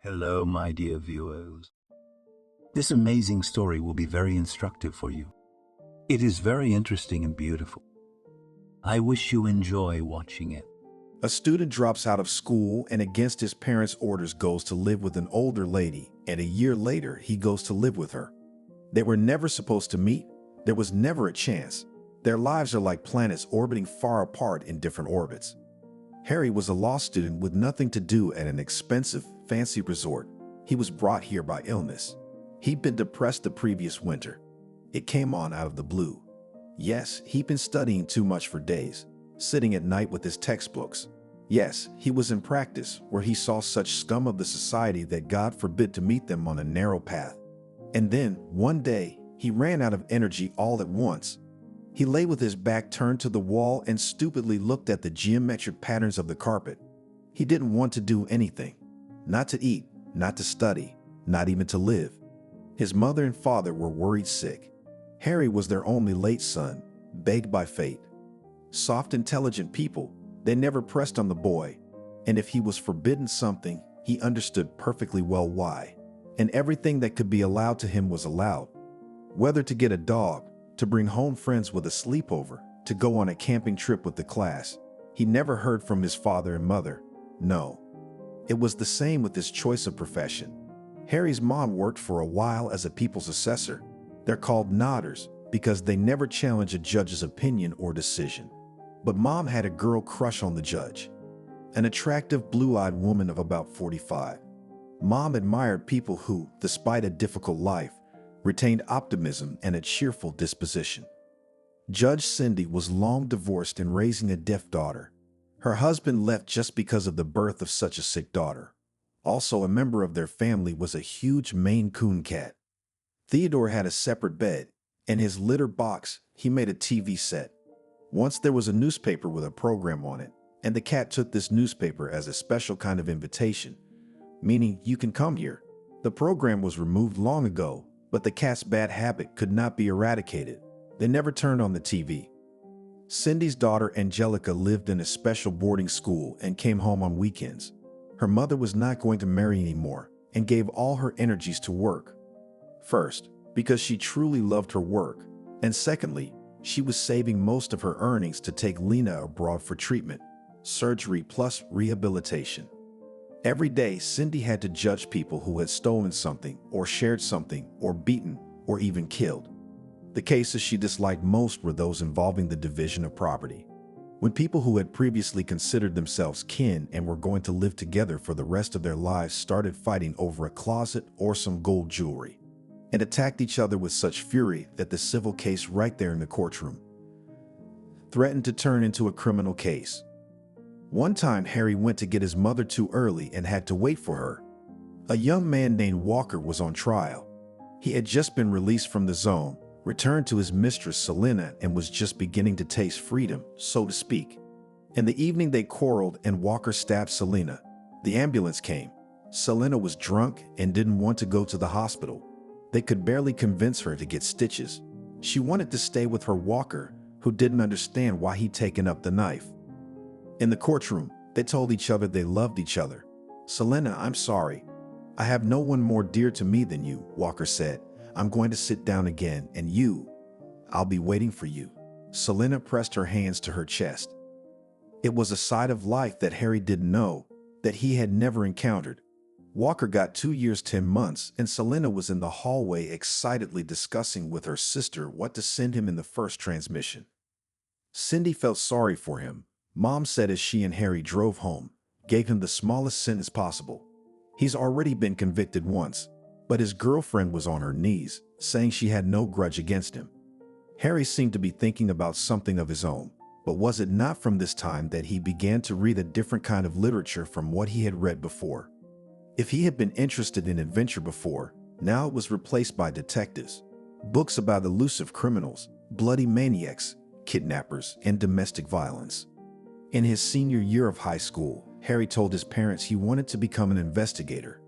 Hello, my dear viewers. This amazing story will be very instructive for you. It is very interesting and beautiful. I wish you enjoy watching it. A student drops out of school and against his parents' orders goes to live with an older lady, and a year later he goes to live with her. They were never supposed to meet. There was never a chance. Their lives are like planets orbiting far apart in different orbits. Harry was a law student with nothing to do at an expensive, fancy resort. He was brought here by illness. He'd been depressed the previous winter. It came on out of the blue. Yes, he'd been studying too much for days, sitting at night with his textbooks. Yes, he was in practice, where he saw such scum of the society that God forbid to meet them on a narrow path. And then, one day, he ran out of energy all at once. He lay with his back turned to the wall and stupidly looked at the geometric patterns of the carpet. He didn't want to do anything. Not to eat, not to study, not even to live. His mother and father were worried sick. Harry was their only late son, begged by fate. Soft, intelligent people, they never pressed on the boy, and if he was forbidden something, he understood perfectly well why. And everything that could be allowed to him was allowed. Whether to get a dog, to bring home friends with a sleepover, to go on a camping trip with the class, he never heard from his father and mother. No. It was the same with his choice of profession. Harry's mom worked for a while as a people's assessor. They're called nodders because they never challenge a judge's opinion or decision. But mom had a girl crush on the judge, an attractive blue-eyed woman of about 45. Mom admired people who, despite a difficult life, retained optimism and a cheerful disposition. Judge Cindy was long divorced and raising a deaf daughter. Her husband left just because of the birth of such a sick daughter. Also, a member of their family was a huge Maine Coon cat. Theodore had a separate bed. In his litter box, he made a TV set. Once there was a newspaper with a program on it, and the cat took this newspaper as a special kind of invitation, meaning you can come here. The program was removed long ago, but the cat's bad habit could not be eradicated. They never turned on the TV. Cindy's daughter Angelica lived in a special boarding school and came home on weekends. Her mother was not going to marry anymore and gave all her energies to work. First, because she truly loved her work, and secondly, she was saving most of her earnings to take Lena abroad for treatment, surgery plus rehabilitation. Every day, Cindy had to judge people who had stolen something, or shared something, or beaten, or even killed. The cases she disliked most were those involving the division of property. When people who had previously considered themselves kin and were going to live together for the rest of their lives started fighting over a closet or some gold jewelry, and attacked each other with such fury that the civil case right there in the courtroom threatened to turn into a criminal case. One time, Harry went to get his mother too early and had to wait for her. A young man named Walker was on trial. He had just been released from the zone, returned to his mistress Selena, and was just beginning to taste freedom, so to speak. In the evening, they quarreled and Walker stabbed Selena. The ambulance came. Selena was drunk and didn't want to go to the hospital. They could barely convince her to get stitches. She wanted to stay with her Walker, who didn't understand why he'd taken up the knife. In the courtroom, they told each other they loved each other. "Selena, I'm sorry. I have no one more dear to me than you," Walker said. "I'm going to sit down again, and I'll be waiting for you." Selena pressed her hands to her chest. It was a side of life that Harry didn't know, that he had never encountered. Walker got 2 years, 10 months, and Selena was in the hallway excitedly discussing with her sister what to send him in the first transmission. Cindy felt sorry for him. Mom said as she and Harry drove home, gave him the smallest sentence possible. He's already been convicted once, but his girlfriend was on her knees, saying she had no grudge against him. Harry seemed to be thinking about something of his own, but was it not from this time that he began to read a different kind of literature from what he had read before? If he had been interested in adventure before, now it was replaced by detectives, books about elusive criminals, bloody maniacs, kidnappers, and domestic violence. In his senior year of high school, Harry told his parents he wanted to become an investigator.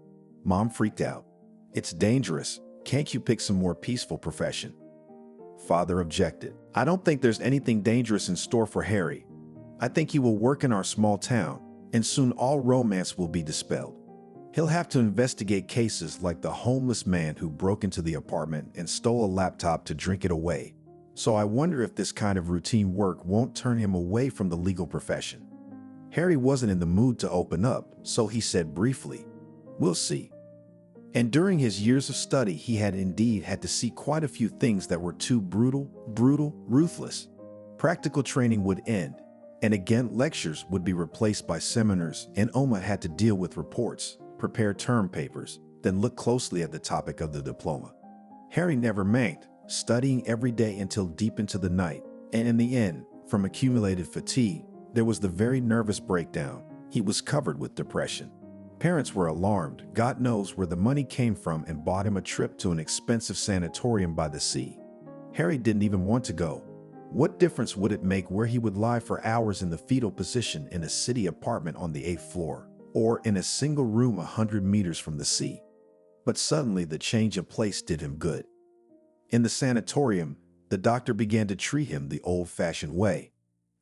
Mom freaked out. "It's dangerous. Can't you pick some more peaceful profession?" Father objected. "I don't think there's anything dangerous in store for Harry. I think he will work in our small town, and soon all romance will be dispelled." He'll have to investigate cases like the homeless man who broke into the apartment and stole a laptop to drink it away. So I wonder if this kind of routine work won't turn him away from the legal profession. Harry wasn't in the mood to open up, so he said briefly, "We'll see." And during his years of study, he had indeed had to see quite a few things that were too brutal, ruthless. Practical training would end, and again lectures would be replaced by seminars, and Oma had to deal with reports, prepare term papers, then look closely at the topic of the diploma. Harry never manked, studying every day until deep into the night, and in the end, from accumulated fatigue, there was the very nervous breakdown. He was covered with depression. Parents were alarmed. God knows where the money came from, and bought him a trip to an expensive sanatorium by the sea. Harry didn't even want to go. What difference would it make where he would lie for hours in the fetal position in a city apartment on the 8th floor, or in a single room 100 meters from the sea? But suddenly the change of place did him good. In the sanatorium, the doctor began to treat him the old-fashioned way.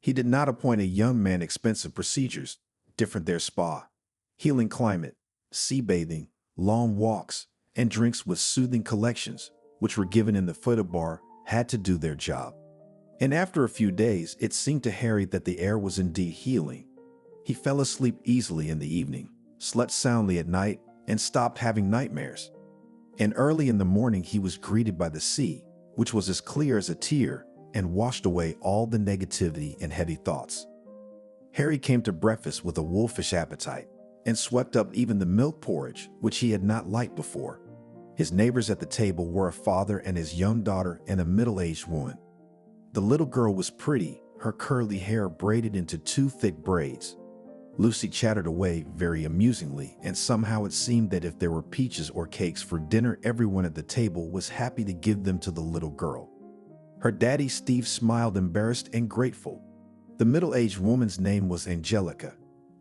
He did not appoint a young man expensive procedures, different their spa, healing climate, sea bathing, long walks, and drinks with soothing collections, which were given in the photo bar, had to do their job. And after a few days, it seemed to Harry that the air was indeed healing. He fell asleep easily in the evening, slept soundly at night, and stopped having nightmares. And early in the morning he was greeted by the sea, which was as clear as a tear, and washed away all the negativity and heavy thoughts. Harry came to breakfast with a wolfish appetite, and swept up even the milk porridge, which he had not liked before. His neighbors at the table were a father and his young daughter and a middle-aged woman. The little girl was pretty, her curly hair braided into 2 thick braids. Lucy chattered away very amusingly, and somehow it seemed that if there were peaches or cakes for dinner, everyone at the table was happy to give them to the little girl. Her daddy Steve smiled, embarrassed and grateful. The middle-aged woman's name was Angelica.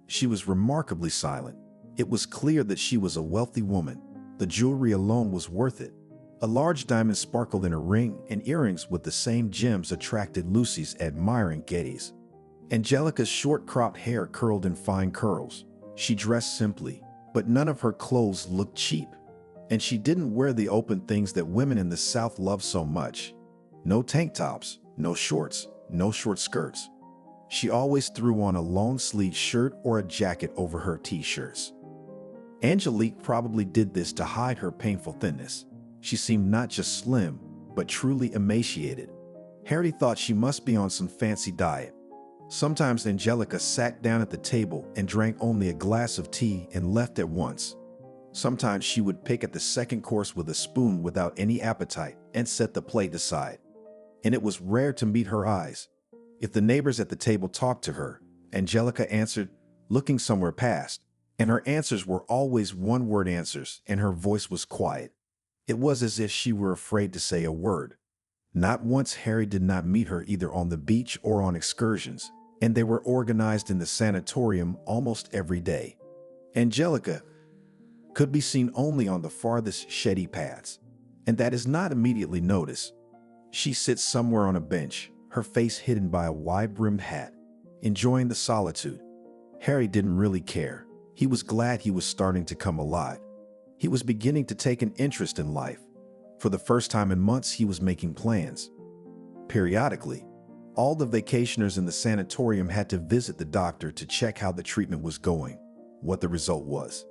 She was remarkably silent. It was clear that she was a wealthy woman. The jewelry alone was worth it. A large diamond sparkled in her ring, and earrings with the same gems attracted Lucy's admiring gaze. Angelica's short-cropped hair curled in fine curls. She dressed simply, but none of her clothes looked cheap. And she didn't wear the open things that women in the South love so much. No tank tops, no shorts, no short skirts. She always threw on a long-sleeved shirt or a jacket over her t-shirts. Angelique probably did this to hide her painful thinness. She seemed not just slim, but truly emaciated. Harry thought she must be on some fancy diet. Sometimes Angelica sat down at the table and drank only a glass of tea and left at once. Sometimes she would pick at the second course with a spoon without any appetite and set the plate aside. And it was rare to meet her eyes. If the neighbors at the table talked to her, Angelica answered, looking somewhere past, and her answers were always one-word answers, and her voice was quiet. It was as if she were afraid to say a word. Not once Harry did not meet her either on the beach or on excursions, and they were organized in the sanatorium almost every day. Angelica could be seen only on the farthest shady paths, and that is not immediately noticed. She sits somewhere on a bench, her face hidden by a wide-brimmed hat, enjoying the solitude. Harry didn't really care. He was glad he was starting to come alive. He was beginning to take an interest in life. For the first time in months, he was making plans. Periodically, all the vacationers in the sanatorium had to visit the doctor to check how the treatment was going, what the result was.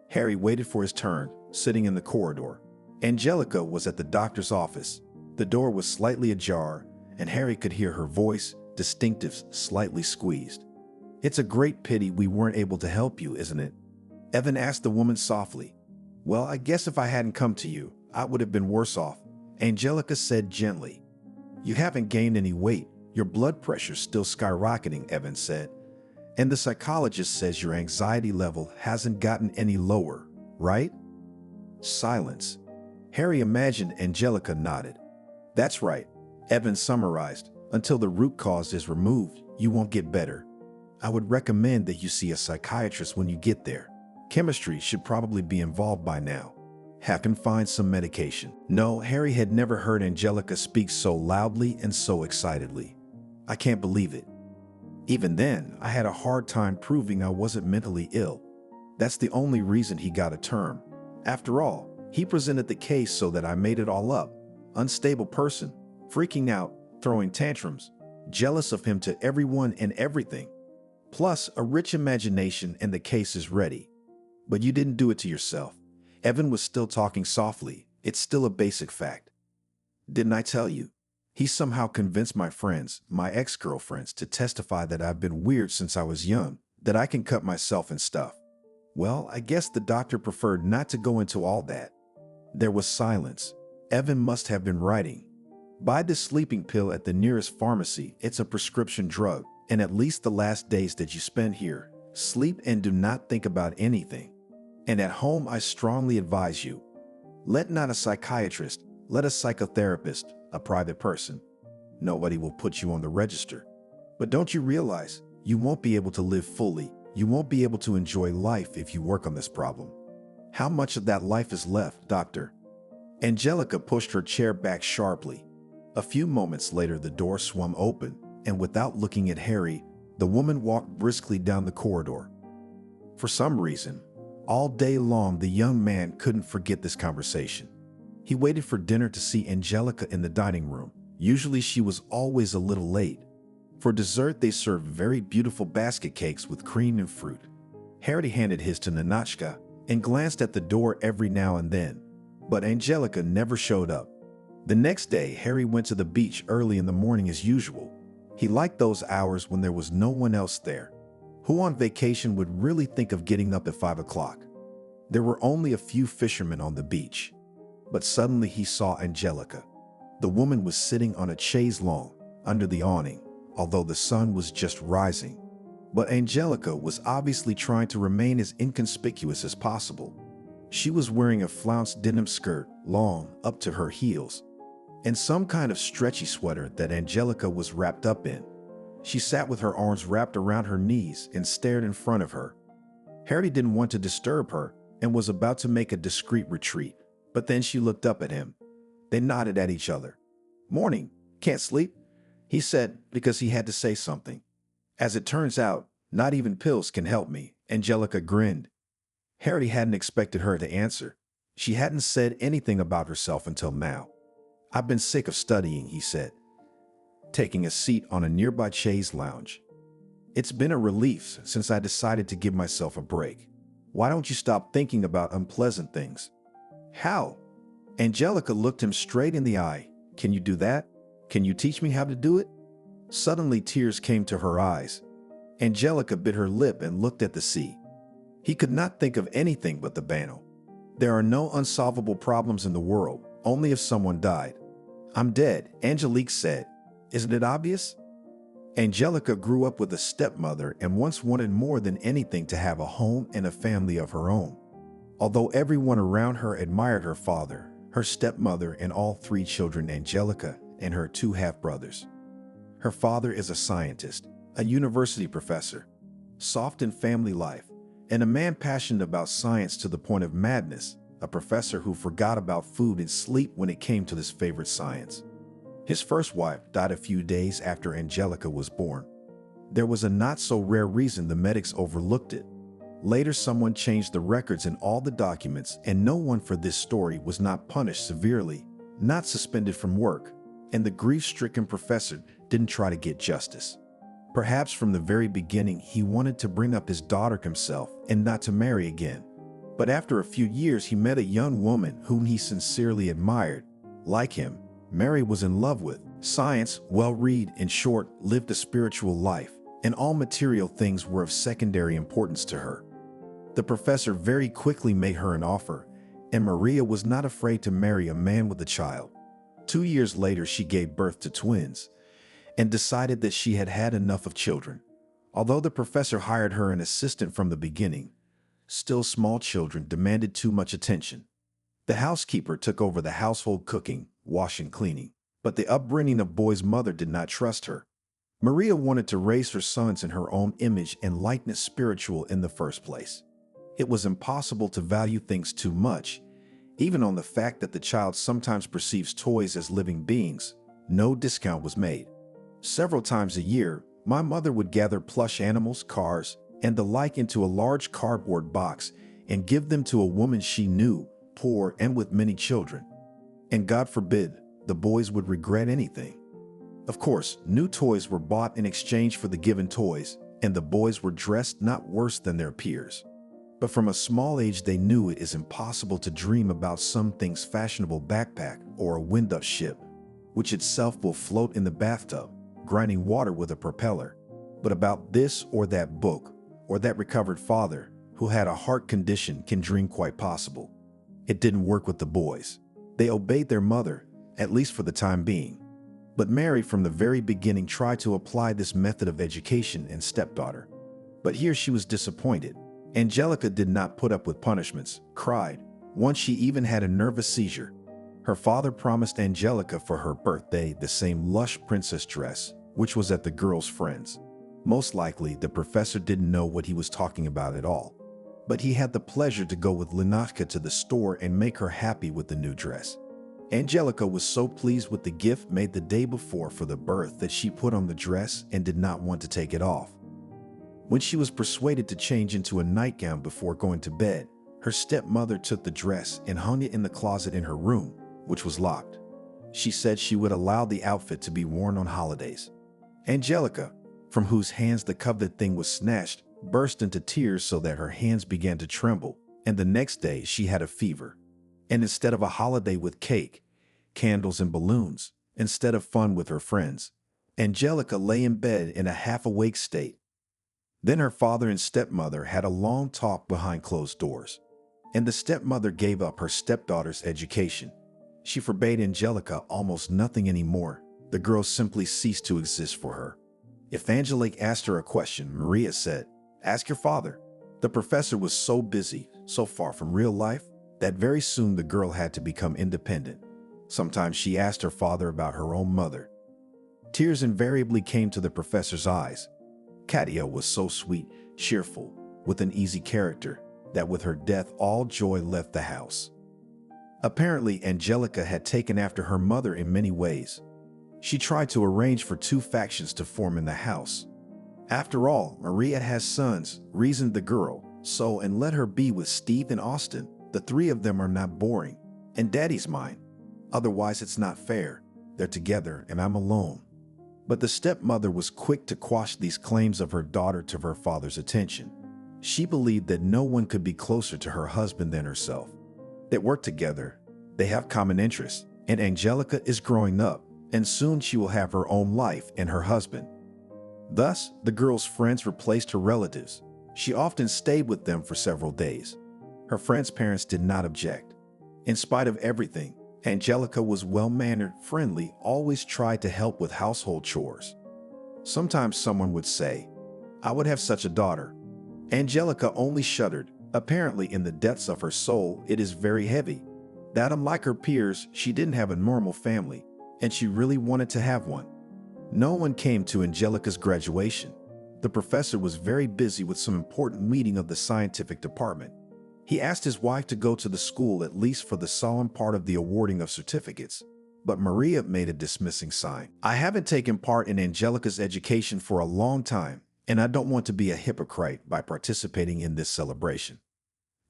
Harry waited for his turn, sitting in the corridor. Angelica was at the doctor's office. The door was slightly ajar, and Harry could hear her voice, distinctive, slightly squeezed. "It's a great pity we weren't able to help you, isn't it?" Evan asked the woman softly. "Well, I guess if I hadn't come to you, I would have been worse off," Angelica said gently. "You haven't gained any weight. Your blood pressure's still skyrocketing," Evan said. "And the psychologist says your anxiety level hasn't gotten any lower, right?" Silence. Harry imagined Angelica nodded. "That's right," Evan summarized. "Until the root cause is removed, you won't get better. I would recommend that you see a psychiatrist when you get there. Chemistry should probably be involved by now. I can find some medication." No, Harry had never heard Angelica speak so loudly and so excitedly. "I can't believe it. Even then, I had a hard time proving I wasn't mentally ill. That's the only reason he got a term. After all, he presented the case so that I made it all up. Unstable person, freaking out, throwing tantrums, jealous of him to everyone and everything. Plus, a rich imagination and the case is ready. But you didn't do it to yourself. Evan was still talking softly. It's still a basic fact. Didn't I tell you? He somehow convinced my friends, my ex-girlfriends, to testify that I've been weird since I was young, that I can cut myself and stuff. Well, I guess the doctor preferred not to go into all that. There was silence. Evan must have been writing. Buy this sleeping pill at the nearest pharmacy. It's a prescription drug, and at least the last days that you spend here, sleep and do not think about anything. And at home, I strongly advise you, let not a psychiatrist, let a psychotherapist, a private person. Nobody will put you on the register. But don't you realize you won't be able to live fully? You won't be able to enjoy life if you work on this problem. How much of that life is left, doctor? Angelica pushed her chair back sharply. A few moments later, the door swung open, and without looking at Harry, the woman walked briskly down the corridor. For some reason, all day long, the young man couldn't forget this conversation. He waited for dinner to see Angelica in the dining room. Usually she was always a little late. For dessert, they served very beautiful basket cakes with cream and fruit. Harry handed his to Ninotchka and glanced at the door every now and then, but Angelica never showed up. The next day, Harry went to the beach early in the morning as usual. He liked those hours when there was no one else there. Who on vacation would really think of getting up at 5 o'clock? There were only a few fishermen on the beach. But suddenly he saw Angelica. The woman was sitting on a chaise longue under the awning, although the sun was just rising. But Angelica was obviously trying to remain as inconspicuous as possible. She was wearing a flounced denim skirt, long up to her heels, and some kind of stretchy sweater that Angelica was wrapped up in. She sat with her arms wrapped around her knees and stared in front of her. Harry didn't want to disturb her and was about to make a discreet retreat, but then she looked up at him. They nodded at each other. "Morning. Can't sleep?" he said, because he had to say something. "As it turns out, not even pills can help me," Angelica grinned. Harry hadn't expected her to answer. She hadn't said anything about herself until now. "I've been sick of studying," he said, taking a seat on a nearby chaise lounge. "It's been a relief since I decided to give myself a break. Why don't you stop thinking about unpleasant things?" "How?" Angelica looked him straight in the eye. "Can you do that? Can you teach me how to do it?" Suddenly, tears came to her eyes. Angelica bit her lip and looked at the sea. He could not think of anything but the bano. There are no unsolvable problems in the world, only if someone died. "I'm dead," Angelique said. "Isn't it obvious?" Angelica grew up with a stepmother and once wanted more than anything to have a home and a family of her own. Although everyone around her admired her father, her stepmother, and all 3 children, Angelica and her 2 half-brothers. Her father is a scientist, a university professor, soft in family life, and a man passionate about science to the point of madness, a professor who forgot about food and sleep when it came to his favorite science. His first wife died a few days after Angelica was born. There was a not-so-rare reason the medics overlooked it. Later, someone changed the records in all the documents, and no one for this story was not punished severely, not suspended from work, and the grief-stricken professor didn't try to get justice. Perhaps from the very beginning, he wanted to bring up his daughter himself and not to marry again. But after a few years, he met a young woman whom he sincerely admired. Like him, Mary was in love with science, well-read, in short, lived a spiritual life, and all material things were of secondary importance to her. The professor very quickly made her an offer, and Maria was not afraid to marry a man with a child. 2 years later, she gave birth to twins and decided that she had had enough of children. Although the professor hired her an assistant from the beginning, still small children demanded too much attention. The housekeeper took over the household cooking, washing, cleaning, but the upbringing of boy's mother did not trust her. Maria wanted to raise her sons in her own image and likeness, spiritual in the first place. It was impossible to value things too much, even on the fact that the child sometimes perceives toys as living beings. No discount was made. Several times a year, my mother would gather plush animals, cars, and the like into a large cardboard box and give them to a woman she knew, poor and with many children. And God forbid the boys would regret anything. Of course, new toys were bought in exchange for the given toys, and the boys were dressed not worse than their peers. But from a small age they knew it is impossible to dream about some thing's fashionable backpack or a wind-up ship, which itself will float in the bathtub, grinding water with a propeller, but about this or that book, or that recovered father who had a heart condition can dream quite possible. It didn't work with the boys. They obeyed their mother, at least for the time being. But Mary from the very beginning tried to apply this method of education in stepdaughter. But here she was disappointed. Angelica did not put up with punishments, cried. Once she even had a nervous seizure. Her father promised Angelica for her birthday the same lush princess dress, which was at the girl's friend's. Most likely, the professor didn't know what he was talking about at all. But he had the pleasure to go with Lenachka to the store and make her happy with the new dress. Angelica was so pleased with the gift made the day before for the birth that she put on the dress and did not want to take it off. When she was persuaded to change into a nightgown before going to bed, her stepmother took the dress and hung it in the closet in her room, which was locked. She said she would allow the outfit to be worn on holidays. Angelica, from whose hands the coveted thing was snatched, burst into tears so that her hands began to tremble, and the next day she had a fever. And instead of a holiday with cake, candles and balloons, instead of fun with her friends, Angelica lay in bed in a half-awake state. Then her father and stepmother had a long talk behind closed doors, and the stepmother gave up her stepdaughter's education. She forbade Angelica almost nothing anymore. The girl simply ceased to exist for her. If Angelique asked her a question, Maria said, "Ask your father." The professor was so busy, so far from real life, that very soon the girl had to become independent. Sometimes she asked her father about her own mother. Tears invariably came to the professor's eyes. Katia was so sweet, cheerful, with an easy character, that with her death all joy left the house. Apparently, Angelica had taken after her mother in many ways. She tried to arrange for two factions to form in the house. After all, Maria has sons, reasoned the girl, so and let her be with Steve and Austin. The three of them are not boring, and Daddy's mine. Otherwise, it's not fair. They're together and I'm alone. But the stepmother was quick to quash these claims of her daughter to her father's attention. She believed that no one could be closer to her husband than herself. They work together, they have common interests, and Angelica is growing up, and soon she will have her own life and her husband. Thus, the girl's friends replaced her relatives. She often stayed with them for several days. Her friends' parents did not object. In spite of everything, Angelica was well-mannered, friendly, always tried to help with household chores. Sometimes someone would say, "I would have such a daughter." Angelica only shuddered. Apparently, in the depths of her soul, it is very heavy. That unlike her peers, she didn't have a normal family, and she really wanted to have one. No one came to Angelica's graduation. The professor was very busy with some important meeting of the scientific department. He asked his wife to go to the school at least for the solemn part of the awarding of certificates, but Maria made a dismissing sign. "I haven't taken part in Angelica's education for a long time, and I don't want to be a hypocrite by participating in this celebration."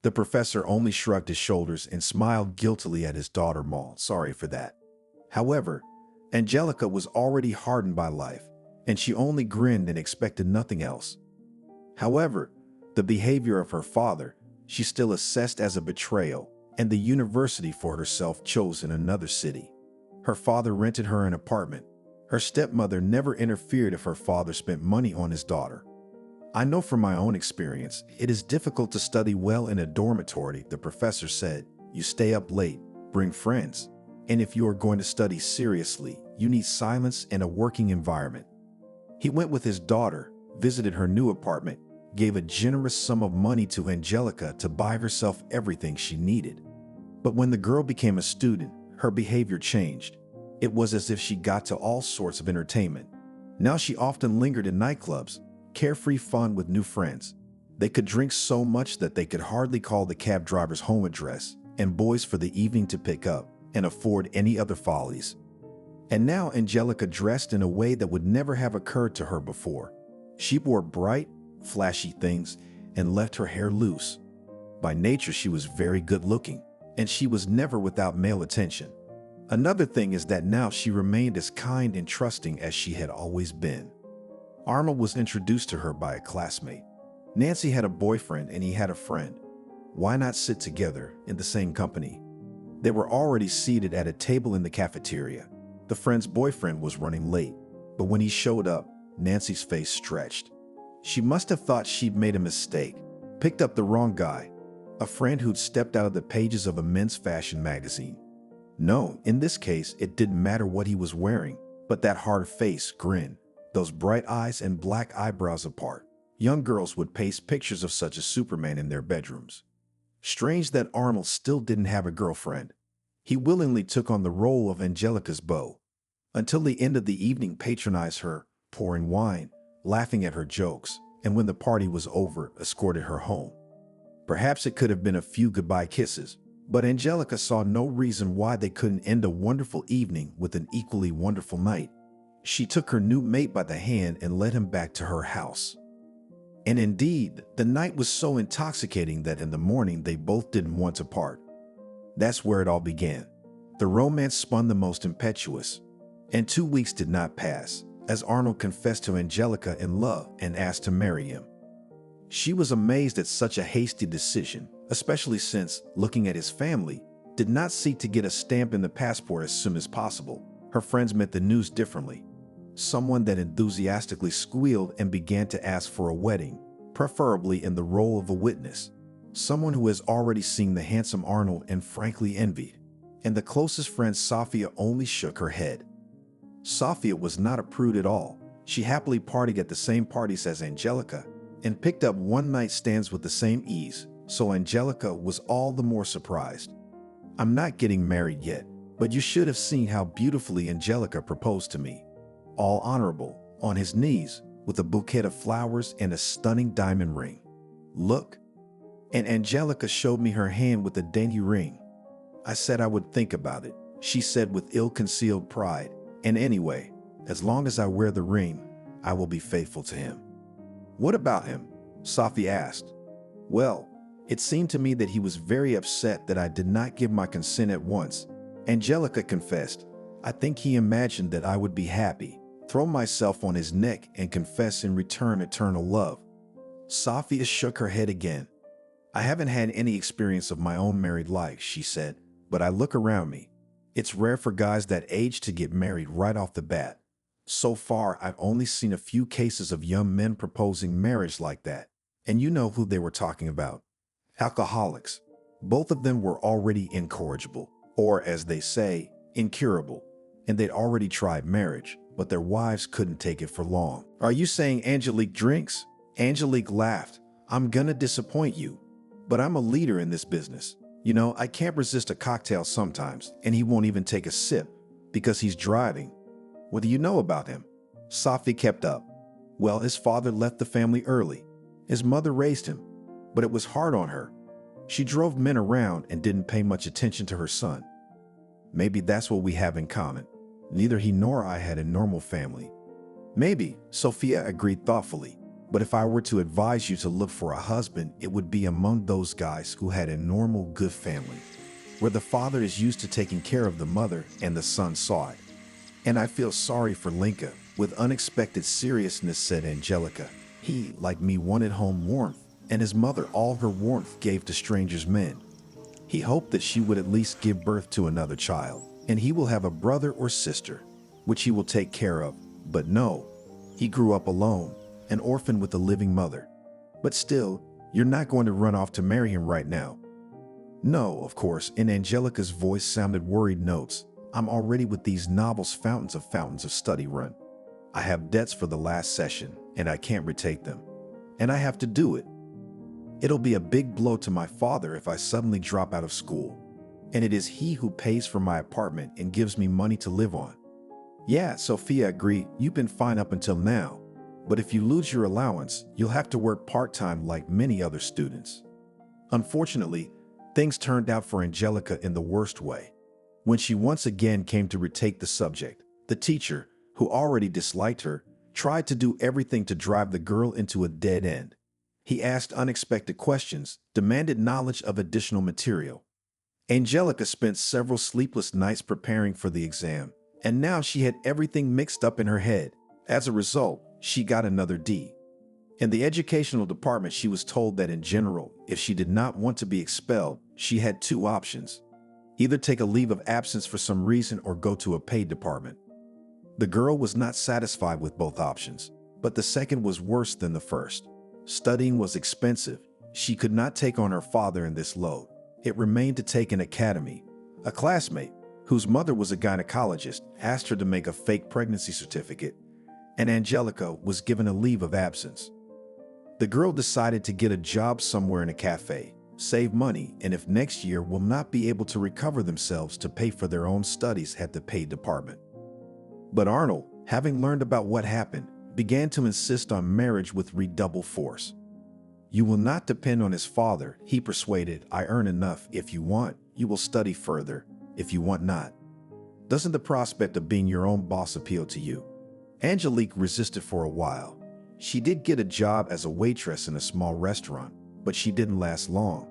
The professor only shrugged his shoulders and smiled guiltily at his daughter Maul. Sorry for that. However, Angelica was already hardened by life, and she only grinned and expected nothing else. However, the behavior of her father, she still assessed as a betrayal, and the university for herself chose in another city. Her father rented her an apartment. Her stepmother never interfered if her father spent money on his daughter. "I know from my own experience, it is difficult to study well in a dormitory," the professor said. "You stay up late, bring friends, and if you are going to study seriously, you need silence and a working environment." He went with his daughter, visited her new apartment, gave a generous sum of money to Angelica to buy herself everything she needed. But when the girl became a student, her behavior changed. It was as if she got to all sorts of entertainment. Now she often lingered in nightclubs, carefree fun with new friends. They could drink so much that they could hardly call the cab driver's home address and boys for the evening to pick up and afford any other follies. And now Angelica dressed in a way that would never have occurred to her before. She wore bright, flashy things, and left her hair loose. By nature, she was very good looking, and she was never without male attention. Another thing is that now she remained as kind and trusting as she had always been. Arnold was introduced to her by a classmate. Nancy had a boyfriend and he had a friend. Why not sit together in the same company? They were already seated at a table in the cafeteria. The friend's boyfriend was running late, but when he showed up, Nancy's face stretched. She must have thought she'd made a mistake, picked up the wrong guy, a friend who'd stepped out of the pages of a men's fashion magazine. No, in this case, it didn't matter what he was wearing, but that hard face, grin, those bright eyes and black eyebrows apart. Young girls would paste pictures of such a Superman in their bedrooms. Strange that Arnold still didn't have a girlfriend. He willingly took on the role of Angelica's beau. Until the end of the evening, patronized her, pouring wine, laughing at her jokes, and when the party was over, escorted her home. Perhaps it could have been a few goodbye kisses, but Angelica saw no reason why they couldn't end a wonderful evening with an equally wonderful night. She took her new mate by the hand and led him back to her house. And indeed, the night was so intoxicating that in the morning they both didn't want to part. That's where it all began. The romance spun the most impetuous. And 2 weeks did not pass, as Arnold confessed to Angelica in love and asked to marry him. She was amazed at such a hasty decision, especially since, looking at his family, did not seek to get a stamp in the passport as soon as possible. Her friends meant the news differently. Someone that enthusiastically squealed and began to ask for a wedding, preferably in the role of a witness. Someone who has already seen the handsome Arnold and frankly envied. And the closest friend, Sophia, only shook her head. Sophia was not a prude at all. She happily partied at the same parties as Angelica and picked up one-night stands with the same ease, so Angelica was all the more surprised. I'm not getting married yet, but you should have seen how beautifully Angelica proposed to me. All honorable, on his knees, with a bouquet of flowers and a stunning diamond ring. Look. And Angelica showed me her hand with a dainty ring. I said I would think about it, she said with ill-concealed pride. And anyway, as long as I wear the ring, I will be faithful to him. What about him? Sophie asked. Well, it seemed to me that he was very upset that I did not give my consent at once. Angelica confessed. I think he imagined that I would be happy, throw myself on his neck and confess in return eternal love. Sophia shook her head again. I haven't had any experience of my own married life, she said, but I look around me. It's rare for guys that age to get married right off the bat. So far, I've only seen a few cases of young men proposing marriage like that. And you know who they were talking about. Alcoholics. Both of them were already incorrigible, or as they say, incurable. And they'd already tried marriage, but their wives couldn't take it for long. Are you saying Angelique drinks? Angelique laughed. I'm gonna disappoint you, but I'm a leader in this business. You know, I can't resist a cocktail sometimes, and he won't even take a sip because he's driving. What do you know about him? Sophie kept up. Well, his father left the family early. His mother raised him, but it was hard on her. She drove men around and didn't pay much attention to her son. Maybe that's what we have in common. Neither he nor I had a normal family. Maybe, Sophia agreed thoughtfully. But if I were to advise you to look for a husband, it would be among those guys who had a normal, good family, where the father is used to taking care of the mother and the son saw it. And I feel sorry for Linka, with unexpected seriousness said Angelica. He, like me, wanted home warmth, and his mother all her warmth gave to strangers' men. He hoped that she would at least give birth to another child, and he will have a brother or sister, which he will take care of. But no, he grew up alone, an orphan with a living mother. But still, you're not going to run off to marry him right now. No, of course, in Angelica's voice sounded worried notes. I'm already with these novels fountains of study run. I have debts for the last session, and I can't retake them. And I have to do it. It'll be a big blow to my father if I suddenly drop out of school. And it is he who pays for my apartment and gives me money to live on. Yeah, Sophia agreed, you've been fine up until now. But if you lose your allowance, you'll have to work part-time like many other students. Unfortunately, things turned out for Angelica in the worst way. When she once again came to retake the subject, the teacher, who already disliked her, tried to do everything to drive the girl into a dead end. He asked unexpected questions, demanded knowledge of additional material. Angelica spent several sleepless nights preparing for the exam, and now she had everything mixed up in her head. As a result, she got another D. In the educational department, she was told that in general, if she did not want to be expelled, she had two options: either take a leave of absence for some reason or go to a paid department. The girl was not satisfied with both options, but the second was worse than the first. Studying was expensive. She could not take on her father in this load. It remained to take an academy. A classmate, whose mother was a gynecologist, asked her to make a fake pregnancy certificate, and Angelica was given a leave of absence. The girl decided to get a job somewhere in a cafe, save money, and if next year will not be able to recover themselves to pay for their own studies at the paid department. But Arnold, having learned about what happened, began to insist on marriage with redoubled force. You will not depend on his father, he persuaded. I earn enough. If you want, you will study further. If you want not. Doesn't the prospect of being your own boss appeal to you? Angelique resisted for a while. She did get a job as a waitress in a small restaurant, but she didn't last long.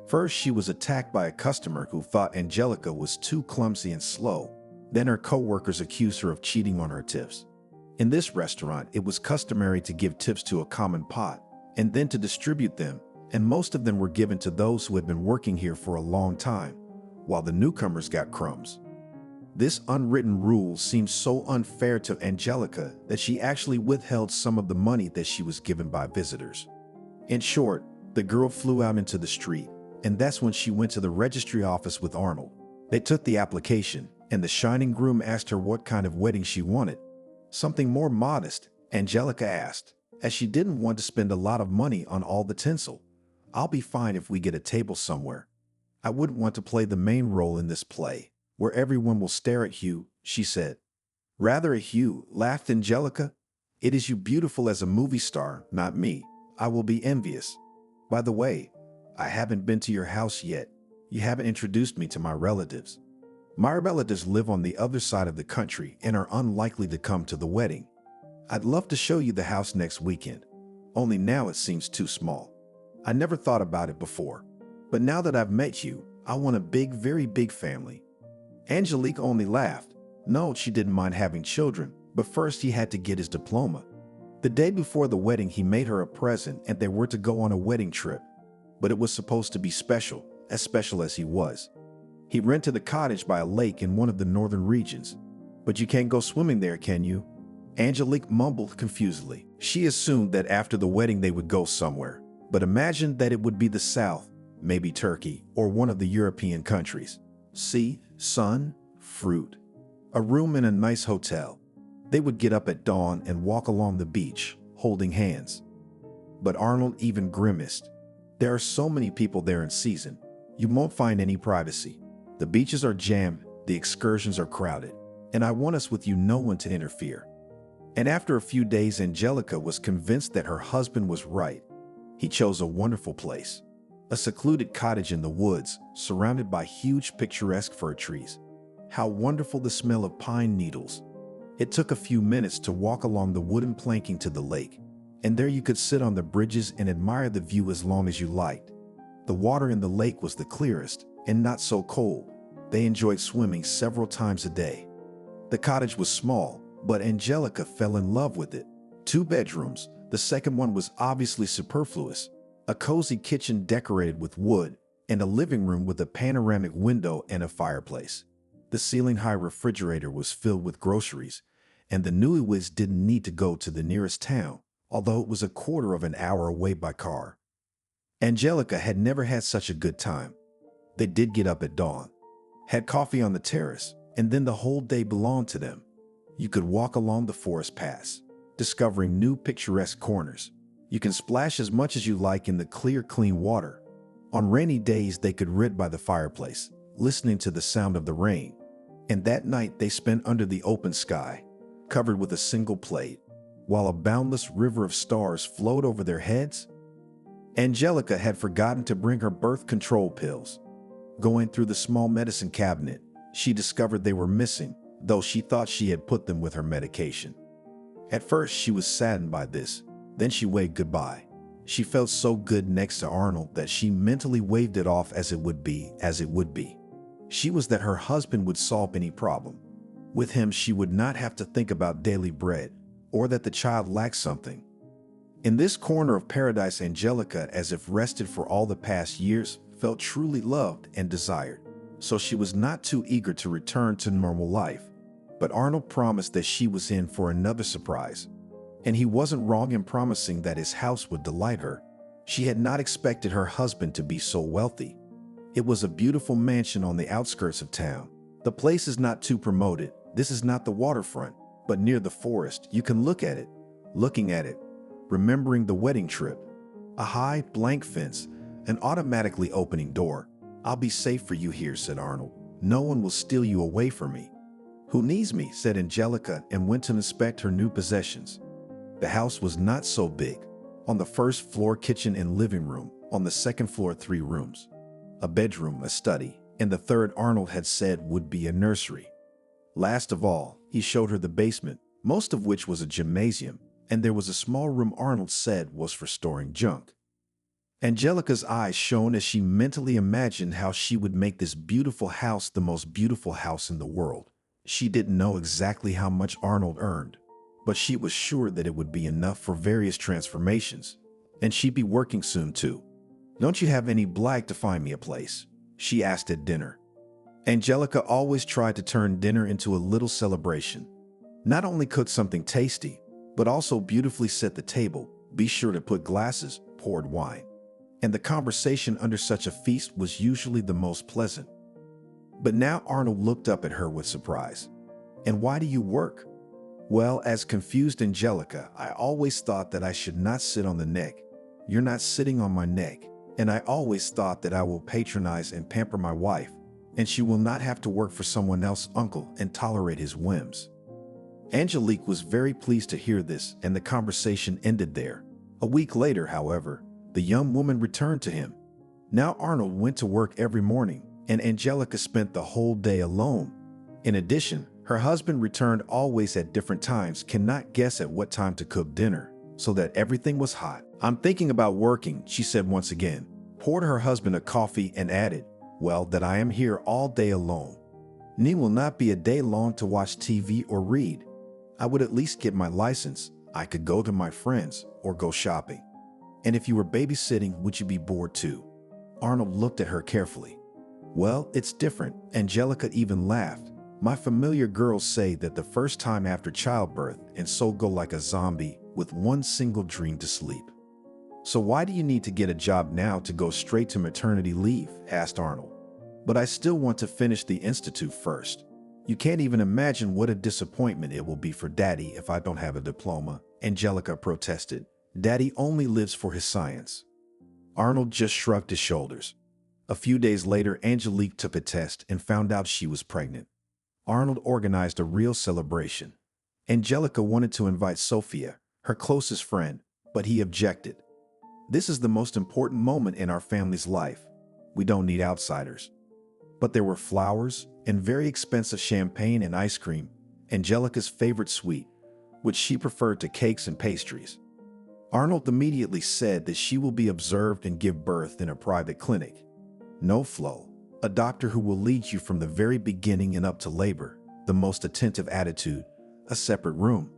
First, she was attacked by a customer who thought Angelica was too clumsy and slow. Then her co-workers accused her of cheating on her tips. In this restaurant, it was customary to give tips to a common pot and then to distribute them, and most of them were given to those who had been working here for a long time, while the newcomers got crumbs. This unwritten rule seemed so unfair to Angelica that she actually withheld some of the money that she was given by visitors. In short, the girl flew out into the street, and that's when she went to the registry office with Arnold. They took the application, and the shining groom asked her what kind of wedding she wanted. Something more modest, Angelica asked, as she didn't want to spend a lot of money on all the tinsel. I'll be fine if we get a table somewhere. I wouldn't want to play the main role in this play, where everyone will stare at you, she said. Rather at you, laughed Angelica. It is you beautiful as a movie star, not me. I will be envious. By the way, I haven't been to your house yet. You haven't introduced me to my relatives. My relatives live on the other side of the country and are unlikely to come to the wedding. I'd love to show you the house next weekend, only now it seems too small. I never thought about it before, but now that I've met you, I want a big, very big family. Angelique only laughed. No, she didn't mind having children, but first he had to get his diploma. The day before the wedding, he made her a present and they were to go on a wedding trip, but it was supposed to be special as he was. He rented a cottage by a lake in one of the northern regions. But you can't go swimming there, can you? Angelique mumbled confusedly. She assumed that after the wedding they would go somewhere, but imagined that it would be the South, maybe Turkey, or one of the European countries. Sea, sun, fruit, a room in a nice hotel. They would get up at dawn and walk along the beach, holding hands. But Arnold even grimaced. There are so many people there in season. You won't find any privacy. The beaches are jammed, the excursions are crowded, and I want us with you, no one to interfere. And after a few days, Angelica was convinced that her husband was right. He chose a wonderful place, a secluded cottage in the woods, surrounded by huge picturesque fir trees. How wonderful the smell of pine needles. It took a few minutes to walk along the wooden planking to the lake, and there you could sit on the bridges and admire the view as long as you liked. The water in the lake was the clearest and not so cold. They enjoyed swimming several times a day. The cottage was small, but Angelica fell in love with it. 2 bedrooms, the second one was obviously superfluous. A cozy kitchen decorated with wood, and a living room with a panoramic window and a fireplace. The ceiling-high refrigerator was filled with groceries, and the newlyweds didn't need to go to the nearest town, although it was a quarter of an hour away by car. Angelica had never had such a good time. They did get up at dawn, had coffee on the terrace, and then the whole day belonged to them. You could walk along the forest paths, discovering new picturesque corners. You can splash as much as you like in the clear, clean water. On rainy days, they could read by the fireplace, listening to the sound of the rain. And that night, they spent under the open sky, covered with a single plate, while a boundless river of stars flowed over their heads. Angelica had forgotten to bring her birth control pills. Going through the small medicine cabinet, she discovered they were missing, though she thought she had put them with her medication. At first, she was saddened by this. Then she waved goodbye. She felt so good next to Arnold that she mentally waved it off as it would be, as it would be. She was that her husband would solve any problem. With him, she would not have to think about daily bread or that the child lacked something. In this corner of paradise, Angelica, as if rested for all the past years, felt truly loved and desired. So she was not too eager to return to normal life. But Arnold promised that she was in for another surprise. And he wasn't wrong in promising that his house would delight her. She had not expected her husband to be so wealthy. It was a beautiful mansion on the outskirts of town. The place is not too promoted. This is not the waterfront, but near the forest. You can look at it, looking at it, remembering the wedding trip. A high, blank fence, an automatically opening door. "I'll be safe for you here," said Arnold. "No one will steal you away from me." "Who needs me?" said Angelica, and went to inspect her new possessions. The house was not so big. On the first floor, kitchen and living room. On the second floor, 3 rooms. A bedroom, a study, and the third, Arnold had said, would be a nursery. Last of all, he showed her the basement, most of which was a gymnasium, and there was a small room Arnold said was for storing junk. Angelica's eyes shone as she mentally imagined how she would make this beautiful house the most beautiful house in the world. She didn't know exactly how much Arnold earned, but she was sure that it would be enough for various transformations, and she'd be working soon too. "Don't you have any black to find me a place?" she asked at dinner. Angelica always tried to turn dinner into a little celebration. Not only cook something tasty, but also beautifully set the table, be sure to put glasses, poured wine. And the conversation under such a feast was usually the most pleasant. But now Arnold looked up at her with surprise. "And why do you work?" "Well," as confused Angelica, "I always thought that I should not sit on the neck. You're not sitting on my neck. And I always thought that I will patronize and pamper my wife, and she will not have to work for someone else's uncle and tolerate his whims." Angelique was very pleased to hear this, and the conversation ended there. A week later, however, the young woman returned to him. Now Arnold went to work every morning, and Angelica spent the whole day alone. In addition, her husband returned always at different times, cannot guess at what time to cook dinner, so that everything was hot. "I'm thinking about working," she said once again, poured her husband a coffee, and added, "Well, that I am here all day alone. Ni will not be a day long to watch TV or read. I would at least get my license. I could go to my friends or go shopping. And if you were babysitting, would you be bored too?" Arnold looked at her carefully. "Well, it's different." Angelica even laughed. "My familiar girls say that the first time after childbirth, and so go like a zombie with one single dream to sleep." "So why do you need to get a job now to go straight to maternity leave?" asked Arnold. "But I still want to finish the institute first. You can't even imagine what a disappointment it will be for Daddy if I don't have a diploma," Angelica protested. "Daddy only lives for his science." Arnold just shrugged his shoulders. A few days later, Angelique took a test and found out she was pregnant. Arnold organized a real celebration. Angelica wanted to invite Sophia, her closest friend, but he objected. "This is the most important moment in our family's life. We don't need outsiders." But there were flowers and very expensive champagne and ice cream, Angelica's favorite sweet, which she preferred to cakes and pastries. Arnold immediately said that she will be observed and give birth in a private clinic. No flow, a doctor who will lead you from the very beginning and up to labor, the most attentive attitude, a separate room.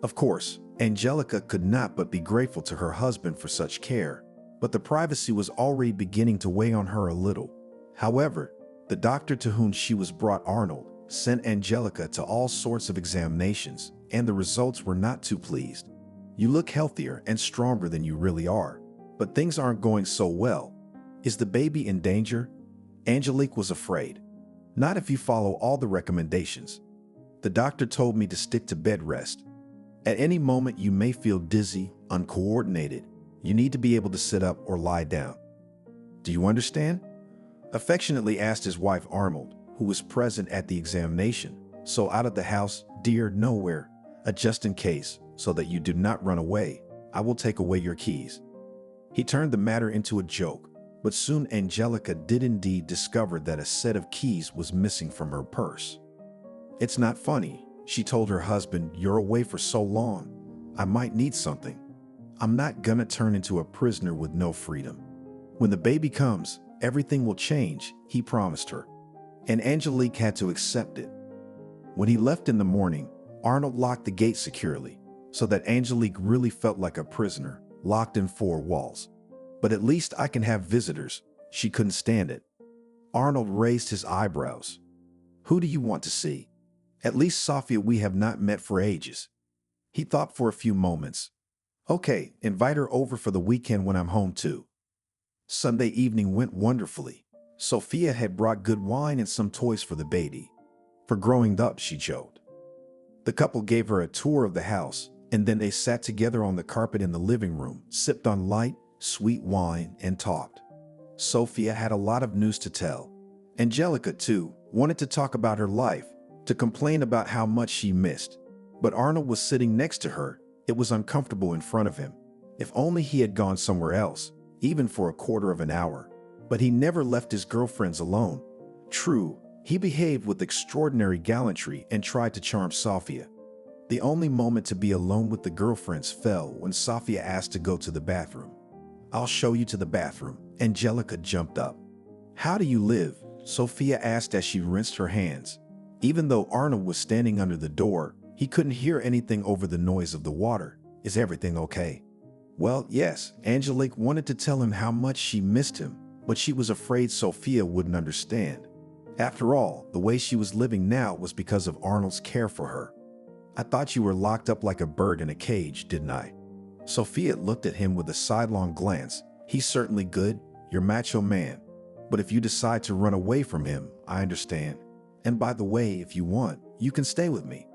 Of course, Angelica could not but be grateful to her husband for such care, but the privacy was already beginning to weigh on her a little. However, the doctor to whom she was brought, Arnold, sent Angelica to all sorts of examinations, and the results were not too pleased. "You look healthier and stronger than you really are, but things aren't going so well. Is the baby in danger?" Angelique was afraid. "Not if you follow all the recommendations. The doctor told me to stick to bed rest. At any moment you may feel dizzy, uncoordinated. You need to be able to sit up or lie down. Do you understand?" Affectionately asked his wife Arnold, who was present at the examination. "So out of the house, dear, nowhere. Just in case, so that you do not run away, I will take away your keys." He turned the matter into a joke, but soon Angelica did indeed discover that a set of keys was missing from her purse. "It's not funny," She told her husband, "You're away for so long. I might need something. I'm not gonna turn into a prisoner with no freedom. When the baby comes, everything will change," he promised her. And Angelique had to accept it. When he left in the morning, Arnold locked the gate securely, so that Angelique really felt like a prisoner, locked in four walls. "But at least I can have visitors." She couldn't stand it. Arnold raised his eyebrows. "Who do you want to see?" "At least Sophia we have not met for ages." He thought for a few moments. "Okay, invite her over for the weekend when I'm home too." Sunday evening went wonderfully. Sophia had brought good wine and some toys for the baby. For growing up, she joked. The couple gave her a tour of the house, and then they sat together on the carpet in the living room, sipped on light, sweet wine, and talked. Sophia had a lot of news to tell. Angelica, too, wanted to talk about her life, to complain about how much she missed. But Arnold was sitting next to her. It was uncomfortable in front of him. If only he had gone somewhere else, even for a quarter of an hour. But he never left his girlfriends alone. True, he behaved with extraordinary gallantry and tried to charm Sophia. The only moment to be alone with the girlfriends fell when Sophia asked to go to the bathroom. "I'll show you to the bathroom." Angelica jumped up. "How do you live?" Sophia asked as she rinsed her hands. Even though Arnold was standing under the door, he couldn't hear anything over the noise of the water. "Is everything okay?" "Well, yes." Angelique wanted to tell him how much she missed him, but she was afraid Sophia wouldn't understand. After all, the way she was living now was because of Arnold's care for her. "I thought you were locked up like a bird in a cage, didn't I?" Sophia looked at him with a sidelong glance. "He's certainly good. You're macho man. But if you decide to run away from him, I understand. And by the way, if you want, you can stay with me."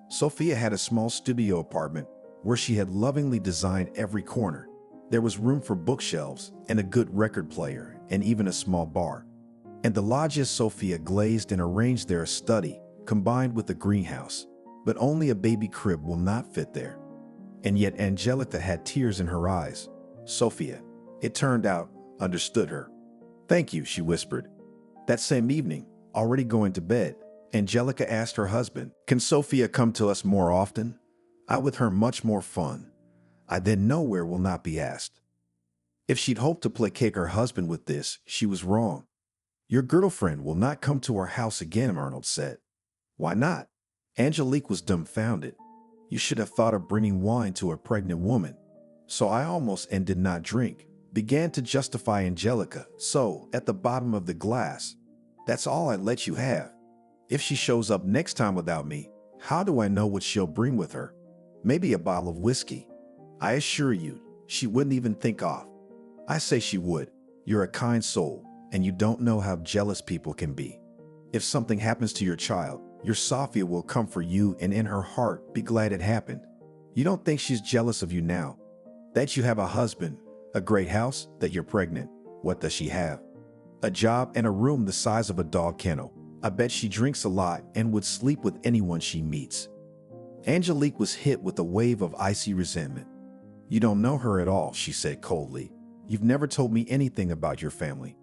Sophia had a small studio apartment where she had lovingly designed every corner. There was room for bookshelves and a good record player and even a small bar. And the lodges Sophia glazed and arranged there a study combined with a greenhouse. But only a baby crib will not fit there. And yet Angelica had tears in her eyes. Sophia, it turned out, understood her. "Thank you," she whispered. That same evening, already going to bed, Angelica asked her husband, "Can Sophia come to us more often? Out with her much more fun." I then nowhere will not be asked. If she'd hoped to placate her husband with this, she was wrong. "Your girlfriend will not come to our house again," Arnold said. "Why not?" Angelique was dumbfounded. "You should have thought of bringing wine to a pregnant woman." "So I almost and did not drink," began to justify Angelica. "So, at the bottom of the glass. That's all I let you have. If she shows up next time without me, how do I know what she'll bring with her? Maybe a bottle of whiskey. I assure you, she wouldn't even think off." "I say she would. You're a kind soul, and you don't know how jealous people can be. If something happens to your child, your Sophia will come for you and in her heart be glad it happened. You don't think she's jealous of you now? That you have a husband, a great house, that you're pregnant. What does she have? A job and a room the size of a dog kennel. I bet she drinks a lot and would sleep with anyone she meets." Angelique was hit with a wave of icy resentment. "You don't know her at all," she said coldly. "You've never told me anything about your family.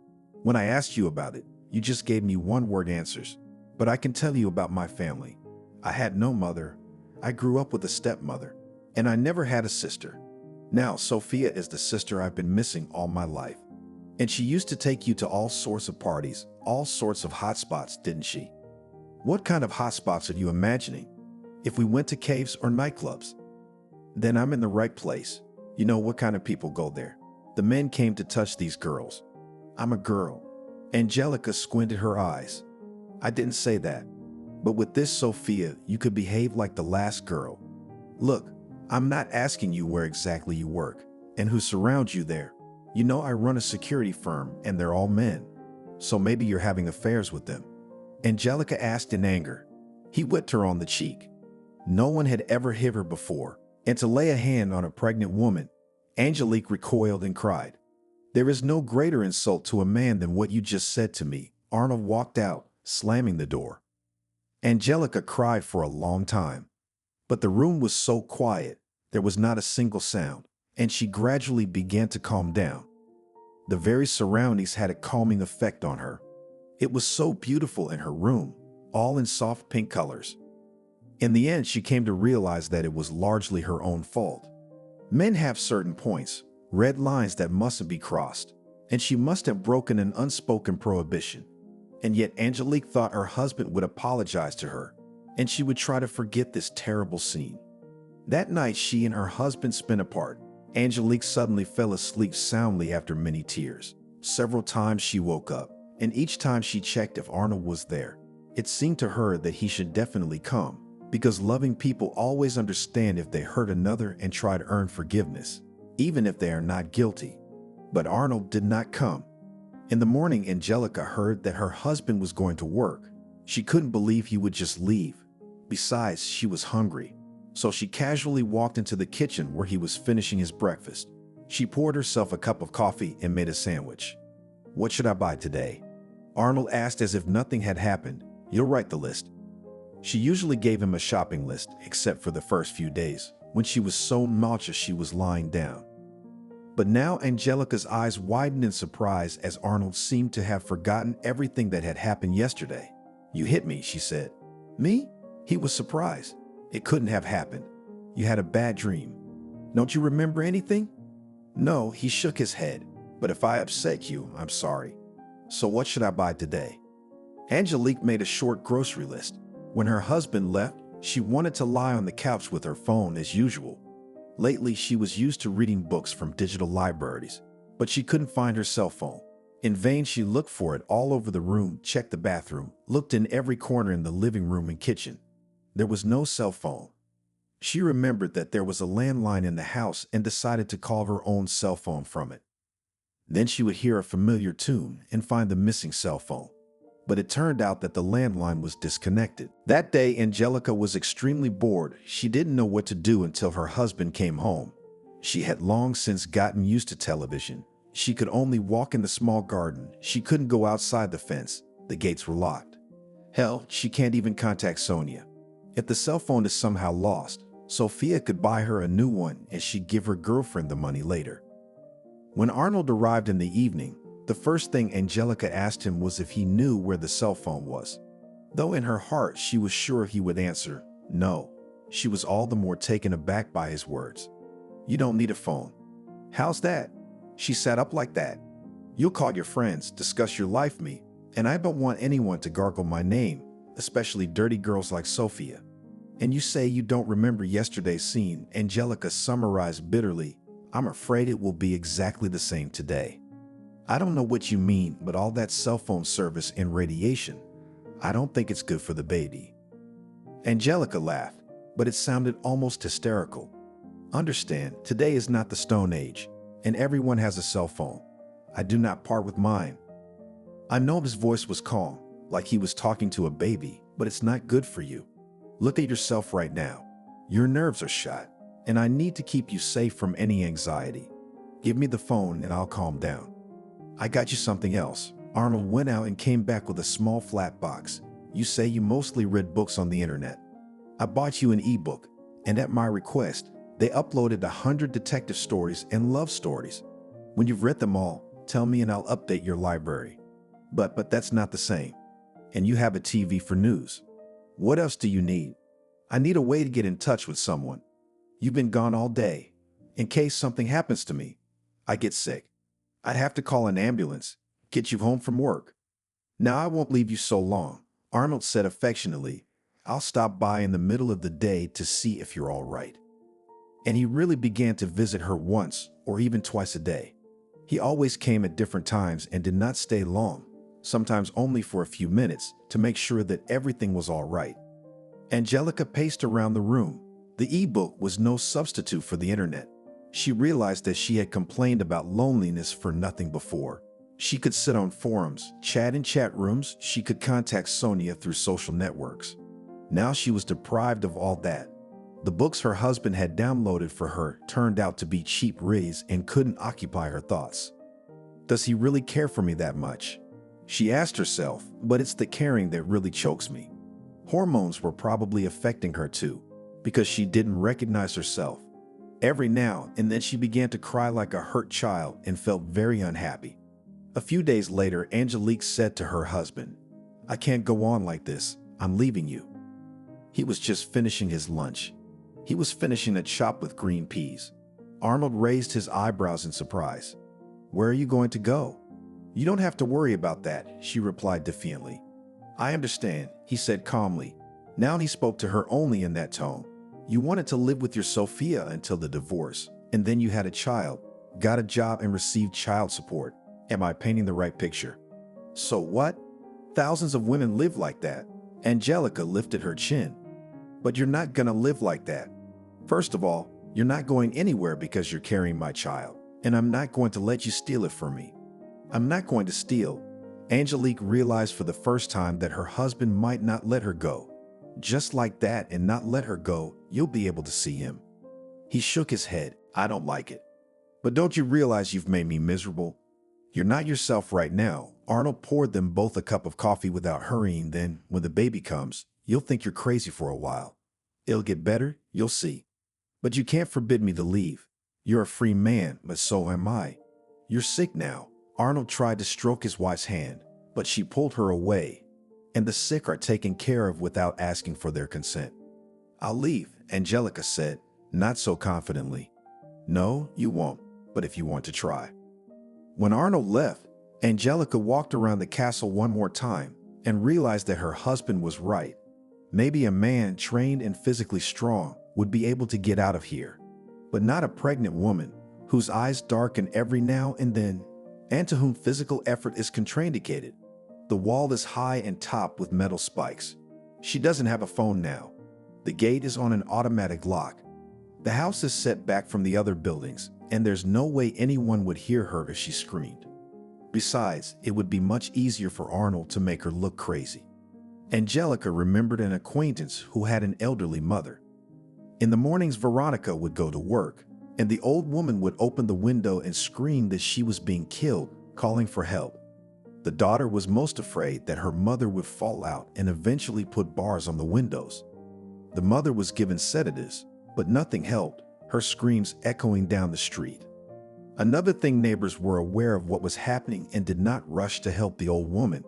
When I asked you about it, you just gave me one-word answers. But I can tell you about my family. I had no mother. I grew up with a stepmother. And I never had a sister. Now, Sophia is the sister I've been missing all my life. And she used to take you to all sorts of parties, all sorts of hot spots, didn't she?" "What kind of hot spots are you imagining? If we went to caves or nightclubs?" "Then I'm in the right place. You know what kind of people go there. The men came to touch these girls." "I'm a girl." Angelica squinted her eyes. "I didn't say that. But with this Sophia, you could behave like the last girl. Look, I'm not asking you where exactly you work and who surrounds you there. You know I run a security firm and they're all men. So maybe you're having affairs with them." Angelica asked in anger. He whipped her on the cheek. No one had ever hit her before, and to lay a hand on a pregnant woman, Angelique recoiled and cried. "There is no greater insult to a man than what you just said to me." Arnold walked out, slamming the door. Angelica cried for a long time. But the room was so quiet, there was not a single sound, and she gradually began to calm down. The very surroundings had a calming effect on her. It was so beautiful in her room, all in soft pink colors. In the end, she came to realize that it was largely her own fault. Men have certain points, red lines that mustn't be crossed, and she must have broken an unspoken prohibition. And yet Angelique thought her husband would apologize to her, and she would try to forget this terrible scene. That night, she and her husband spent apart. Angelique suddenly fell asleep soundly after many tears. Several times she woke up, and each time she checked if Arnold was there. It seemed to her that he should definitely come, because loving people always understand if they hurt another and try to earn forgiveness, even if they are not guilty. But Arnold did not come. In the morning, Angelica heard that her husband was going to work. She couldn't believe he would just leave. Besides, she was hungry. So she casually walked into the kitchen where he was finishing his breakfast. She poured herself a cup of coffee and made a sandwich. "What should I buy today?" Arnold asked as if nothing had happened. "You'll write the list." She usually gave him a shopping list, except for the first few days, when she was so nauseous she was lying down. But now Angelica's eyes widened in surprise as Arnold seemed to have forgotten everything that had happened yesterday. "You hit me," she said. "Me?" He was surprised. "It couldn't have happened. You had a bad dream. Don't you remember anything?" "No," he shook his head. "But if I upset you, I'm sorry. So what should I buy today?" Angelique made a short grocery list. When her husband left, she wanted to lie on the couch with her phone as usual. Lately, she was used to reading books from digital libraries, but she couldn't find her cell phone. In vain, she looked for it all over the room, checked the bathroom, looked in every corner in the living room and kitchen. There was no cell phone. She remembered that there was a landline in the house and decided to call her own cell phone from it. Then she would hear a familiar tune and find the missing cell phone. But it turned out that the landline was disconnected. That day, Angelica was extremely bored. She didn't know what to do until her husband came home. She had long since gotten used to television. She could only walk in the small garden. She couldn't go outside the fence. The gates were locked. Hell, she can't even contact Sonia. If the cell phone is somehow lost, Sophia could buy her a new one and she'd give her girlfriend the money later. When Arnold arrived in the evening, the first thing Angelica asked him was if he knew where the cell phone was. Though in her heart she was sure he would answer no, she was all the more taken aback by his words. "You don't need a phone." "How's that?" She sat up like that. "You'll call your friends, discuss your life me, and I don't want anyone to gargle my name, especially dirty girls like Sophia. And you say you don't remember yesterday's scene," Angelica summarized bitterly. "I'm afraid it will be exactly the same today. I don't know what you mean, but all that cell phone service and radiation, I don't think it's good for the baby." Angelica laughed, but it sounded almost hysterical. "Understand, today is not the Stone Age, and everyone has a cell phone. I do not part with mine." I know his voice was calm, like he was talking to a baby, but it's not good for you. Look at yourself right now. Your nerves are shot, and I need to keep you safe from any anxiety. Give me the phone and I'll calm down. "I got you something else." Arnold went out and came back with a small flat box. "You say you mostly read books on the internet. I bought you an ebook, and at my request, they uploaded 100 detective stories and love stories. When you've read them all, tell me and I'll update your library. But that's not the same. And you have a TV for news. What else do you need?" "I need a way to get in touch with someone. You've been gone all day. In case something happens to me, I get sick. I'd have to call an ambulance, get you home from work." "Now I won't leave you so long," Arnold said affectionately. "I'll stop by in the middle of the day to see if you're all right." And he really began to visit her once or even twice a day. He always came at different times and did not stay long, sometimes only for a few minutes, to make sure that everything was all right. Angelica paced around the room. The ebook was no substitute for the internet. She realized that she had complained about loneliness for nothing before. She could sit on forums, chat in chat rooms, she could contact Sonia through social networks. Now she was deprived of all that. The books her husband had downloaded for her turned out to be cheap reads and couldn't occupy her thoughts. Does he really care for me that much? She asked herself, but it's the caring that really chokes me. Hormones were probably affecting her too, because she didn't recognize herself. Every now and then she began to cry like a hurt child and felt very unhappy. A few days later, Angelique said to her husband, "I can't go on like this. I'm leaving you." He was just finishing his lunch. He was finishing a chop with green peas. Arnold raised his eyebrows in surprise. "Where are you going to go?" "You don't have to worry about that," she replied defiantly. "I understand," he said calmly. Now he spoke to her only in that tone. "You wanted to live with your Sophia until the divorce, and then you had a child, got a job, and received child support. Am I painting the right picture?" "So what? Thousands of women live like that." Angelica lifted her chin. "But you're not gonna live like that. First of all, you're not going anywhere because you're carrying my child, and I'm not going to let you steal it from me." "I'm not going to steal." Angelique realized for the first time that her husband might not let her go. Just like that, and not let her go, you'll be able to see him. He shook his head. "I don't like it." "But don't you realize you've made me miserable? You're not yourself right now." Arnold poured them both a cup of coffee without hurrying. "Then, when the baby comes, you'll think you're crazy for a while. It'll get better, you'll see. But you can't forbid me to leave. You're a free man, but so am I. You're sick now." Arnold tried to stroke his wife's hand, but she pulled her away. "And the sick are taken care of without asking for their consent." "I'll leave," Angelica said, not so confidently. "No, you won't, but if you want to try." When Arnold left, Angelica walked around the castle one more time and realized that her husband was right. Maybe a man trained and physically strong would be able to get out of here, but not a pregnant woman whose eyes darken every now and then, and to whom physical effort is contraindicated. The wall is high and topped with metal spikes. She doesn't have a phone now. The gate is on an automatic lock. The house is set back from the other buildings, and there's no way anyone would hear her if she screamed. Besides, it would be much easier for Arnold to make her look crazy. Angelica remembered an acquaintance who had an elderly mother. In the mornings, Veronica would go to work, and the old woman would open the window and scream that she was being killed, calling for help. The daughter was most afraid that her mother would fall out and eventually put bars on the windows. The mother was given sedatives, but nothing helped, her screams echoing down the street. Another thing, neighbors were aware of what was happening and did not rush to help the old woman.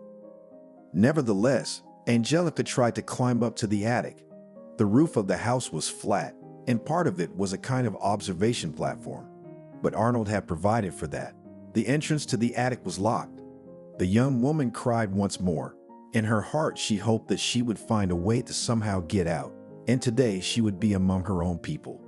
Nevertheless, Angelica tried to climb up to the attic. The roof of the house was flat, and part of it was a kind of observation platform. But Arnold had provided for that. The entrance to the attic was locked. The young woman cried once more. In her heart, she hoped that she would find a way to somehow get out, and today she would be among her own people.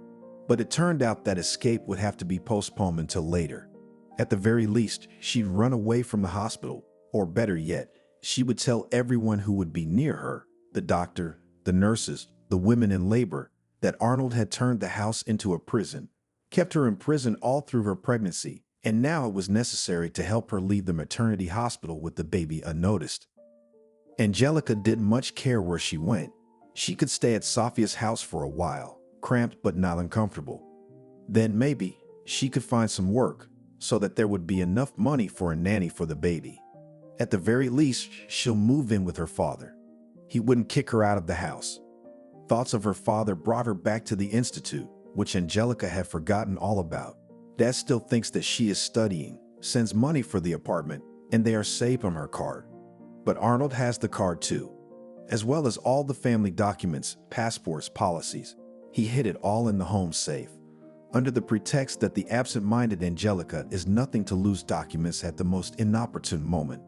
But it turned out that escape would have to be postponed until later. At the very least, she'd run away from the hospital, or better yet, she would tell everyone who would be near her, the doctor, the nurses, the women in labor, that Arnold had turned the house into a prison, kept her in prison all through her pregnancy, and now it was necessary to help her leave the maternity hospital with the baby unnoticed. Angelica didn't much care where she went. She could stay at Sophia's house for a while, cramped but not uncomfortable. Then maybe she could find some work so that there would be enough money for a nanny for the baby. At the very least, she'll move in with her father. He wouldn't kick her out of the house. Thoughts of her father brought her back to the institute, which Angelica had forgotten all about. Dad still thinks that she is studying, sends money for the apartment, and they are saved on her card. But Arnold has the card too, as well as all the family documents, passports, policies. He hid it all in the home safe, under the pretext that the absent-minded Angelica is nothing to lose documents at the most inopportune moment.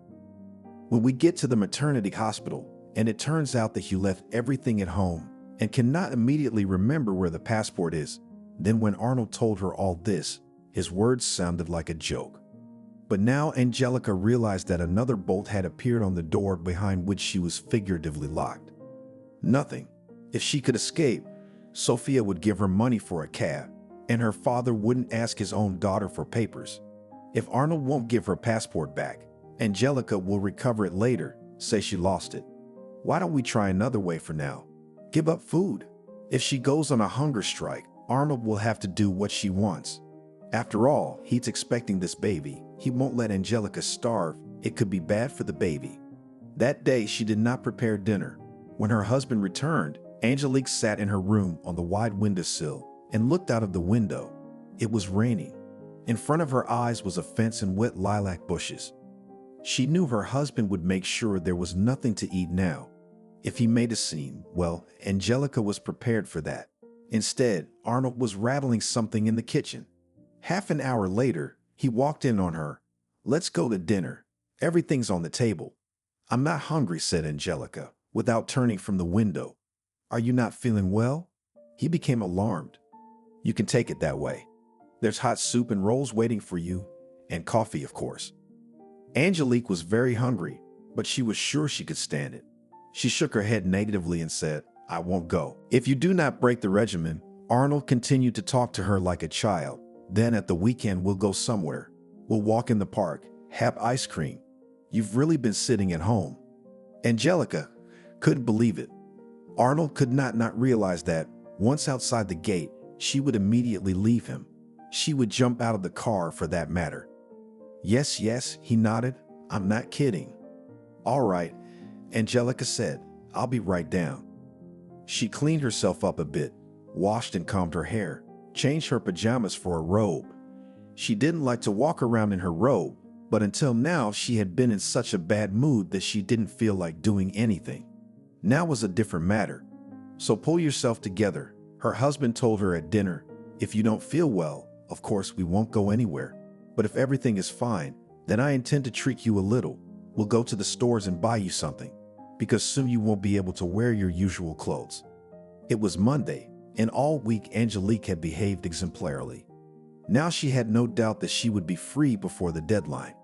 When we get to the maternity hospital, and it turns out that you left everything at home and cannot immediately remember where the passport is, then when Arnold told her all this, his words sounded like a joke. But now Angelica realized that another bolt had appeared on the door behind which she was figuratively locked. Nothing. If she could escape, Sophia would give her money for a cab, and her father wouldn't ask his own daughter for papers. If Arnold won't give her passport back, Angelica will recover it later, say she lost it. Why don't we try another way for now? Give up food. If she goes on a hunger strike, Arnold will have to do what she wants. After all, he's expecting this baby. He won't let Angelica starve. It could be bad for the baby. That day, she did not prepare dinner. When her husband returned, Angelique sat in her room on the wide windowsill and looked out of the window. It was raining. In front of her eyes was a fence and wet lilac bushes. She knew her husband would make sure there was nothing to eat now. If he made a scene, well, Angelica was prepared for that. Instead, Arnold was rattling something in the kitchen. Half an hour later, he walked in on her. "Let's go to dinner. Everything's on the table." "I'm not hungry," said Angelica, without turning from the window. "Are you not feeling well?" He became alarmed. "You can take it that way. There's hot soup and rolls waiting for you, and coffee, of course." Angelique was very hungry, but she was sure she could stand it. She shook her head negatively and said, "I won't go." "If you do not break the regimen," Arnold continued to talk to her like a child, "then at the weekend we'll go somewhere. We'll walk in the park, have ice cream. You've really been sitting at home." Angelica couldn't believe it. Arnold could not realize that, once outside the gate, she would immediately leave him. She would jump out of the car for that matter. "Yes, yes," he nodded. "I'm not kidding." "All right," Angelica said. "I'll be right down." She cleaned herself up a bit, washed and combed her hair, changed her pajamas for a robe. She didn't like to walk around in her robe, but until now she had been in such a bad mood that she didn't feel like doing anything. Now was a different matter. "So pull yourself together," her husband told her at dinner. "If you don't feel well, of course we won't go anywhere. But if everything is fine, then I intend to treat you a little. We'll go to the stores and buy you something, because soon you won't be able to wear your usual clothes." It was Monday, and all week Angelique had behaved exemplarily. Now she had no doubt that she would be free before the deadline.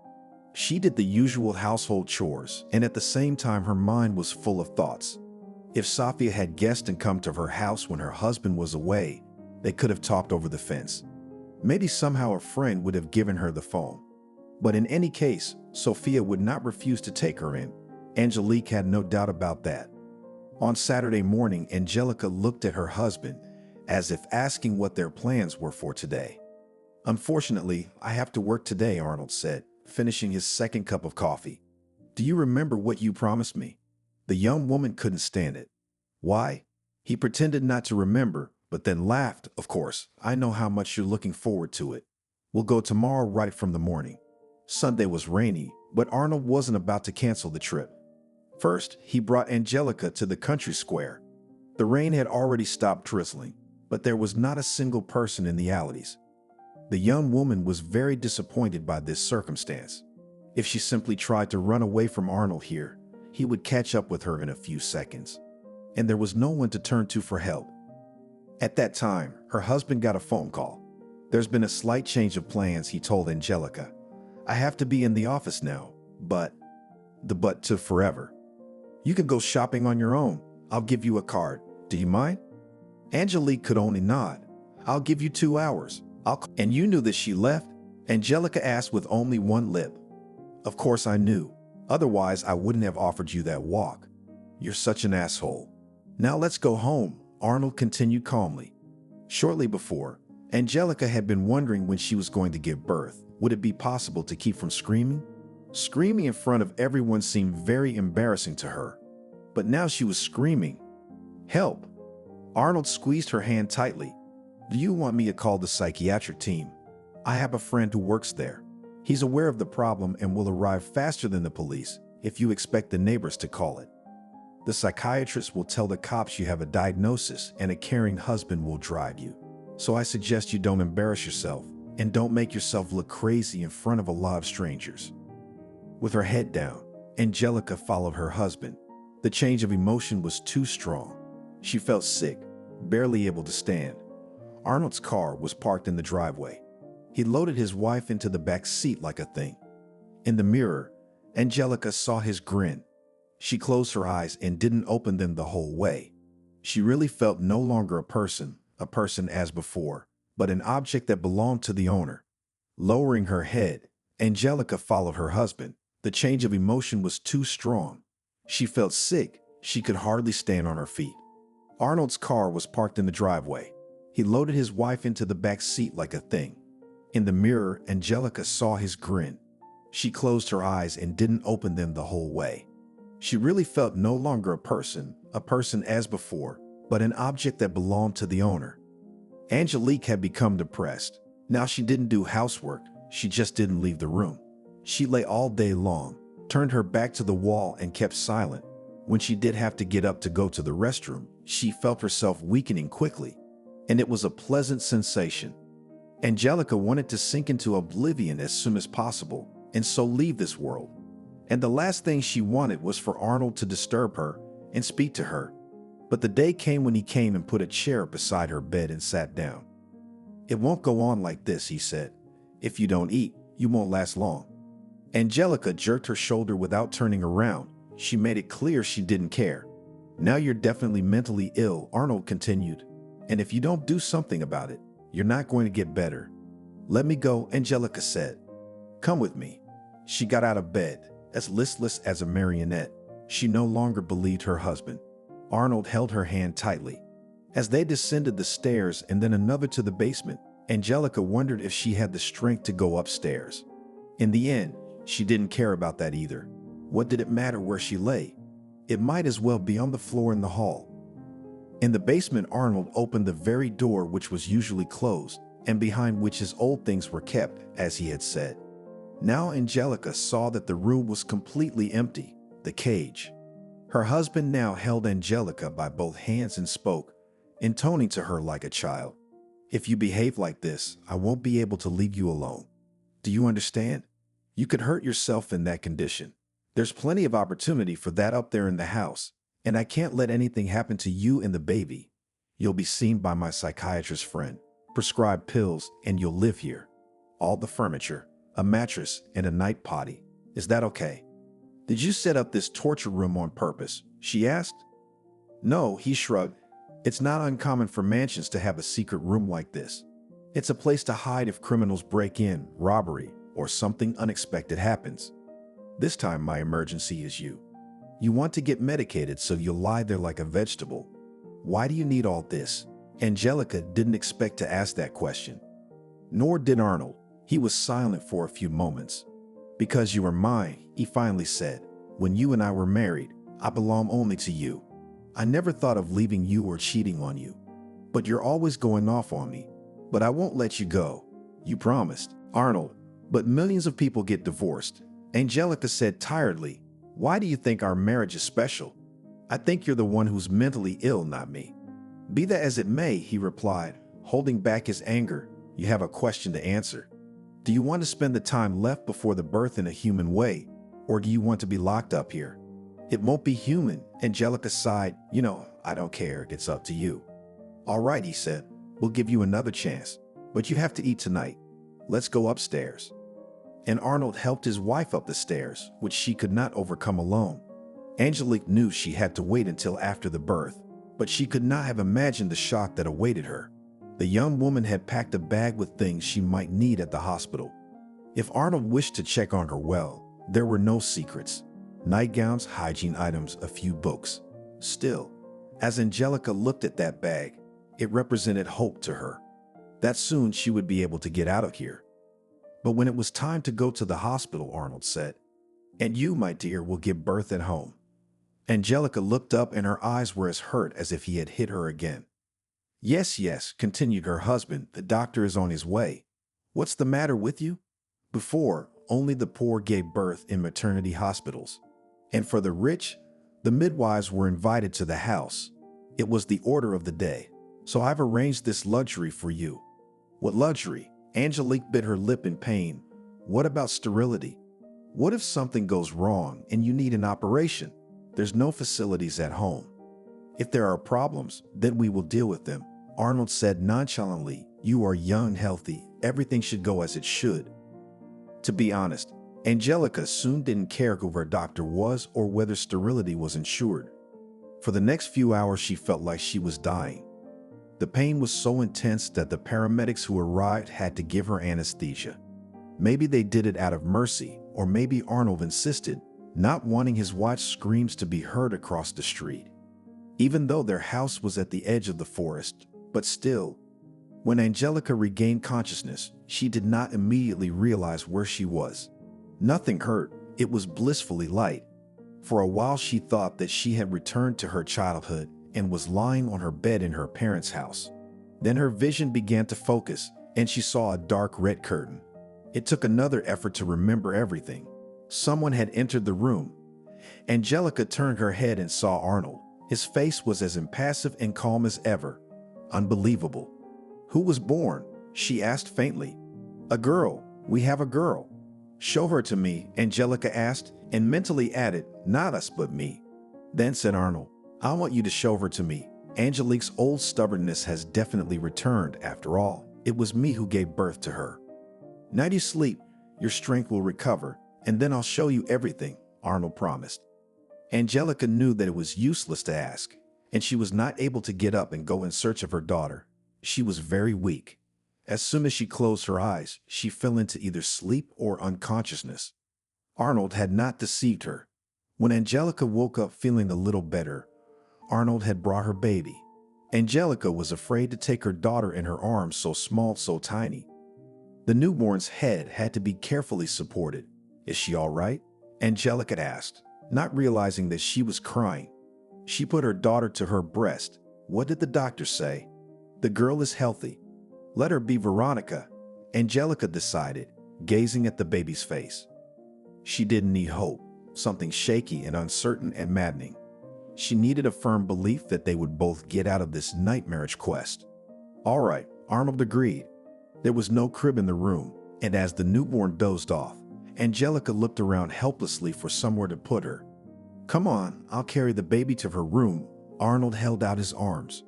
She did the usual household chores, and at the same time her mind was full of thoughts. If Safia had guessed and come to her house when her husband was away, they could have talked over the fence. Maybe somehow a friend would have given her the phone. But in any case, Sophia would not refuse to take her in. Angelique had no doubt about that. On Saturday morning, Angelica looked at her husband, as if asking what their plans were for today. "Unfortunately, I have to work today," Arnold said, finishing his second cup of coffee. "Do you remember what you promised me?" The young woman couldn't stand it. "Why?" He pretended not to remember, but then laughed. "Of course, I know how much you're looking forward to it. We'll go tomorrow right from the morning." Sunday was rainy, but Arnold wasn't about to cancel the trip. First, he brought Angelica to the country square. The rain had already stopped drizzling, but there was not a single person in the alleys. The young woman was very disappointed by this circumstance. If she simply tried to run away from Arnold here, he would catch up with her in a few seconds. And there was no one to turn to for help. At that time, her husband got a phone call. "There's been a slight change of plans," he told Angelica. "I have to be in the office now, but..." The "but" to forever. "You can go shopping on your own. I'll give you a card. Do you mind?" Angelique could only nod. "I'll give you 2 hours. "And you knew that she left?" Angelica asked with only one lip. "Of course I knew. Otherwise I wouldn't have offered you that walk. You're such an asshole. Now let's go home," Arnold continued calmly. Shortly before, Angelica had been wondering when she was going to give birth. Would it be possible to keep from screaming? Screaming in front of everyone seemed very embarrassing to her. But now she was screaming. "Help!" Arnold squeezed her hand tightly. "Do you want me to call the psychiatric team? I have a friend who works there. He's aware of the problem and will arrive faster than the police if you expect the neighbors to call it. The psychiatrist will tell the cops you have a diagnosis and a caring husband will drive you. So I suggest you don't embarrass yourself and don't make yourself look crazy in front of a lot of strangers." With her head down, Angelica followed her husband. The change of emotion was too strong. She felt sick, barely able to stand. Arnold's car was parked in the driveway. He loaded his wife into the back seat like a thing. In the mirror, Angelica saw his grin. She closed her eyes and didn't open them the whole way. She really felt no longer a person as before, but an object that belonged to the owner. Lowering her head, Angelica followed her husband. The change of emotion was too strong. She felt sick. She could hardly stand on her feet. Arnold's car was parked in the driveway. He loaded his wife into the back seat like a thing. In the mirror, Angelica saw his grin. She closed her eyes and didn't open them the whole way. She really felt no longer a person as before, but an object that belonged to the owner. Angelique had become depressed. Now she didn't do housework. She just didn't leave the room. She lay all day long, turned her back to the wall and kept silent. When she did have to get up to go to the restroom, she felt herself weakening quickly, and it was a pleasant sensation. Angelica wanted to sink into oblivion as soon as possible, and so leave this world. And the last thing she wanted was for Arnold to disturb her and speak to her. But the day came when he came and put a chair beside her bed and sat down. "It won't go on like this," he said. "If you don't eat, you won't last long." Angelica jerked her shoulder without turning around. She made it clear she didn't care. "Now you're definitely mentally ill," Arnold continued. "And if you don't do something about it, you're not going to get better." "Let me go," Angelica said. "Come with me." She got out of bed, as listless as a marionette. She no longer believed her husband. Arnold held her hand tightly. As they descended the stairs and then another to the basement, Angelica wondered if she had the strength to go upstairs. In the end, she didn't care about that either. What did it matter where she lay? It might as well be on the floor in the hall. In the basement, Arnold opened the very door which was usually closed, and behind which his old things were kept, as he had said. Now Angelica saw that the room was completely empty, the cage. Her husband now held Angelica by both hands and spoke, intoning to her like a child. "If you behave like this, I won't be able to leave you alone. Do you understand? You could hurt yourself in that condition. There's plenty of opportunity for that up there in the house, and I can't let anything happen to you and the baby. You'll be seen by my psychiatrist friend, prescribe pills, and you'll live here. All the furniture, a mattress, and a night potty. Is that okay?" "Did you set up this torture room on purpose?" she asked. "No," he shrugged. "It's not uncommon for mansions to have a secret room like this. It's a place to hide if criminals break in, robbery, or something unexpected happens. This time my emergency is you. You want to get medicated so you'll lie there like a vegetable. Why do you need all this?" Angelica didn't expect to ask that question. Nor did Arnold. He was silent for a few moments. "Because you are mine," he finally said. "When you and I were married, I belong only to you. I never thought of leaving you or cheating on you. But you're always going off on me. But I won't let you go. You promised." "Arnold, but millions of people get divorced," Angelica said tiredly. "Why do you think our marriage is special? I think you're the one who's mentally ill, not me." "Be that as it may," he replied, holding back his anger. "You have a question to answer. Do you want to spend the time left before the birth in a human way, or do you want to be locked up here?" "It won't be human," Angelica sighed. "You know, I don't care. It's up to you." "All right," he said. "We'll give you another chance. But you have to eat tonight. Let's go upstairs." And Arnold helped his wife up the stairs, which she could not overcome alone. Angelique knew she had to wait until after the birth, but she could not have imagined the shock that awaited her. The young woman had packed a bag with things she might need at the hospital. If Arnold wished to check on her well, there were no secrets. Nightgowns, hygiene items, a few books. Still, as Angelica looked at that bag, it represented hope to her. That soon she would be able to get out of here. But when it was time to go to the hospital, Arnold said, "And you, my dear, will give birth at home." Angelica looked up and her eyes were as hurt as if he had hit her again. "Yes, yes," continued her husband, "the doctor is on his way. What's the matter with you?" Before, only the poor gave birth in maternity hospitals. And for the rich, the midwives were invited to the house. It was the order of the day. "So I've arranged this luxury for you." "What luxury?" Angelique bit her lip in pain. "What about sterility? What if something goes wrong and you need an operation? There's no facilities at home." "If there are problems, then we will deal with them," Arnold said nonchalantly. "You are young, healthy. Everything should go as it should." To be honest, Angelica soon didn't care who her doctor was or whether sterility was ensured. For the next few hours, she felt like she was dying. The pain was so intense that the paramedics who arrived had to give her anesthesia. Maybe they did it out of mercy, or maybe Arnold insisted, not wanting his wife's screams to be heard across the street. Even though their house was at the edge of the forest, but still, when Angelica regained consciousness, she did not immediately realize where she was. Nothing hurt. It was blissfully light. For a while she thought that she had returned to her childhood and was lying on her bed in her parents' house. Then her vision began to focus, and she saw a dark red curtain. It took another effort to remember everything. Someone had entered the room, Angelica turned her head and saw Arnold. His face was as impassive and calm as ever. Unbelievable. Who was born? She asked faintly. A girl. We have a girl. Show her to me, Angelica asked, and mentally added, not us but me. Then said Arnold, I want you to show her to me. Angelique's old stubbornness has definitely returned after all. It was me who gave birth to her. Now you sleep, your strength will recover, and then I'll show you everything, Arnold promised. Angelica knew that it was useless to ask, and she was not able to get up and go in search of her daughter. She was very weak. As soon as she closed her eyes, she fell into either sleep or unconsciousness. Arnold had not deceived her. When Angelica woke up feeling a little better, Arnold had brought her baby. Angelica was afraid to take her daughter in her arms, so small, so tiny. The newborn's head had to be carefully supported. Is she all right? Angelica asked, not realizing that she was crying. She put her daughter to her breast. What did the doctor say? The girl is healthy. Let her be Veronica, Angelica decided, gazing at the baby's face. She didn't need hope, something shaky and uncertain and maddening. She needed a firm belief that they would both get out of this nightmarish quest. All right, Arnold agreed. There was no crib in the room, and as the newborn dozed off, Angelica looked around helplessly for somewhere to put her. Come on, I'll carry the baby to her room. Arnold held out his arms.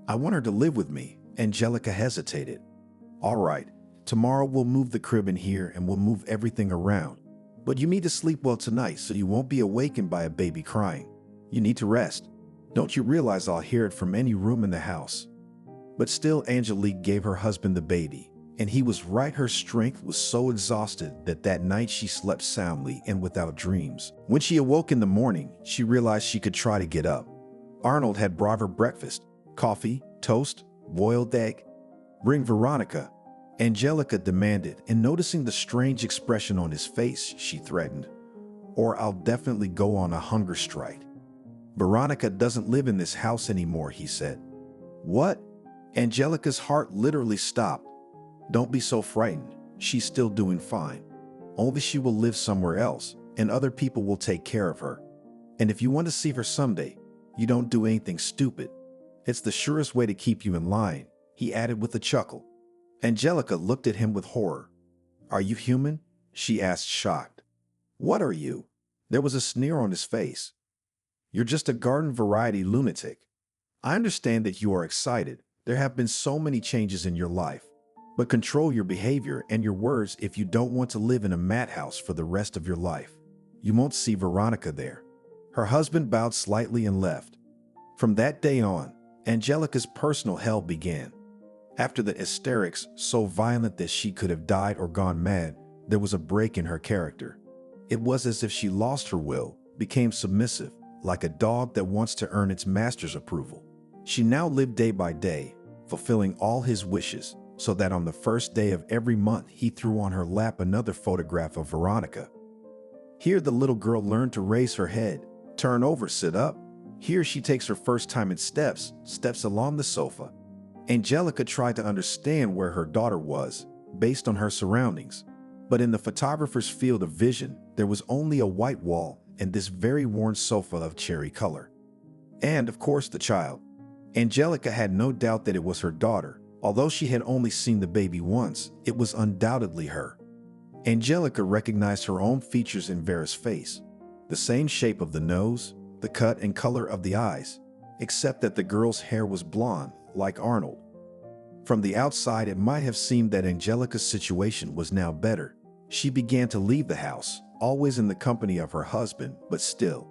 I want her to live with me. Angelica hesitated. All right, tomorrow we'll move the crib in here and we'll move everything around. But you need to sleep well tonight so you won't be awakened by a baby crying. You need to rest. Don't you realize I'll hear it from any room in the house? But still, Angelique gave her husband the baby, and he was right. Her strength was so exhausted that night she slept soundly and without dreams. When she awoke in the morning, she realized she could try to get up. Arnold had brought her breakfast, coffee, toast, boiled egg. Bring Veronica, Angelica demanded, and noticing the strange expression on his face, she threatened, or I'll definitely go on a hunger strike. Veronica doesn't live in this house anymore, he said. What? Angelica's heart literally stopped. Don't be so frightened. She's still doing fine. Only she will live somewhere else, and other people will take care of her. And if you want to see her someday, you don't do anything stupid. It's the surest way to keep you in line, he added with a chuckle. Angelica looked at him with horror. Are you human? She asked, shocked. What are you? There was a sneer on his face. You're just a garden variety lunatic. I understand that you are excited. There have been so many changes in your life. But control your behavior and your words if you don't want to live in a madhouse for the rest of your life. You won't see Veronica there. Her husband bowed slightly and left. From that day on, Angelica's personal hell began. After the hysterics, so violent that she could have died or gone mad, there was a break in her character. It was as if she lost her will, became submissive, like a dog that wants to earn its master's approval. She now lived day by day, fulfilling all his wishes, so that on the first day of every month he threw on her lap another photograph of Veronica. Here the little girl learned to raise her head, turn over, sit up. Here she takes her first time in steps along the sofa. Angelica tried to understand where her daughter was, based on her surroundings. But in the photographer's field of vision, there was only a white wall and this very worn sofa of cherry color. And, of course, the child. Angelica had no doubt that it was her daughter. Although she had only seen the baby once, it was undoubtedly her. Angelica recognized her own features in Vera's face. The same shape of the nose, the cut and color of the eyes, except that the girl's hair was blonde, like Arnold. From the outside, it might have seemed that Angelica's situation was now better. She began to leave the house, always in the company of her husband, but still.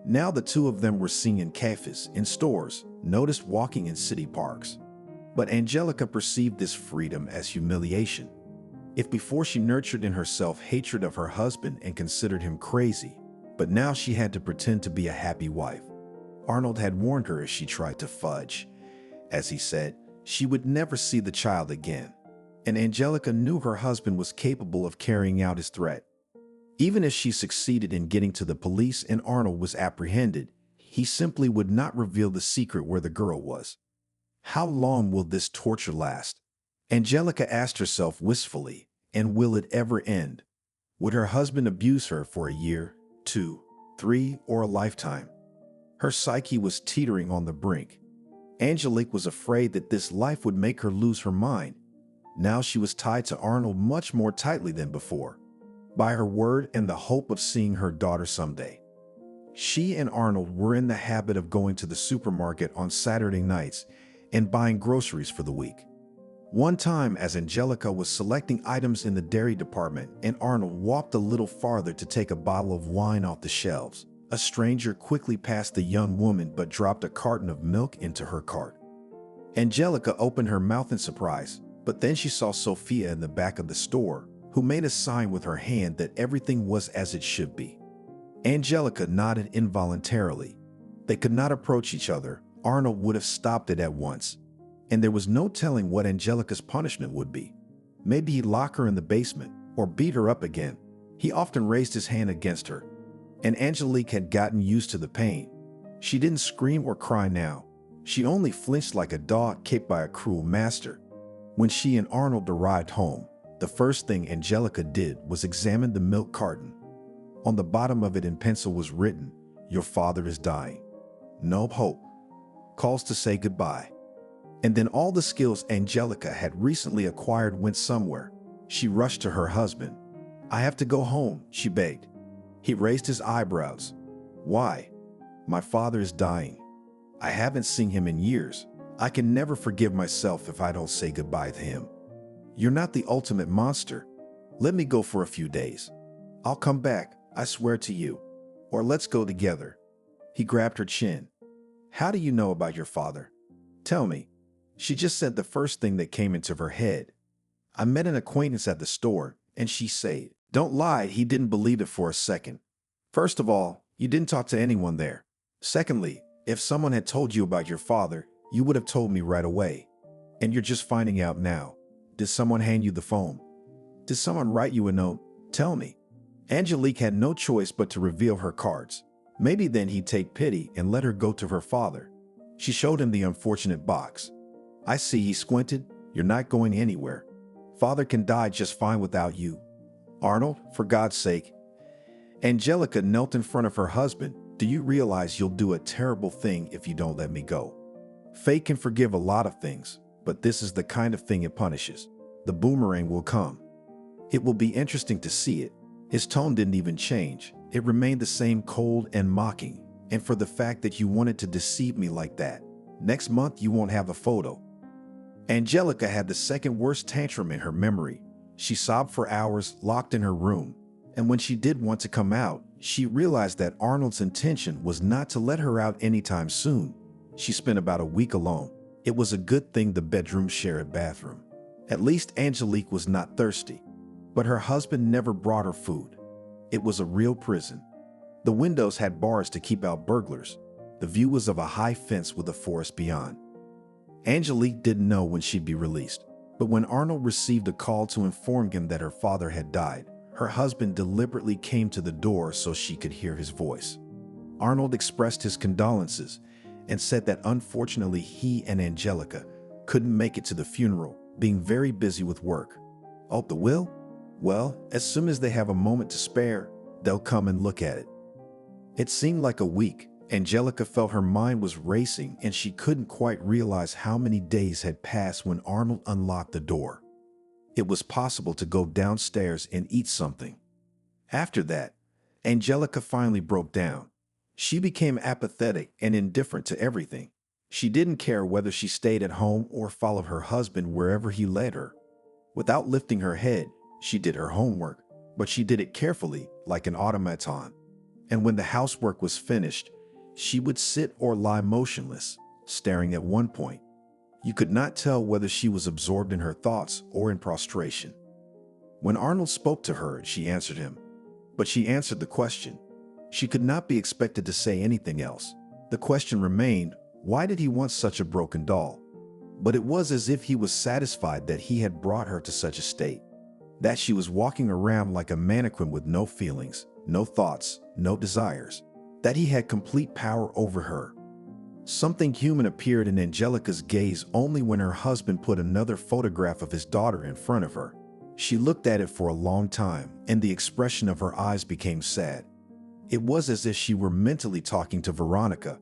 Now the two of them were seen in cafes, in stores, noticed walking in city parks. But Angelica perceived this freedom as humiliation. If before she nurtured in herself hatred of her husband and considered him crazy, but now she had to pretend to be a happy wife. Arnold had warned her as she tried to fudge. As he said, she would never see the child again. And Angelica knew her husband was capable of carrying out his threat. Even if she succeeded in getting to the police and Arnold was apprehended, he simply would not reveal the secret where the girl was. How long will this torture last? Angelica asked herself wistfully, and will it ever end? Would her husband abuse her for a year, 2, 3, or a lifetime. Her psyche was teetering on the brink. Angelique was afraid that this life would make her lose her mind. Now she was tied to Arnold much more tightly than before, by her word and the hope of seeing her daughter someday. She and Arnold were in the habit of going to the supermarket on Saturday nights and buying groceries for the week. One time, as Angelica was selecting items in the dairy department and Arnold walked a little farther to take a bottle of wine off the shelves, a stranger quickly passed the young woman but dropped a carton of milk into her cart. Angelica opened her mouth in surprise, but then she saw Sophia in the back of the store, who made a sign with her hand that everything was as it should be. Angelica nodded involuntarily. They could not approach each other. Arnold would have stopped it at once, and there was no telling what Angelica's punishment would be. Maybe he'd lock her in the basement or beat her up again. He often raised his hand against her, and Angelique had gotten used to the pain. She didn't scream or cry now. She only flinched like a dog kicked by a cruel master. When she and Arnold arrived home, the first thing Angelica did was examine the milk carton. On the bottom of it in pencil was written, "Your father is dying. No hope. Calls to say goodbye." And then all the skills Angelica had recently acquired went somewhere. She rushed to her husband. "I have to go home," she begged. He raised his eyebrows. "Why?" "My father is dying. I haven't seen him in years. I can never forgive myself if I don't say goodbye to him." "You're not the ultimate monster. Let me go for a few days. I'll come back, I swear to you. Or let's go together." He grabbed her chin. "How do you know about your father? Tell me." She just said the first thing that came into her head. "I met an acquaintance at the store, and she said." Don't lie, he didn't believe it for a second. "First of all, you didn't talk to anyone there. Secondly, if someone had told you about your father, you would have told me right away. And you're just finding out now. Did someone hand you the phone? Did someone write you a note? Tell me." Angelique had no choice but to reveal her cards. Maybe then he'd take pity and let her go to her father. She showed him the unfortunate box. "I see," he squinted. "You're not going anywhere. Father can die just fine without you. Arnold, for God's sake." Angelica knelt in front of her husband. "Do you realize you'll do a terrible thing if you don't let me go? Fate can forgive a lot of things, but this is the kind of thing it punishes. The boomerang will come. It will be interesting to see it." His tone didn't even change. It remained the same, cold and mocking. "And for the fact that you wanted to deceive me like that. Next month you won't have a photo." Angelica had the second worst tantrum in her memory. She sobbed for hours, locked in her room. And when she did want to come out, she realized that Arnold's intention was not to let her out anytime soon. She spent about a week alone. It was a good thing the bedrooms shared a bathroom. At least Angelique was not thirsty. But her husband never brought her food. It was a real prison. The windows had bars to keep out burglars. The view was of a high fence with a forest beyond. Angelique didn't know when she'd be released. But when Arnold received a call to inform him that her father had died, her husband deliberately came to the door so she could hear his voice. Arnold expressed his condolences and said that unfortunately he and Angelica couldn't make it to the funeral, being very busy with work. "Oh, the will? Well, as soon as they have a moment to spare, they'll come and look at it." It seemed like a week. Angelica felt her mind was racing and she couldn't quite realize how many days had passed when Arnold unlocked the door. It was possible to go downstairs and eat something. After that, Angelica finally broke down. She became apathetic and indifferent to everything. She didn't care whether she stayed at home or followed her husband wherever he led her. Without lifting her head, she did her homework, but she did it carefully, like an automaton. And when the housework was finished, she would sit or lie motionless, staring at one point. You could not tell whether she was absorbed in her thoughts or in prostration. When Arnold spoke to her, she answered him. But she answered the question. She could not be expected to say anything else. The question remained, why did he want such a broken doll? But it was as if he was satisfied that he had brought her to such a state, that she was walking around like a mannequin with no feelings, no thoughts, no desires, that he had complete power over her. Something human appeared in Angelica's gaze only when her husband put another photograph of his daughter in front of her. She looked at it for a long time, and the expression of her eyes became sad. It was as if she were mentally talking to Veronica.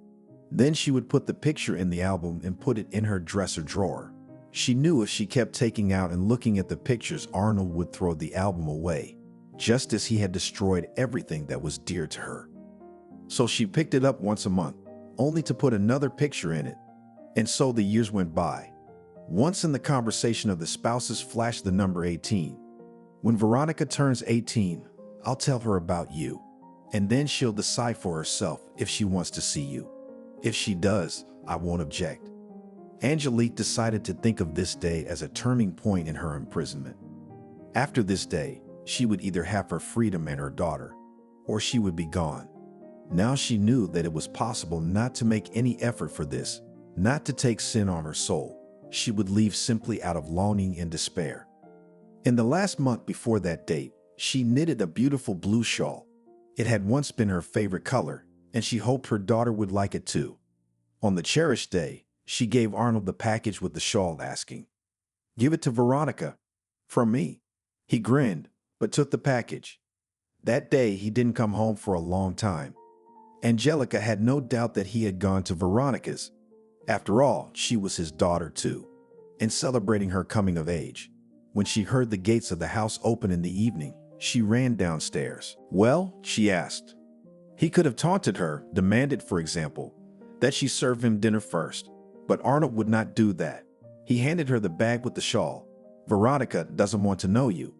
Then she would put the picture in the album and put it in her dresser drawer. She knew if she kept taking out and looking at the pictures, Arnold would throw the album away, just as he had destroyed everything that was dear to her. So she picked it up once a month, only to put another picture in it. And so the years went by. Once in the conversation of the spouses flashed the number 18. When Veronica turns 18, I'll tell her about you, and then she'll decide for herself if she wants to see you. If she does, I won't object. Angelique decided to think of this day as a turning point in her imprisonment. After this day, she would either have her freedom and her daughter, or she would be gone. Now she knew that it was possible not to make any effort for this, not to take sin on her soul. She would leave simply out of longing and despair. In the last month before that date, she knitted a beautiful blue shawl. It had once been her favorite color, and she hoped her daughter would like it too. On the cherished day, she gave Arnold the package with the shawl, asking, "Give it to Veronica. From me." He grinned, but took the package. That day, he didn't come home for a long time. Angelica had no doubt that he had gone to Veronica's. After all, she was his daughter too, and celebrating her coming of age. When she heard the gates of the house open in the evening, she ran downstairs. "Well?" she asked. He could have taunted her, demanded, for example, that she serve him dinner first. But Arnold would not do that. He handed her the bag with the shawl. "Veronica doesn't want to know you."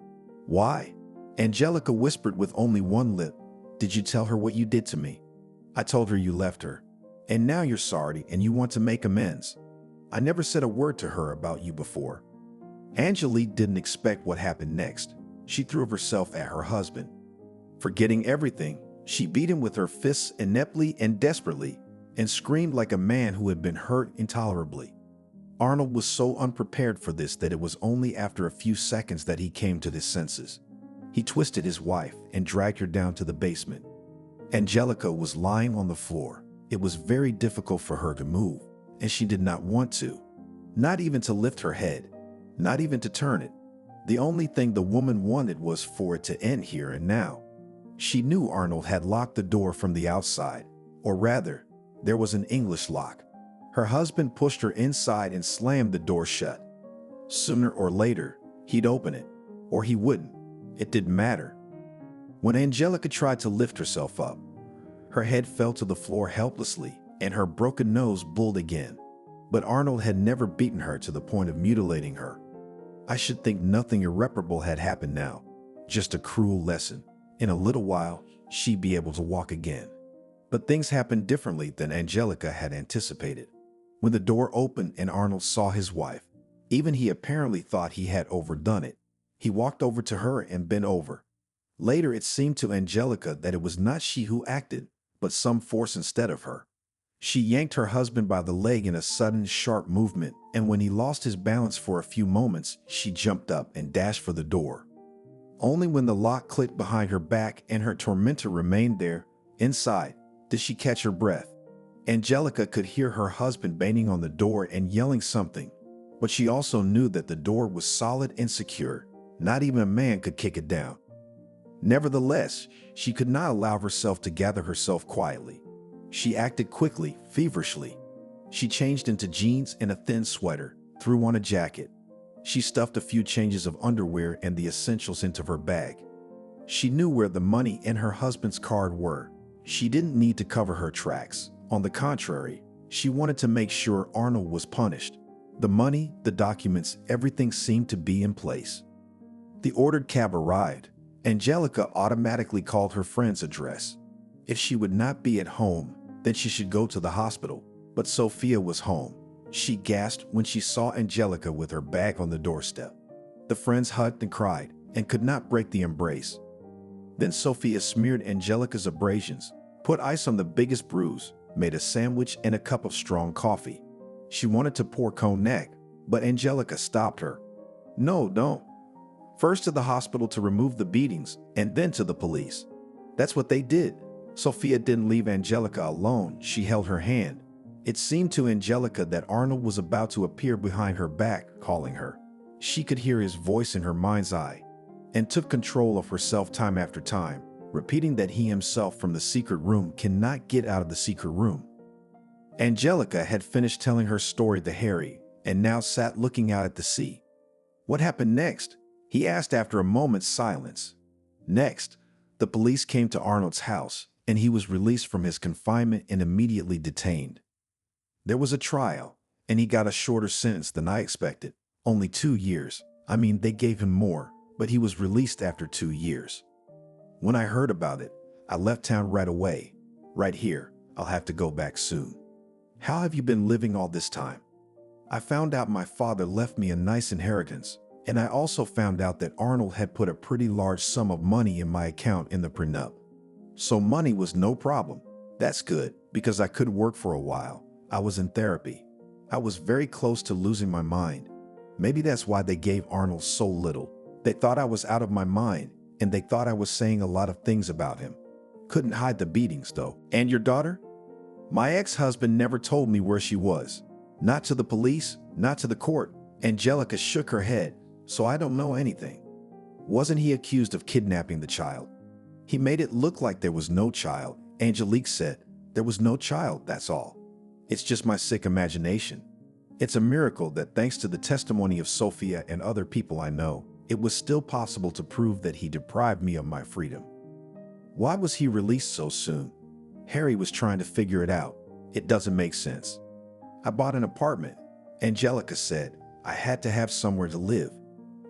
"Why?" Angelica whispered with only one lip. "Did you tell her what you did to me?" "I told her you left her. And now you're sorry and you want to make amends." "I never said a word to her about you before." Angelique didn't expect what happened next. She threw herself at her husband. Forgetting everything, she beat him with her fists ineptly and desperately, and screamed like a man who had been hurt intolerably. Arnold was so unprepared for this that it was only after a few seconds that he came to his senses. He twisted his wife and dragged her down to the basement. Angelica was lying on the floor. It was very difficult for her to move, and she did not want to. Not even to lift her head, not even to turn it. The only thing the woman wanted was for it to end here and now. She knew Arnold had locked the door from the outside, or rather, there was an English lock. Her husband pushed her inside and slammed the door shut. Sooner or later, he'd open it, or he wouldn't. It didn't matter. When Angelica tried to lift herself up, her head fell to the floor helplessly, and her broken nose bulled again. But Arnold had never beaten her to the point of mutilating her. I should think nothing irreparable had happened now, just a cruel lesson. In a little while, she'd be able to walk again. But things happened differently than Angelica had anticipated. When the door opened and Arnold saw his wife, even he apparently thought he had overdone it. He walked over to her and bent over. Later, it seemed to Angelica that it was not she who acted, but some force instead of her. She yanked her husband by the leg in a sudden, sharp movement, and when he lost his balance for a few moments, she jumped up and dashed for the door. Only when the lock clicked behind her back and her tormentor remained there, inside, did she catch her breath. Angelica could hear her husband banging on the door and yelling something, but she also knew that the door was solid and secure. Not even a man could kick it down. Nevertheless, she could not allow herself to gather herself quietly. She acted quickly, feverishly. She changed into jeans and a thin sweater, threw on a jacket. She stuffed a few changes of underwear and the essentials into her bag. She knew where the money and her husband's card were. She didn't need to cover her tracks. On the contrary, she wanted to make sure Arnold was punished. The money, the documents, everything seemed to be in place. The ordered cab arrived. Angelica automatically called her friend's address. If she would not be at home, then she should go to the hospital. But Sophia was home. She gasped when she saw Angelica with her bag on the doorstep. The friends hugged and cried and could not break the embrace. Then Sophia smeared Angelica's abrasions, put ice on the biggest bruise, made a sandwich and a cup of strong coffee. She wanted to pour cognac, but Angelica stopped her. "No, don't. First to the hospital to remove the beatings, and then to the police." That's what they did. Sophia didn't leave Angelica alone. She held her hand. It seemed to Angelica that Arnold was about to appear behind her back, calling her. She could hear his voice in her mind's eye, and took control of herself time after time. repeating that he himself from the secret room cannot get out of the secret room. Angelica had finished telling her story to Harry and now sat looking out at the sea. "What happened next?" he asked after a moment's silence. "Next, the police came to Arnold's house and he was released from his confinement and immediately detained. There was a trial and he got a shorter sentence than I expected, only 2 years. I mean, they gave him more, but he was released after 2 years. When I heard about it, I left town right away. Right here, I'll have to go back soon." "How have you been living all this time?" "I found out my father left me a nice inheritance, and I also found out that Arnold had put a pretty large sum of money in my account in the prenup. So money was no problem. That's good, because I could work for a while. I was in therapy. I was very close to losing my mind. Maybe that's why they gave Arnold so little. They thought I was out of my mind, and they thought I was saying a lot of things about him. Couldn't hide the beatings, though." "And your daughter?" "My ex-husband never told me where she was. Not to the police, not to the court." Angelica shook her head. "So I don't know anything." "Wasn't he accused of kidnapping the child?" "He made it look like there was no child." Angelique said. "There was no child, that's all. It's just my sick imagination. It's a miracle that thanks to the testimony of Sophia and other people I know, it was still possible to prove that he deprived me of my freedom." "Why was he released so soon?" Harry was trying to figure it out. "It doesn't make sense." "I bought an apartment," Angelica said. "I had to have somewhere to live.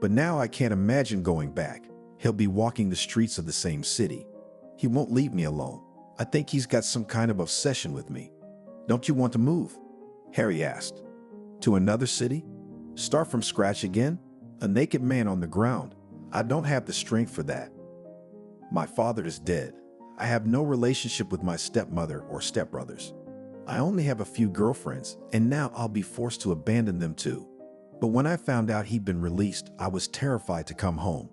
But now I can't imagine going back. He'll be walking the streets of the same city. He won't leave me alone. I think he's got some kind of obsession with me." "Don't you want to move?" Harry asked. "To another city? Start from scratch again? A naked man on the ground? I don't have the strength for that. My father is dead. I have no relationship with my stepmother or stepbrothers. I only have a few girlfriends, and now I'll be forced to abandon them too. But when I found out he'd been released, I was terrified to come home."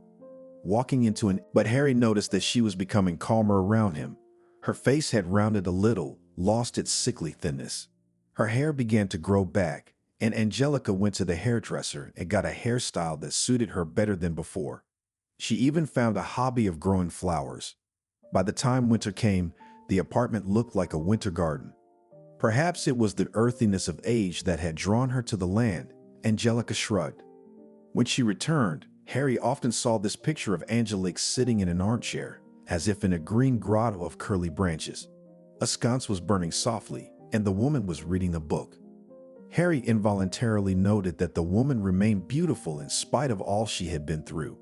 But Harry noticed that she was becoming calmer around him. Her face had rounded a little, lost its sickly thinness. Her hair began to grow back, and Angelica went to the hairdresser and got a hairstyle that suited her better than before. She even found a hobby of growing flowers. By the time winter came, the apartment looked like a winter garden. Perhaps it was the earthiness of age that had drawn her to the land. Angelica shrugged. When she returned, Harry often saw this picture of Angelique sitting in an armchair, as if in a green grotto of curly branches. A sconce was burning softly, and the woman was reading a book. Harry involuntarily noted that the woman remained beautiful in spite of all she had been through.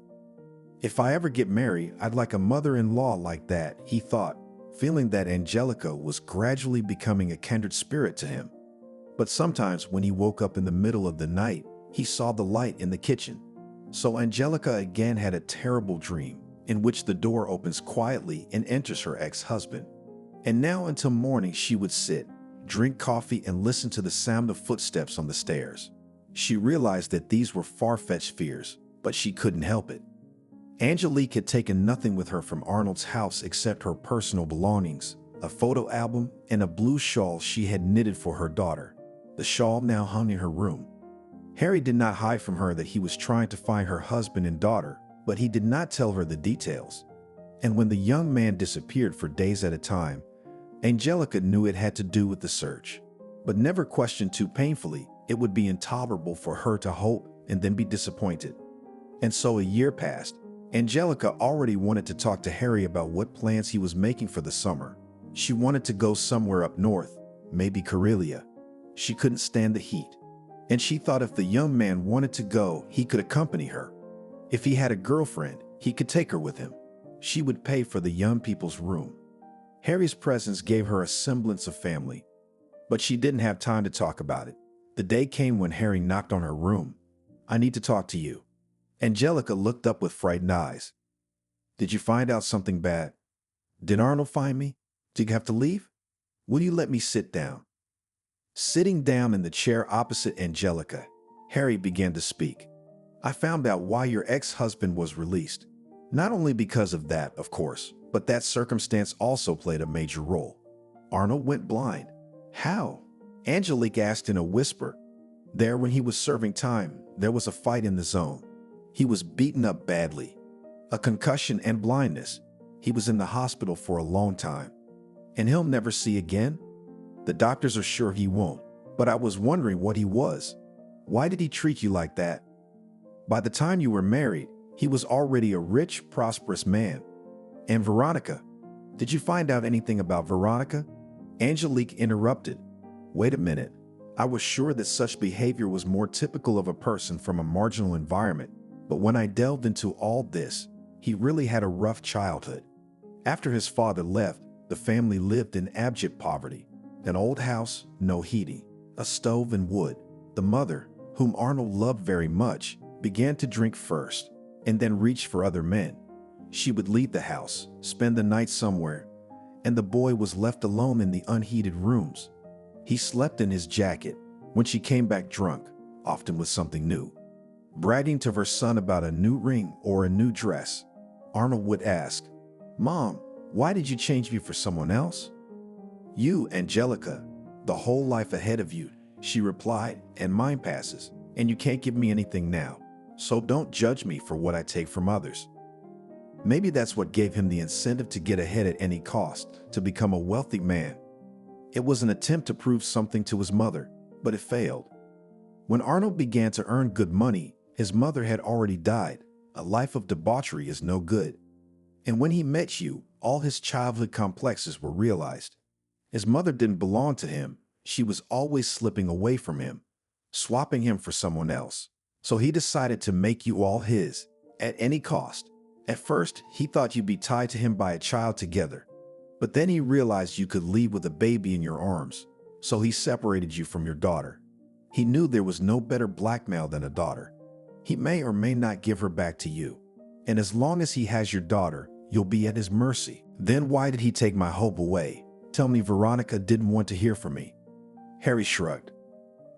"If I ever get married, I'd like a mother-in-law like that," he thought, feeling that Angelica was gradually becoming a kindred spirit to him. But sometimes when he woke up in the middle of the night, he saw the light in the kitchen. So Angelica again had a terrible dream, in which the door opens quietly and enters her ex-husband. And now until morning she would sit, drink coffee, and listen to the sound of footsteps on the stairs. She realized that these were far-fetched fears, but she couldn't help it. Angelique had taken nothing with her from Arnold's house except her personal belongings, a photo album, and a blue shawl she had knitted for her daughter. The shawl now hung in her room. Harry did not hide from her that he was trying to find her husband and daughter, but he did not tell her the details. And when the young man disappeared for days at a time, Angelica knew it had to do with the search, but never questioned too painfully. It would be intolerable for her to hope and then be disappointed. And so a year passed. Angelica already wanted to talk to Harry about what plans he was making for the summer. She wanted to go somewhere up north, maybe Karelia. She couldn't stand the heat, and she thought if the young man wanted to go, he could accompany her. If he had a girlfriend, he could take her with him. She would pay for the young people's room. Harry's presence gave her a semblance of family, but she didn't have time to talk about it. The day came when Harry knocked on her room. "I need to talk to you." Angelica looked up with frightened eyes. "Did you find out something bad? Did Arnold find me? Did you have to leave? Will you let me sit down?" Sitting down in the chair opposite Angelica, Harry began to speak. "I found out why your ex-husband was released. Not only because of that, of course, but that circumstance also played a major role. Arnold went blind." "How?" Angelique asked in a whisper. "There, when he was serving time, there was a fight in the zone. He was beaten up badly. A concussion and blindness. He was in the hospital for a long time. And he'll never see again? The doctors are sure he won't, but I was wondering what he was. Why did he treat you like that? By the time you were married, he was already a rich, prosperous man. And Veronica? Did you find out anything about Veronica? Angelique interrupted. Wait a minute. I was sure that such behavior was more typical of a person from a marginal environment, but when I delved into all this, he really had a rough childhood. After his father left, the family lived in abject poverty. An old house, no heating, a stove and wood. The mother, whom Arnold loved very much, began to drink first, and then reach for other men. She would leave the house, spend the night somewhere, and the boy was left alone in the unheated rooms. He slept in his jacket when she came back drunk, often with something new. Bragging to her son about a new ring or a new dress, Arnold would ask, "Mom, why did you change me for someone else?" "You, Angelica, the whole life ahead of you," she replied, "and mine passes, and you can't give me anything now. So don't judge me for what I take from others." Maybe that's what gave him the incentive to get ahead at any cost, to become a wealthy man. It was an attempt to prove something to his mother, but it failed. When Arnold began to earn good money, his mother had already died. A life of debauchery is no good. And when he met you, all his childhood complexes were realized. His mother didn't belong to him. She was always slipping away from him, swapping him for someone else. So he decided to make you all his, at any cost. At first, he thought you'd be tied to him by a child together. But then he realized you could leave with a baby in your arms. So he separated you from your daughter. He knew there was no better blackmail than a daughter. He may or may not give her back to you. And as long as he has your daughter, you'll be at his mercy. Then why did he take my hope away? Tell me Veronica didn't want to hear from me. Harry shrugged.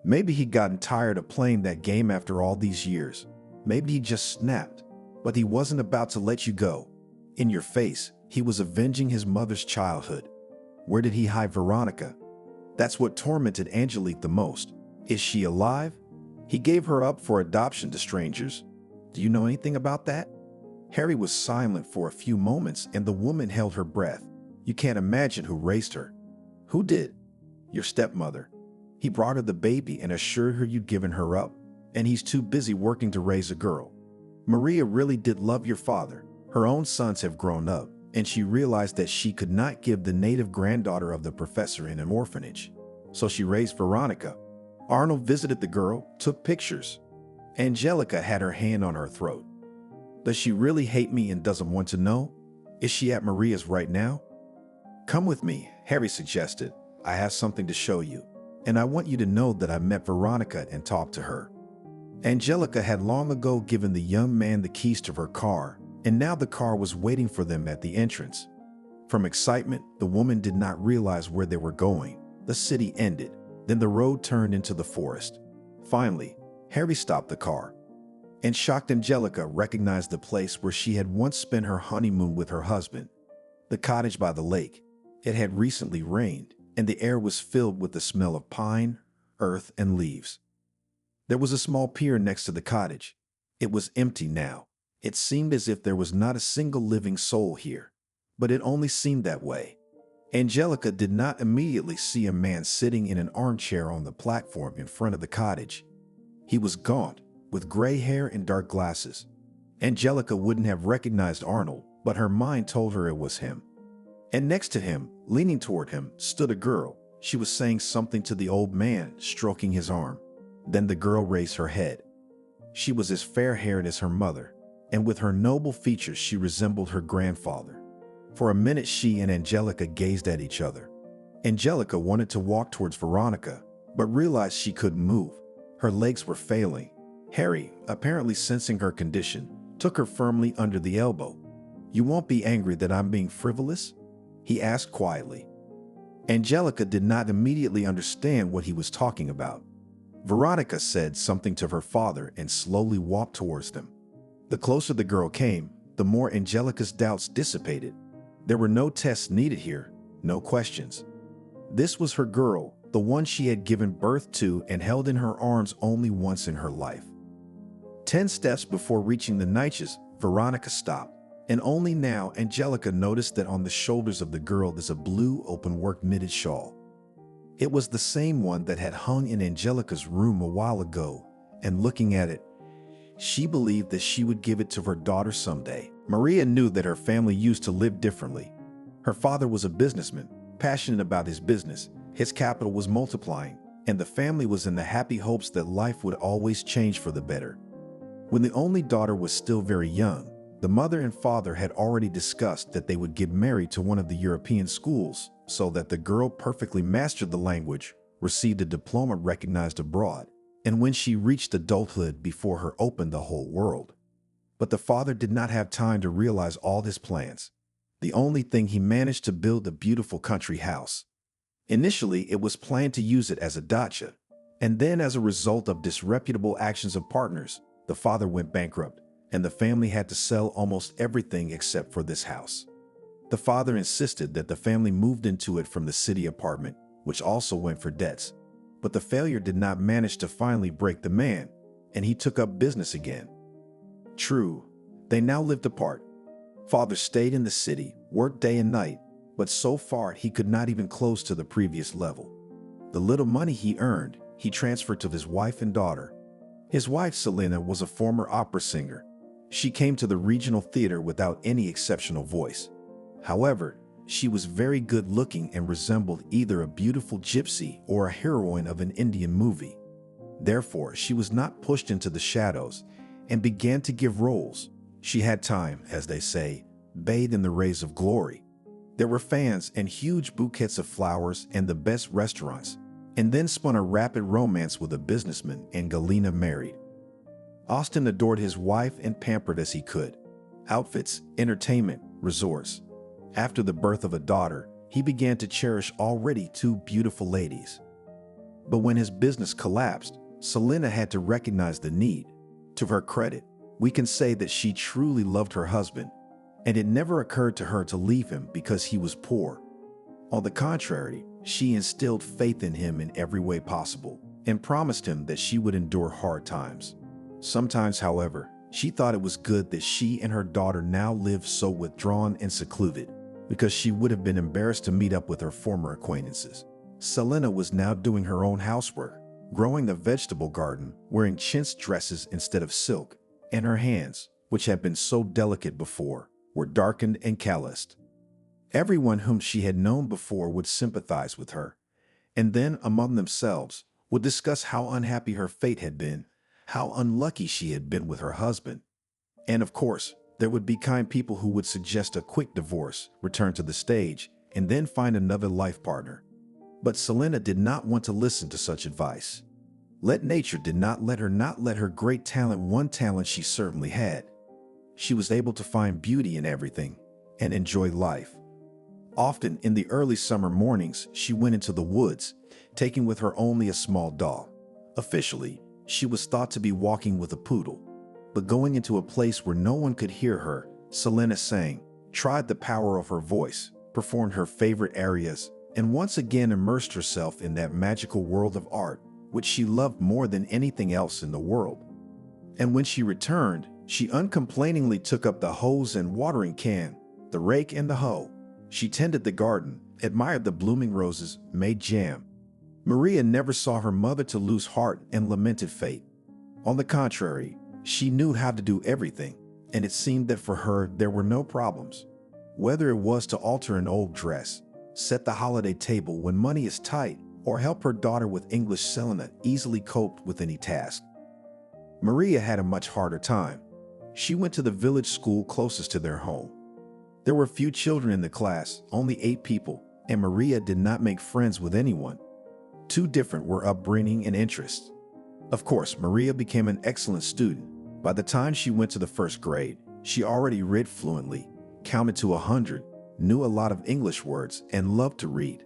Maybe he'd gotten tired of playing that game after all these years. Maybe he just snapped. But he wasn't about to let you go. In your face, he was avenging his mother's childhood. Where did he hide Veronica? That's what tormented Angelique the most. Is she alive? He gave her up for adoption to strangers. Do you know anything about that? Harry was silent for a few moments and the woman held her breath. You can't imagine who raised her. Who did? Your stepmother. He brought her the baby and assured her you'd given her up, and he's too busy working to raise a girl. Maria really did love your father. Her own sons have grown up, and she realized that she could not give the native granddaughter of the professor in an orphanage. So she raised Veronica. Arnold visited the girl, took pictures. Angelica had her hand on her throat. Does she really hate me and doesn't want to know? Is she at Maria's right now? Come with me, Harry suggested. I have something to show you, and I want you to know that I met Veronica and talked to her. Angelica had long ago given the young man the keys to her car, and now the car was waiting for them at the entrance. From excitement, the woman did not realize where they were going. The city ended, then the road turned into the forest. Finally, Harry stopped the car, and shocked Angelica recognized the place where she had once spent her honeymoon with her husband, the cottage by the lake. It had recently rained, and the air was filled with the smell of pine, earth, and leaves. There was a small pier next to the cottage. It was empty now. It seemed as if there was not a single living soul here, but it only seemed that way. Angelica did not immediately see a man sitting in an armchair on the platform in front of the cottage. He was gaunt, with gray hair and dark glasses. Angelica wouldn't have recognized Arnold, but her mind told her it was him. And next to him, leaning toward him, stood a girl. She was saying something to the old man, stroking his arm. Then the girl raised her head. She was as fair-haired as her mother, and with her noble features she resembled her grandfather. For a minute she and Angelica gazed at each other. Angelica wanted to walk towards Veronica, but realized she couldn't move. Her legs were failing. Harry, apparently sensing her condition, took her firmly under the elbow. "You won't be angry that I'm being frivolous?" he asked quietly. Angelica did not immediately understand what he was talking about. Veronica said something to her father and slowly walked towards them. The closer the girl came, the more Angelica's doubts dissipated. There were no tests needed here, no questions. This was her girl, the one she had given birth to and held in her arms only once in her life. 10 steps before reaching the niches, Veronica stopped. And only now Angelica noticed that on the shoulders of the girl is a blue open-work knitted shawl. It was the same one that had hung in Angelica's room a while ago, and looking at it, she believed that she would give it to her daughter someday. Maria knew that her family used to live differently. Her father was a businessman, passionate about his business. His capital was multiplying, and the family was in the happy hopes that life would always change for the better. When the only daughter was still very young, the mother and father had already discussed that they would get married to one of the European schools so that the girl perfectly mastered the language, received a diploma recognized abroad, and when she reached adulthood before her opened the whole world. But the father did not have time to realize all his plans. The only thing he managed to build a beautiful country house. Initially, it was planned to use it as a dacha, and then as a result of disreputable actions of partners, the father went bankrupt, and the family had to sell almost everything except for this house. The father insisted that the family moved into it from the city apartment, which also went for debts. But the failure did not manage to finally break the man, and he took up business again. True, they now lived apart. Father stayed in the city, worked day and night, but so far he could not even close to the previous level. The little money he earned, he transferred to his wife and daughter. His wife, Selena, was a former opera singer. She came to the regional theater without any exceptional voice. However, she was very good looking and resembled either a beautiful gypsy or a heroine of an Indian movie. Therefore, she was not pushed into the shadows and began to give roles. She had time, as they say, bathed in the rays of glory. There were fans and huge bouquets of flowers and the best restaurants, and then spun a rapid romance with a businessman, and Galena married. Austin adored his wife and pampered as he could. Outfits, entertainment, resorts. After the birth of a daughter, he began to cherish already two beautiful ladies. But when his business collapsed, Selena had to recognize the need. To her credit, we can say that she truly loved her husband, and it never occurred to her to leave him because he was poor. On the contrary, she instilled faith in him in every way possible and promised him that she would endure hard times. Sometimes, however, she thought it was good that she and her daughter now lived so withdrawn and secluded, because she would have been embarrassed to meet up with her former acquaintances. Selena was now doing her own housework, growing the vegetable garden, wearing chintz dresses instead of silk, and her hands, which had been so delicate before, were darkened and calloused. Everyone whom she had known before would sympathize with her, and then among themselves would discuss how unhappy her fate had been, how unlucky she had been with her husband. And of course, there would be kind people who would suggest a quick divorce, return to the stage, and then find another life partner. But Selena did not want to listen to such advice. Nature did not let her great talent, one talent she certainly had. She was able to find beauty in everything and enjoy life. Often in the early summer mornings, she went into the woods, taking with her only a small dog. Officially, she was thought to be walking with a poodle. But going into a place where no one could hear her, Selena sang, tried the power of her voice, performed her favorite arias, and once again immersed herself in that magical world of art, which she loved more than anything else in the world. And when she returned, she uncomplainingly took up the hose and watering can, the rake and the hoe. She tended the garden, admired the blooming roses, made jam. Maria never saw her mother to lose heart and lamented fate. On the contrary, she knew how to do everything, and it seemed that for her there were no problems. Whether it was to alter an old dress, set the holiday table when money is tight, or help her daughter with English, Selena easily coped with any task. Maria had a much harder time. She went to the village school closest to their home. There were few children in the class, only 8 people, and Maria did not make friends with anyone. Too different were upbringing and interests. Of course, Maria became an excellent student. By the time she went to the 1st grade, she already read fluently, counted to 100, knew a lot of English words, and loved to read.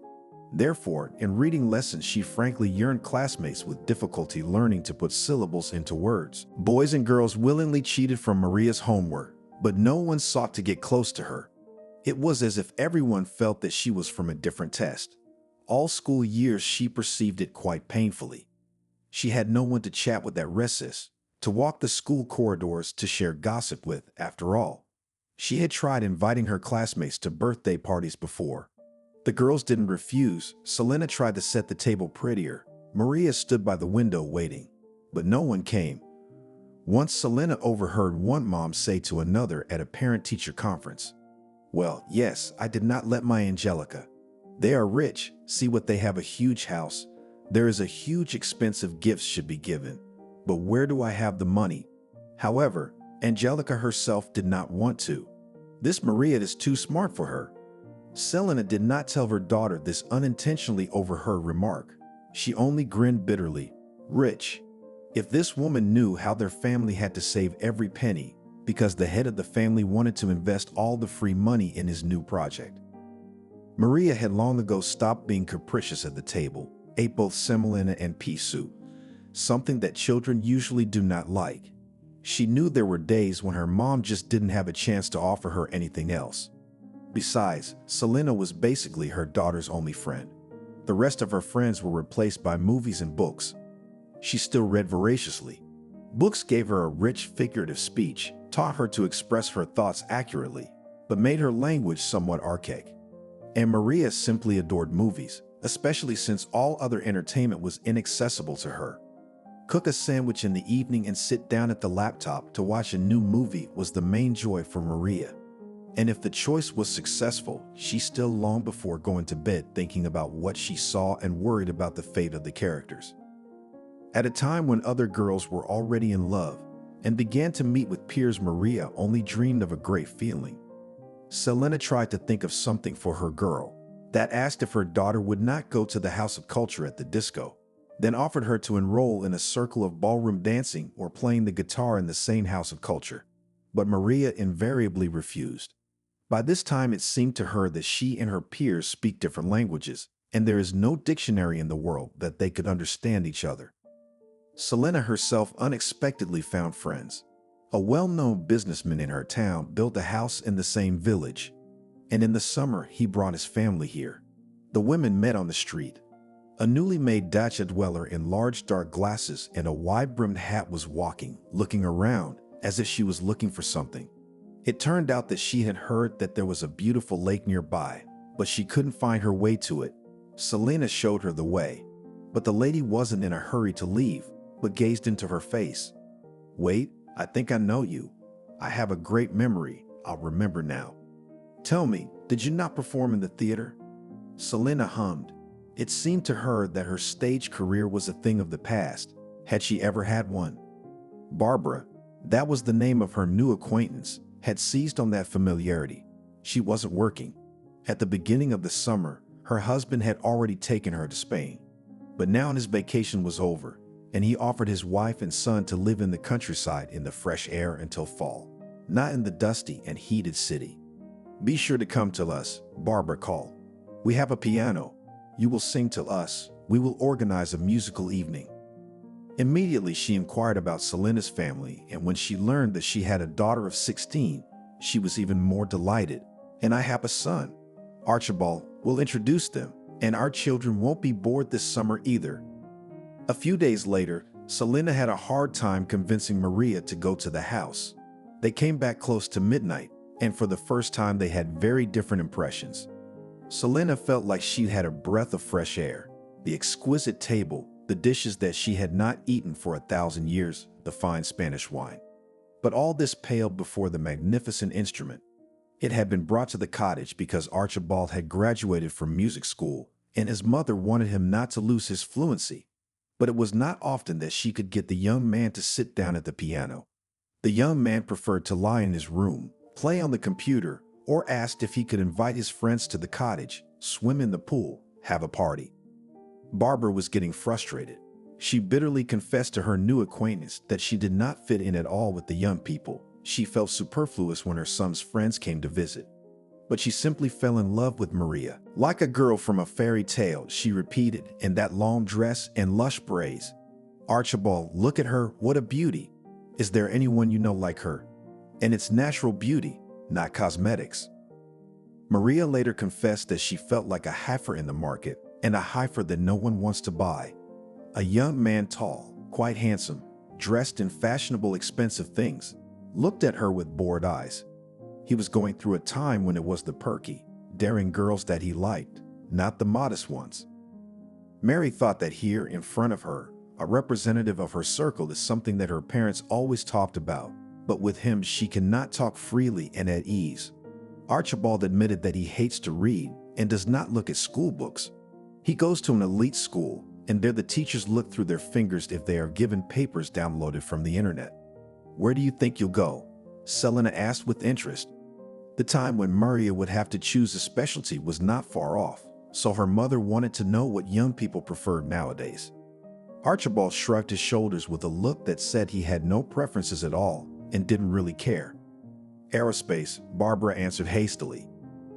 Therefore, in reading lessons, she frankly yearned classmates with difficulty learning to put syllables into words. Boys and girls willingly cheated from Maria's homework, but no one sought to get close to her. It was as if everyone felt that she was from a different test. All school years she perceived it quite painfully. She had no one to chat with at recess, to walk the school corridors, to share gossip with, after all. She had tried inviting her classmates to birthday parties before. The girls didn't refuse. Selena tried to set the table prettier. Maria stood by the window waiting, but no one came. Once Selena overheard one mom say to another at a parent-teacher conference, "Well, yes, I did not let my Angelica. They are rich. See what they have, a huge house. There is a huge expensive gifts should be given. But where do I have the money?" However, Angelica herself did not want to. This Maria is too smart for her. Selena did not tell her daughter this unintentionally over her remark. She only grinned bitterly. Rich. If this woman knew how their family had to save every penny because the head of the family wanted to invest all the free money in his new project. Maria had long ago stopped being capricious at the table, ate both semolina and pea soup, something that children usually do not like. She knew there were days when her mom just didn't have a chance to offer her anything else. Besides, Selena was basically her daughter's only friend. The rest of her friends were replaced by movies and books. She still read voraciously. Books gave her a rich figurative speech, taught her to express her thoughts accurately, but made her language somewhat archaic. And Maria simply adored movies, especially since all other entertainment was inaccessible to her. Cook a sandwich in the evening and sit down at the laptop to watch a new movie was the main joy for Maria. And if the choice was successful, she still longed before going to bed thinking about what she saw and worried about the fate of the characters. At a time when other girls were already in love and began to meet with peers, Maria only dreamed of a great feeling. Selena tried to think of something for her girl, that asked if her daughter would not go to the House of Culture at the disco, then offered her to enroll in a circle of ballroom dancing or playing the guitar in the same House of Culture. But Maria invariably refused. By this time, it seemed to her that she and her peers speak different languages, and there is no dictionary in the world that they could understand each other. Selena herself unexpectedly found friends. A well-known businessman in her town built a house in the same village, and in the summer he brought his family here. The women met on the street. A newly made dacha dweller in large dark glasses and a wide-brimmed hat was walking, looking around as if she was looking for something. It turned out that she had heard that there was a beautiful lake nearby, but she couldn't find her way to it. Selena showed her the way, but the lady wasn't in a hurry to leave, but gazed into her face. "Wait, I think I know you. I have a great memory. I'll remember now. Tell me, did you not perform in the theater?" Selena hummed. It seemed to her that her stage career was a thing of the past. Had she ever had one? Barbara, that was the name of her new acquaintance, had seized on that familiarity. She wasn't working. At the beginning of the summer, her husband had already taken her to Spain. But now his vacation was over, and he offered his wife and son to live in the countryside in the fresh air until fall, not in the dusty and heated city. "Be sure to come to us," Barbara called. "We have a piano. You will sing to us. We will organize a musical evening." Immediately she inquired about Selena's family, and when she learned that she had a daughter of 16, she was even more delighted. "And I have a son, Archibald. We'll introduce them, and our children won't be bored this summer either." A few days later, Selena had a hard time convincing Maria to go to the house. They came back close to midnight, and for the first time they had very different impressions. Selena felt like she had a breath of fresh air. The exquisite table, the dishes that she had not eaten for 1,000 years, the fine Spanish wine. But all this paled before the magnificent instrument. It had been brought to the cottage because Archibald had graduated from music school, and his mother wanted him not to lose his fluency. But it was not often that she could get the young man to sit down at the piano. The young man preferred to lie in his room, play on the computer, or asked if he could invite his friends to the cottage, swim in the pool, have a party. Barbara was getting frustrated. She bitterly confessed to her new acquaintance that she did not fit in at all with the young people. She felt superfluous when her son's friends came to visit. But she simply fell in love with Maria. "Like a girl from a fairy tale," she repeated, "in that long dress and lush braids. Archibald, look at her, what a beauty. Is there anyone you know like her? And it's natural beauty, not cosmetics." Maria later confessed that she felt like a heifer in the market, and a heifer that no one wants to buy. A young man, tall, quite handsome, dressed in fashionable expensive things, looked at her with bored eyes. He was going through a time when it was the perky, daring girls that he liked, not the modest ones. Mary thought that here in front of her, a representative of her circle is something that her parents always talked about, but with him she cannot talk freely and at ease. Archibald admitted that he hates to read and does not look at school books. He goes to an elite school, and there the teachers look through their fingers if they are given papers downloaded from the internet. "Where do you think you'll go?" Selena asked with interest. The time when Maria would have to choose a specialty was not far off, so her mother wanted to know what young people preferred nowadays. Archibald shrugged his shoulders with a look that said he had no preferences at all and didn't really care. "Aerospace," Barbara answered hastily.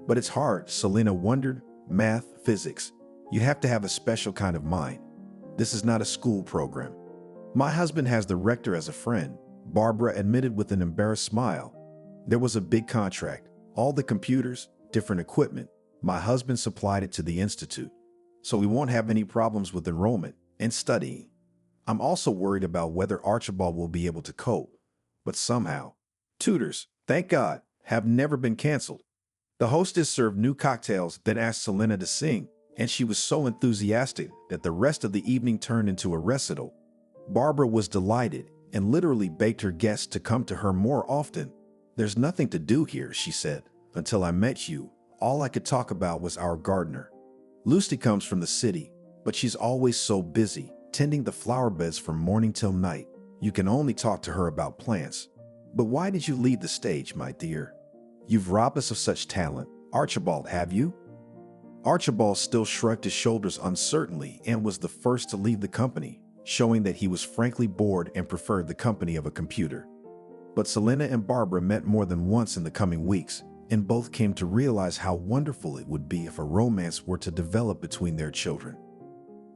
"But it's hard," Selena wondered. "Math, physics. You have to have a special kind of mind. This is not a school program." "My husband has the rector as a friend," Barbara admitted with an embarrassed smile. "There was a big contract, all the computers, different equipment. My husband supplied it to the institute, so we won't have any problems with enrollment and studying. I'm also worried about whether Archibald will be able to cope, but somehow. Tutors, thank God, have never been canceled." The hostess served new cocktails, then asked Selena to sing, and she was so enthusiastic that the rest of the evening turned into a recital. Barbara was delighted and literally begged her guests to come to her more often. "There's nothing to do here," she said. "Until I met you, all I could talk about was our gardener. Lucy comes from the city, but she's always so busy, tending the flower beds from morning till night. You can only talk to her about plants. But why did you leave the stage, my dear? You've robbed us of such talent, Archibald, have you?" Archibald still shrugged his shoulders uncertainly and was the first to leave the company, showing that he was frankly bored and preferred the company of a computer. But Selena and Barbara met more than once in the coming weeks, and both came to realize how wonderful it would be if a romance were to develop between their children.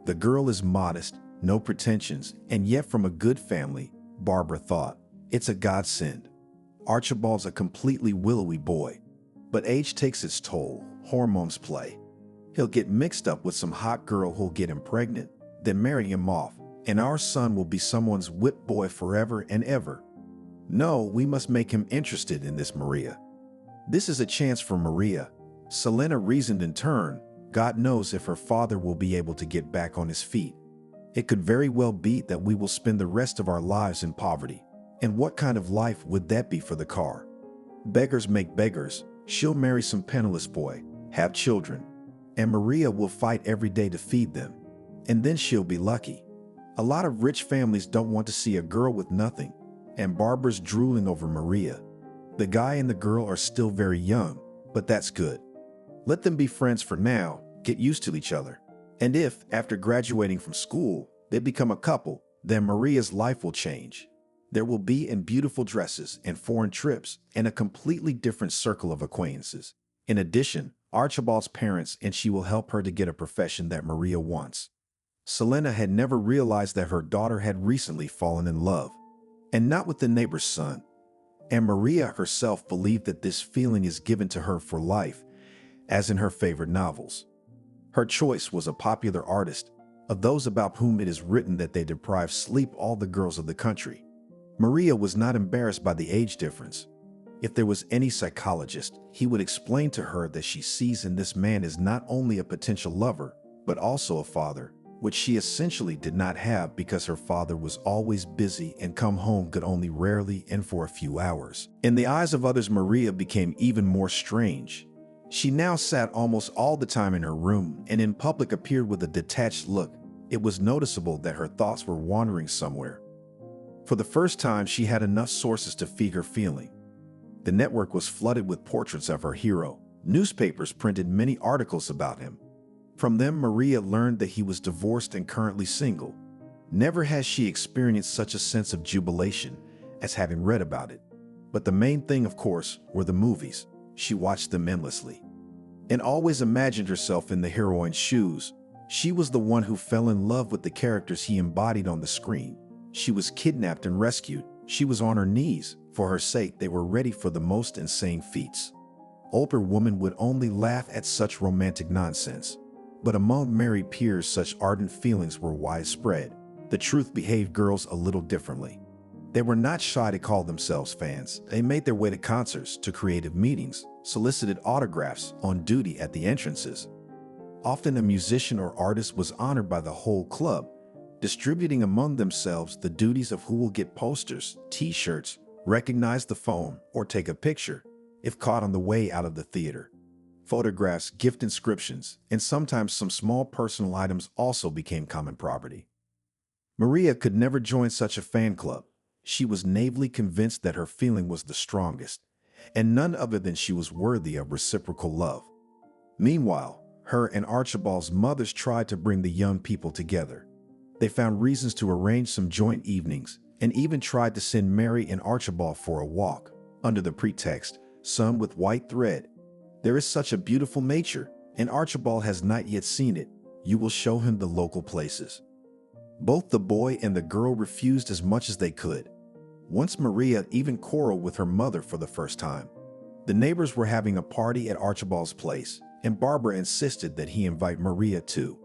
The girl is modest, no pretensions, and yet from a good family, Barbara thought. It's a godsend. Archibald's a completely willowy boy, but age takes its toll, hormones play. He'll get mixed up with some hot girl who'll get him pregnant, then marry him off, and our son will be someone's whip boy forever and ever. No, we must make him interested in this Maria. This is a chance for Maria. Selena reasoned in turn. God knows if her father will be able to get back on his feet. It could very well be that we will spend the rest of our lives in poverty. And what kind of life would that be for the car? Beggars make beggars. She'll marry some penniless boy, have children, and Maria will fight every day to feed them. And then she'll be lucky. A lot of rich families don't want to see a girl with nothing, and Barbara's drooling over Maria. The guy and the girl are still very young, but that's good. Let them be friends for now, get used to each other. And if, after graduating from school, they become a couple, then Maria's life will change. There will be in beautiful dresses and foreign trips and a completely different circle of acquaintances. In addition, Archibald's parents and she will help her to get a profession that Maria wants. Selena had never realized that her daughter had recently fallen in love, and not with the neighbor's son. And Maria herself believed that this feeling is given to her for life, as in her favorite novels. Her choice was a popular artist, of those about whom it is written that they deprive sleep all the girls of the country. Maria was not embarrassed by the age difference. If there was any psychologist, he would explain to her that she sees in this man as not only a potential lover, but also a father, which she essentially did not have because her father was always busy and come home could only rarely and for a few hours. In the eyes of others, Maria became even more strange. She now sat almost all the time in her room and in public appeared with a detached look. It was noticeable that her thoughts were wandering somewhere. For the first time, she had enough sources to feed her feeling. The network was flooded with portraits of her hero. Newspapers printed many articles about him. From them, Maria learned that he was divorced and currently single. Never has she experienced such a sense of jubilation as having read about it. But the main thing, of course, were the movies. She watched them endlessly and always imagined herself in the heroine's shoes. She was the one who fell in love with the characters he embodied on the screen. She was kidnapped and rescued. She was on her knees. For her sake, they were ready for the most insane feats. Older women would only laugh at such romantic nonsense. But among married peers, such ardent feelings were widespread. The truth behaved girls a little differently. They were not shy to call themselves fans. They made their way to concerts, to creative meetings, solicited autographs on duty at the entrances. Often a musician or artist was honored by the whole club, distributing among themselves the duties of who will get posters, t-shirts, recognize the phone, or take a picture, if caught on the way out of the theater. Photographs, gift inscriptions, and sometimes some small personal items also became common property. Maria could never join such a fan club. She was naively convinced that her feeling was the strongest, and none other than she was worthy of reciprocal love. Meanwhile, her and Archibald's mothers tried to bring the young people together. They found reasons to arrange some joint evenings and even tried to send Mary and Archibald for a walk, under the pretext, "Sun with white thread. There is such a beautiful nature, and Archibald has not yet seen it. You will show him the local places." Both the boy and the girl refused as much as they could. Once Maria even quarreled with her mother for the first time. The neighbors were having a party at Archibald's place, and Barbara insisted that he invite Maria too.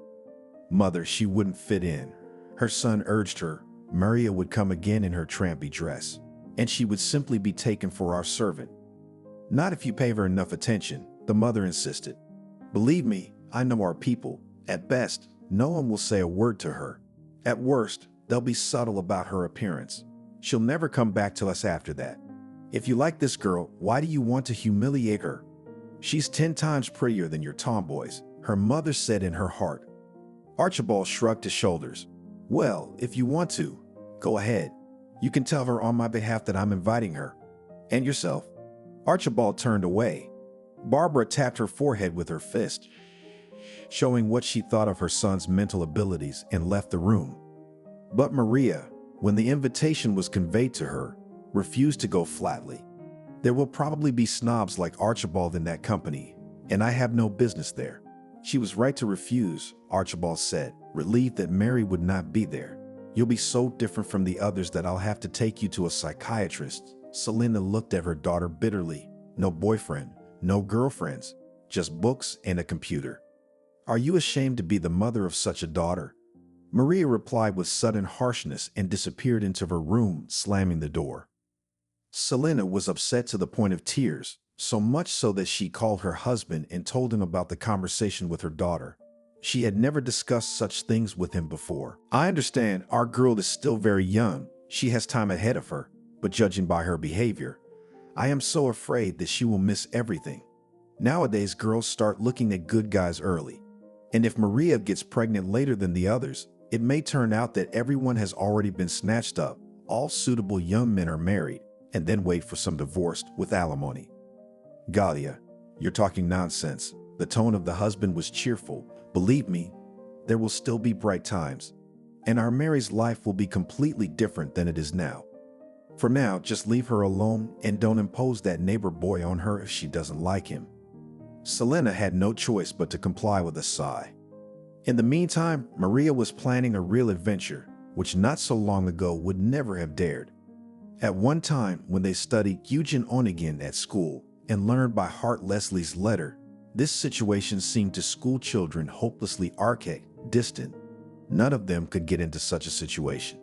Mother, she wouldn't fit in. Her son urged her. Maria would come again in her trampy dress, and she would simply be taken for our servant. Not if you pay her enough attention, the mother insisted. Believe me, I know our people. At best, no one will say a word to her. At worst, they'll be subtle about her appearance. She'll never come back to us after that. If you like this girl, why do you want to humiliate her? She's 10 times prettier than your tomboys, her mother said in her heart. Archibald shrugged his shoulders. Well, if you want to, go ahead. You can tell her on my behalf that I'm inviting her. And yourself. Archibald turned away. Barbara tapped her forehead with her fist, showing what she thought of her son's mental abilities, and left the room. But Maria, when the invitation was conveyed to her, refused to go flatly. There will probably be snobs like Archibald in that company, and I have no business there. She was right to refuse, Archibald said, relieved that Mary would not be there. You'll be so different from the others that I'll have to take you to a psychiatrist. Selena looked at her daughter bitterly. No boyfriend, no girlfriends, just books and a computer. Are you ashamed to be the mother of such a daughter? Maria replied with sudden harshness and disappeared into her room, slamming the door. Selena was upset to the point of tears, so much so that she called her husband and told him about the conversation with her daughter. She had never discussed such things with him before. I understand our girl is still very young. She has time ahead of her, but judging by her behavior, I am so afraid that she will miss everything. Nowadays, girls start looking at good guys early. And if Maria gets pregnant later than the others, it may turn out that everyone has already been snatched up. All suitable young men are married, and then wait for some divorce with alimony. Galia, you're talking nonsense. The tone of the husband was cheerful. Believe me, there will still be bright times, and our Mary's life will be completely different than it is now. For now, just leave her alone and don't impose that neighbor boy on her if she doesn't like him. Selena had no choice but to comply with a sigh. In the meantime, Maria was planning a real adventure, which not so long ago would never have dared. At one time, when they studied Eugene Onegin at school and learned by heart Leslie's letter, this situation seemed to school children hopelessly archaic, distant. None of them could get into such a situation.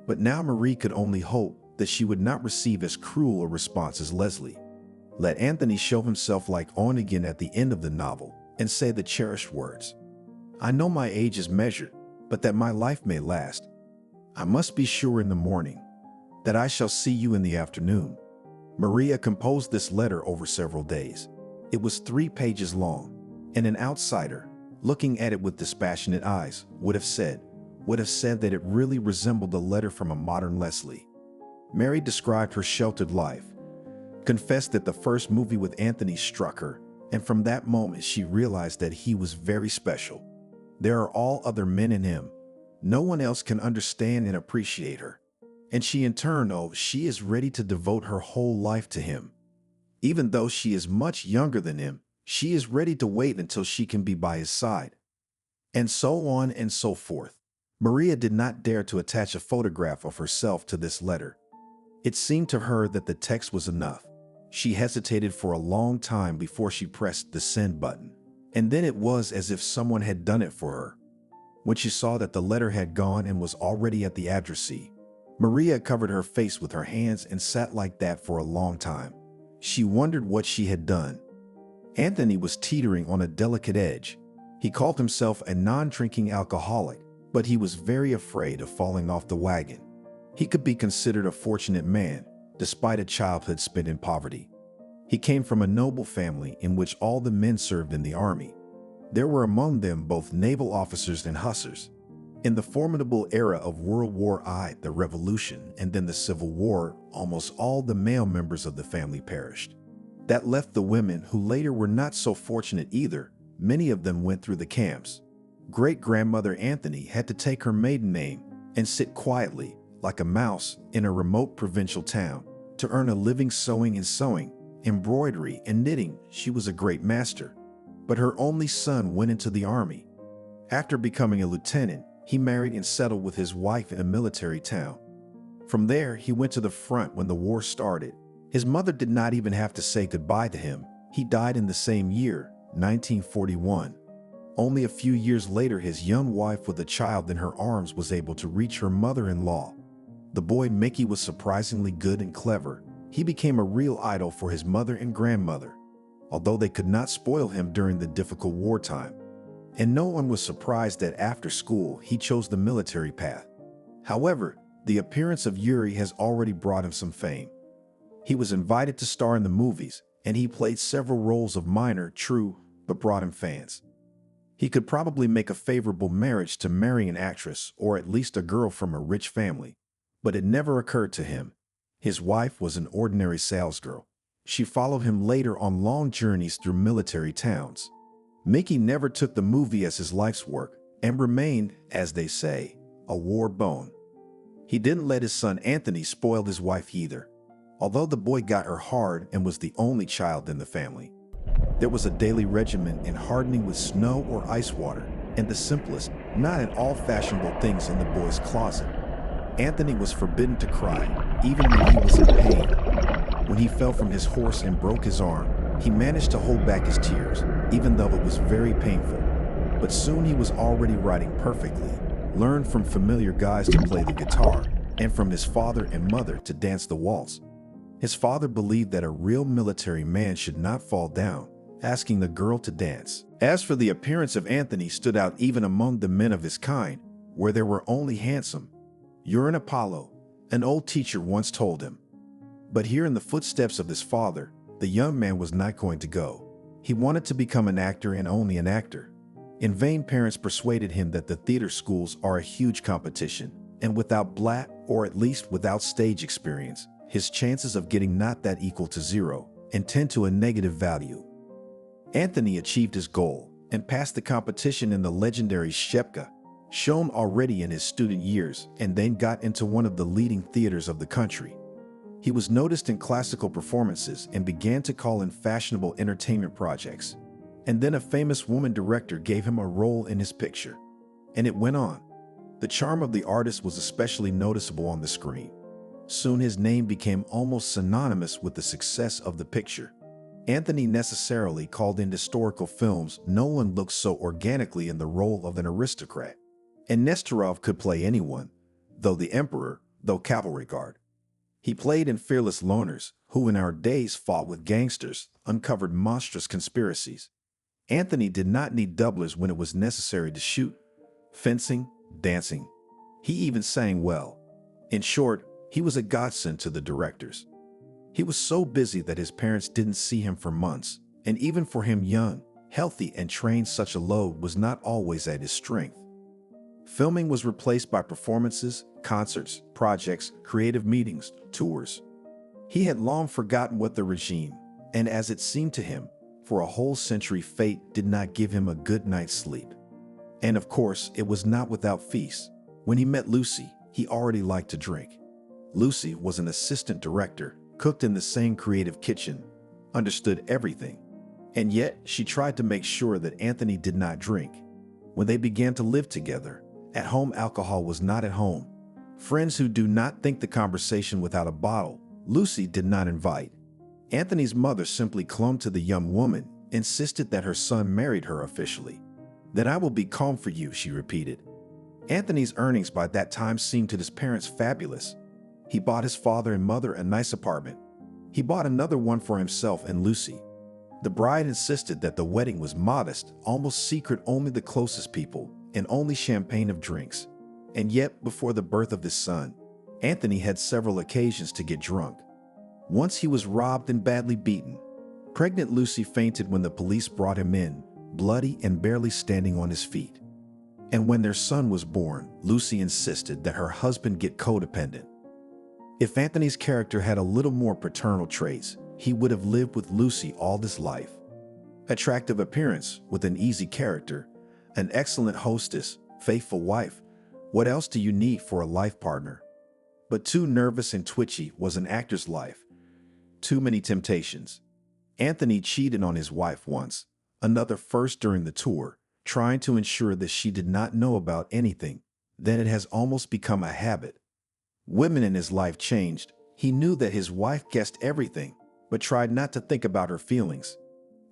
But now Marie could only hope that she would not receive as cruel a response as Leslie. Let Anthony show himself like Onegin at the end of the novel and say the cherished words. I know my age is measured, but that my life may last. I must be sure in the morning that I shall see you in the afternoon. Maria composed this letter over several days. It was 3 pages long, and an outsider, looking at it with dispassionate eyes, would have said that it really resembled a letter from a modern Leslie. Mary described her sheltered life, confessed that the first movie with Anthony struck her, and from that moment she realized that he was very special. There are all other men in him. No one else can understand and appreciate her. And she in turn knows she is ready to devote her whole life to him. Even though she is much younger than him, she is ready to wait until she can be by his side. And so on and so forth. Maria did not dare to attach a photograph of herself to this letter. It seemed to her that the text was enough. She hesitated for a long time before she pressed the send button. And then it was as if someone had done it for her. When she saw that the letter had gone and was already at the addressee, Maria covered her face with her hands and sat like that for a long time. She wondered what she had done. Anthony was teetering on a delicate edge. He called himself a non-drinking alcoholic, but he was very afraid of falling off the wagon. He could be considered a fortunate man, despite a childhood spent in poverty. He came from a noble family in which all the men served in the army. There were among them both naval officers and hussars. In the formidable era of World War I, the Revolution, and then the Civil War, almost all the male members of the family perished. That left the women, who later were not so fortunate either. Many of them went through the camps. Great-grandmother Anthony had to take her maiden name and sit quietly, like a mouse, in a remote provincial town to earn a living sewing, embroidery, and knitting. She was a great master. But her only son went into the army. After becoming a lieutenant, he married and settled with his wife in a military town. From there, he went to the front when the war started. His mother did not even have to say goodbye to him. He died in the same year, 1941. Only a few years later, his young wife with a child in her arms was able to reach her mother-in-law. The boy Mickey was surprisingly good and clever. He became a real idol for his mother and grandmother, although they could not spoil him during the difficult wartime. And no one was surprised that after school he chose the military path. However, the appearance of Yuri has already brought him some fame. He was invited to star in the movies, and he played several roles of minor, true, but brought him fans. He could probably make a favorable marriage to marry an actress or at least a girl from a rich family, but it never occurred to him. His wife was an ordinary salesgirl. She followed him later on long journeys through military towns. Mickey never took the movie as his life's work and remained, as they say, a war bone. He didn't let his son Anthony spoil his wife either, although the boy got her hard and was the only child in the family. There was a daily regimen in hardening with snow or ice water, and the simplest, not at all fashionable things in the boy's closet. Anthony was forbidden to cry, even when he was in pain. When he fell from his horse and broke his arm, he managed to hold back his tears, even though it was very painful. But soon he was already writing perfectly, learned from familiar guys to play the guitar, and from his father and mother to dance the waltz. His father believed that a real military man should not fall down, asking the girl to dance. As for the appearance of Anthony, stood out even among the men of his kind, where there were only handsome. "You're an Apollo," an old teacher once told him. But here in the footsteps of his father, the young man was not going to go. He wanted to become an actor and only an actor. In vain, parents persuaded him that the theater schools are a huge competition, and without black, or at least without stage experience, his chances of getting not that equal to zero and tend to a negative value. Anthony achieved his goal and passed the competition in the legendary Shepka, shown already in his student years, and then got into one of the leading theaters of the country. He was noticed in classical performances and began to call in fashionable entertainment projects. And then a famous woman director gave him a role in his picture. And it went on. The charm of the artist was especially noticeable on the screen. Soon his name became almost synonymous with the success of the picture. Anthony necessarily called in historical films. No one looked so organically in the role of an aristocrat. And Nestorov could play anyone, though the emperor, though cavalry guard. He played in fearless loners, who in our days fought with gangsters, uncovered monstrous conspiracies. Anthony did not need doublers when it was necessary to shoot, fencing, dancing. He even sang well. In short, he was a godsend to the directors. He was so busy that his parents didn't see him for months, and even for him, young, healthy, and trained, such a load was not always at his strength. Filming was replaced by performances, concerts, projects, creative meetings, tours. He had long forgotten what the regime, and as it seemed to him, for a whole century, fate did not give him a good night's sleep. And of course, it was not without feasts. When he met Lucy, he already liked to drink. Lucy was an assistant director, cooked in the same creative kitchen, understood everything. And yet, she tried to make sure that Anthony did not drink. When they began to live together, at home alcohol was not at home. Friends who do not think the conversation without a bottle, Lucy did not invite. Anthony's mother simply clung to the young woman, insisted that her son married her officially. "That I will be calm for you," she repeated. Anthony's earnings by that time seemed to his parents fabulous. He bought his father and mother a nice apartment. He bought another one for himself and Lucy. The bride insisted that the wedding was modest, almost secret, only the closest people, and only champagne of drinks. And yet, before the birth of his son, Anthony had several occasions to get drunk. Once he was robbed and badly beaten. Pregnant Lucy fainted when the police brought him in, bloody and barely standing on his feet. And when their son was born, Lucy insisted that her husband get codependent. If Anthony's character had a little more paternal traits, he would have lived with Lucy all his life. Attractive appearance with an easy character, an excellent hostess, faithful wife. What else do you need for a life partner? But too nervous and twitchy was an actor's life. Too many temptations. Anthony cheated on his wife once, another first during the tour, trying to ensure that she did not know about anything. Then it has almost become a habit. Women in his life changed. He knew that his wife guessed everything, but tried not to think about her feelings.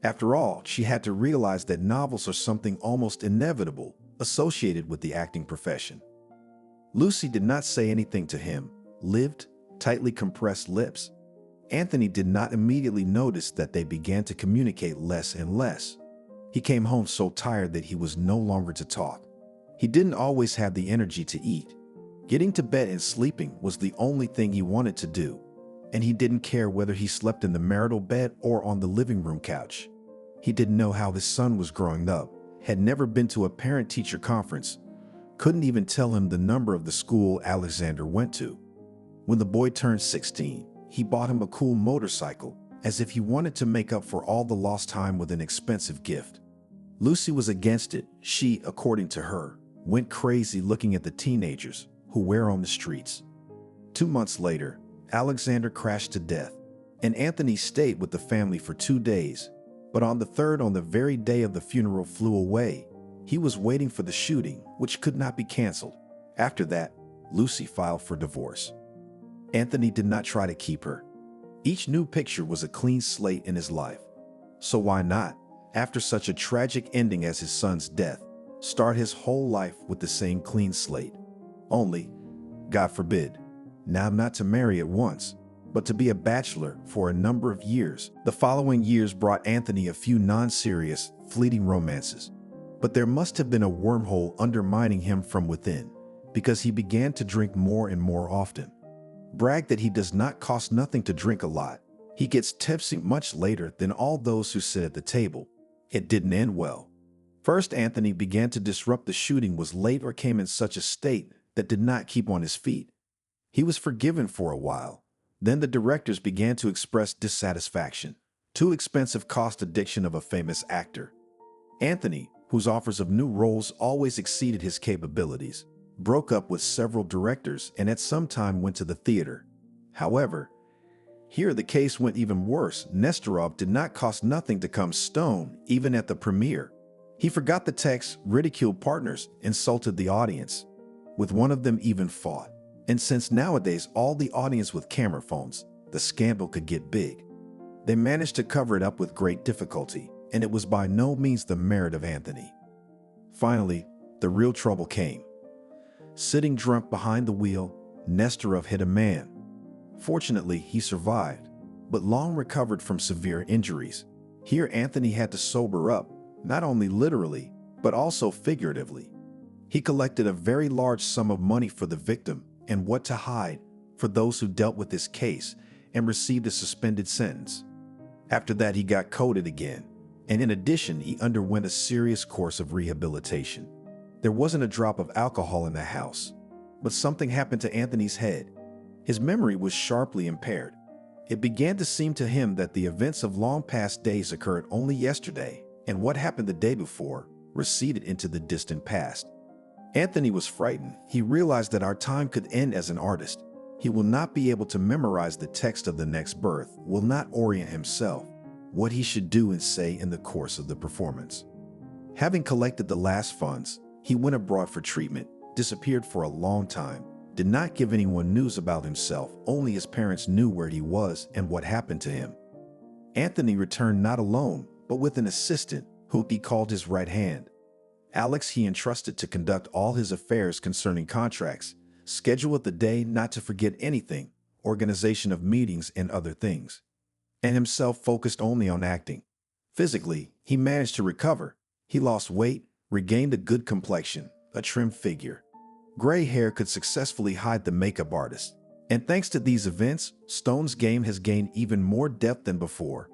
After all, she had to realize that novels are something almost inevitable associated with the acting profession. Lucy did not say anything to him, lived, tightly compressed lips. Anthony did not immediately notice that they began to communicate less and less. He came home so tired that he was no longer to talk. He didn't always have the energy to eat. Getting to bed and sleeping was the only thing he wanted to do, and he didn't care whether he slept in the marital bed or on the living room couch. He didn't know how his son was growing up, had never been to a parent-teacher conference, couldn't even tell him the number of the school Alexander went to. When the boy turned 16, he bought him a cool motorcycle, as if he wanted to make up for all the lost time with an expensive gift. Lucy was against it. She, according to her, went crazy looking at the teenagers who were on the streets. 2 months later, Alexander crashed to death, and Anthony stayed with the family for 2 days. But on the third, on the very day of the funeral, flew away. He was waiting for the shooting, which could not be canceled. After that, Lucy filed for divorce. Anthony did not try to keep her. Each new picture was a clean slate in his life. So why not, after such a tragic ending as his son's death, start his whole life with the same clean slate? Only, God forbid, now not to marry at once, but to be a bachelor for a number of years. The following years brought Anthony a few non-serious, fleeting romances. But there must have been a wormhole undermining him from within, because he began to drink more and more often. Bragged that he does not cost nothing to drink a lot. He gets tipsy much later than all those who sit at the table. It didn't end well. First, Anthony began to disrupt the shooting, was late or came in such a state that did not keep on his feet. He was forgiven for a while. Then the directors began to express dissatisfaction. Too expensive, cost addiction of a famous actor. Anthony, whose offers of new roles always exceeded his capabilities, broke up with several directors and at some time went to the theater. However, here the case went even worse. Nestorov did not cost nothing to come stone, even at the premiere. He forgot the text, ridiculed partners, insulted the audience. With one of them even fought. And since nowadays all the audience with camera phones, the scandal could get big. They managed to cover it up with great difficulty, and it was by no means the merit of Anthony. Finally, the real trouble came. Sitting drunk behind the wheel, Nestorov hit a man. Fortunately, he survived, but long recovered from severe injuries. Here Anthony had to sober up, not only literally, but also figuratively. He collected a very large sum of money for the victim and what to hide for those who dealt with this case, and received a suspended sentence. After that, he got coded again, and in addition, he underwent a serious course of rehabilitation. There wasn't a drop of alcohol in the house, but something happened to Anthony's head. His memory was sharply impaired. It began to seem to him that the events of long past days occurred only yesterday, and what happened the day before receded into the distant past. Anthony was frightened. He realized that our time could end as an artist. He will not be able to memorize the text of the next birth, will not orient himself, what he should do and say in the course of the performance. Having collected the last funds, he went abroad for treatment, disappeared for a long time, did not give anyone news about himself. Only his parents knew where he was and what happened to him. Anthony returned not alone, but with an assistant, who he called his right hand. Alex he entrusted to conduct all his affairs concerning contracts, schedule of the day not to forget anything, organization of meetings and other things. And himself focused only on acting. Physically, he managed to recover. He lost weight, regained a good complexion, a trim figure. Gray hair could successfully hide the makeup artist. And thanks to these events, Stone's game has gained even more depth than before.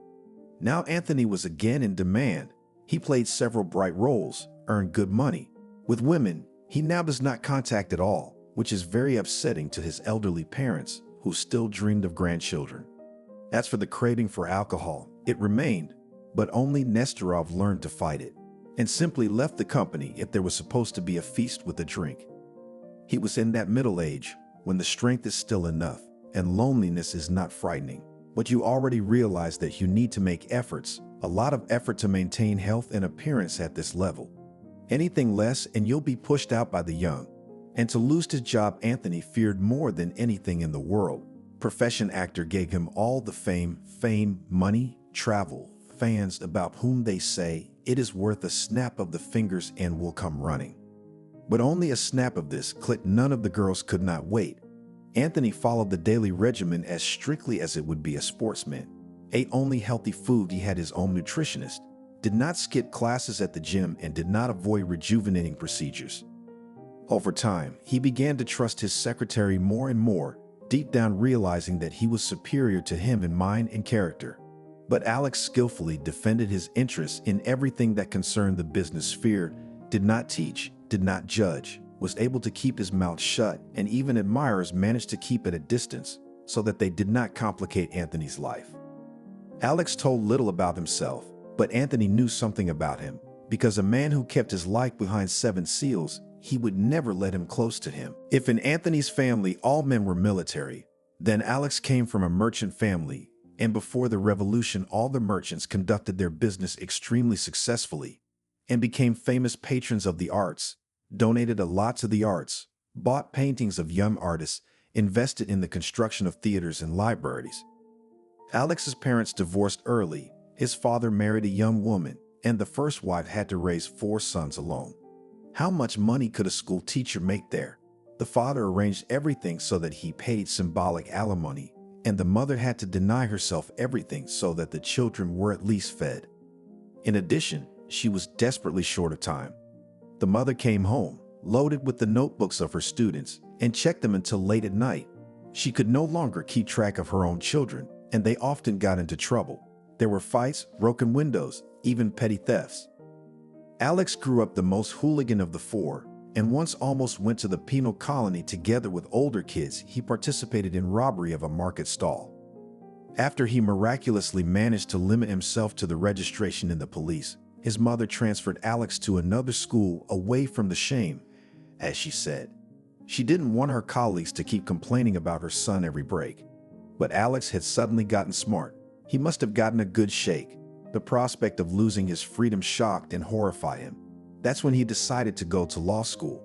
Now Anthony was again in demand. He played several bright roles, earned good money. With women, he now does not contact at all, which is very upsetting to his elderly parents, who still dreamed of grandchildren. As for the craving for alcohol, it remained, but only Nestorov learned to fight it, and simply left the company if there was supposed to be a feast with a drink. He was in that middle age, when the strength is still enough, and loneliness is not frightening. But you already realize that you need to make efforts, a lot of effort to maintain health and appearance at this level. Anything less and you'll be pushed out by the young. And to lose his job, Anthony feared more than anything in the world. Profession actor gave him all the fame, money, travel, fans about whom they say it is worth a snap of the fingers and will come running. But only a snap of this clicked. None of the girls could not wait. Anthony followed the daily regimen as strictly as it would be a sportsman. Ate only healthy food. He had his own nutritionist. Did not skip classes at the gym and did not avoid rejuvenating procedures. Over time, he began to trust his secretary more and more, deep down realizing that he was superior to him in mind and character. But Alex skillfully defended his interests in everything that concerned the business sphere, did not teach, did not judge, was able to keep his mouth shut, and even admirers managed to keep at a distance so that they did not complicate Anthony's life. Alex told little about himself, but Anthony knew something about him, because a man who kept his life behind 7 seals, he would never let him close to him. If in Anthony's family all men were military, then Alex came from a merchant family, and before the revolution all the merchants conducted their business extremely successfully, and became famous patrons of the arts, donated a lot to the arts, bought paintings of young artists, invested in the construction of theaters and libraries. Alex's parents divorced early. His father married a young woman, and the first wife had to raise 4 sons alone. How much money could a school teacher make there? The father arranged everything so that he paid symbolic alimony, and the mother had to deny herself everything so that the children were at least fed. In addition, she was desperately short of time. The mother came home, loaded with the notebooks of her students, and checked them until late at night. She could no longer keep track of her own children, and they often got into trouble. There were fights, broken windows, even petty thefts. Alex grew up the most hooligan of the 4, and once almost went to the penal colony together with older kids. He participated in robbery of a market stall. After he miraculously managed to limit himself to the registration in the police, his mother transferred Alex to another school away from the shame, as she said. She didn't want her colleagues to keep complaining about her son every break. But Alex had suddenly gotten smart. He must have gotten a good shake. The prospect of losing his freedom shocked and horrified him. That's when he decided to go to law school.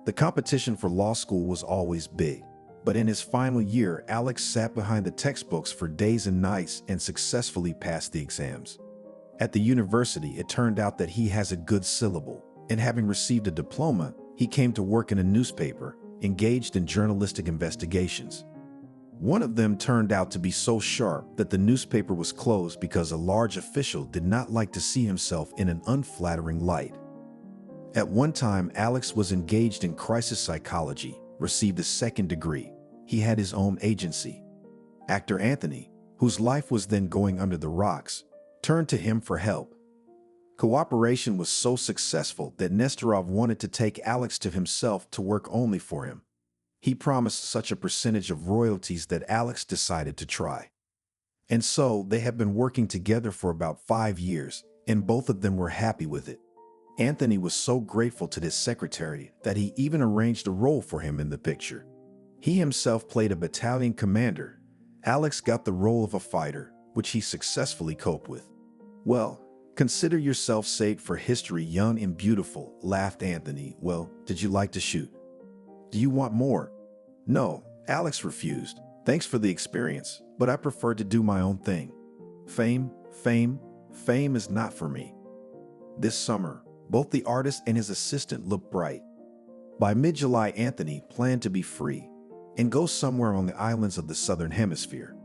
The competition for law school was always big. But in his final year, Alex sat behind the textbooks for days and nights and successfully passed the exams. At the university, it turned out that he has a good syllable, and having received a diploma, he came to work in a newspaper, engaged in journalistic investigations. One of them turned out to be so sharp that the newspaper was closed because a large official did not like to see himself in an unflattering light. At one time, Alex was engaged in crisis psychology, received a 2nd degree. He had his own agency. Actor Anthony, whose life was then going under the rocks, turned to him for help. Cooperation was so successful that Nestorov wanted to take Alex to himself to work only for him. He promised such a percentage of royalties that Alex decided to try. And so they have been working together for about 5 years, and both of them were happy with it. Anthony was so grateful to his secretary that he even arranged a role for him in the picture. He himself played a battalion commander. Alex got the role of a fighter, which he successfully coped with. Well, consider yourself saved for history, young and beautiful, laughed Anthony. Well, did you like to shoot? Do you want more? No, Alex refused. Thanks for the experience, but I prefer to do my own thing. Fame is not for me. This summer, both the artist and his assistant looked bright. By mid-July, Anthony planned to be free and go somewhere on the islands of the Southern Hemisphere.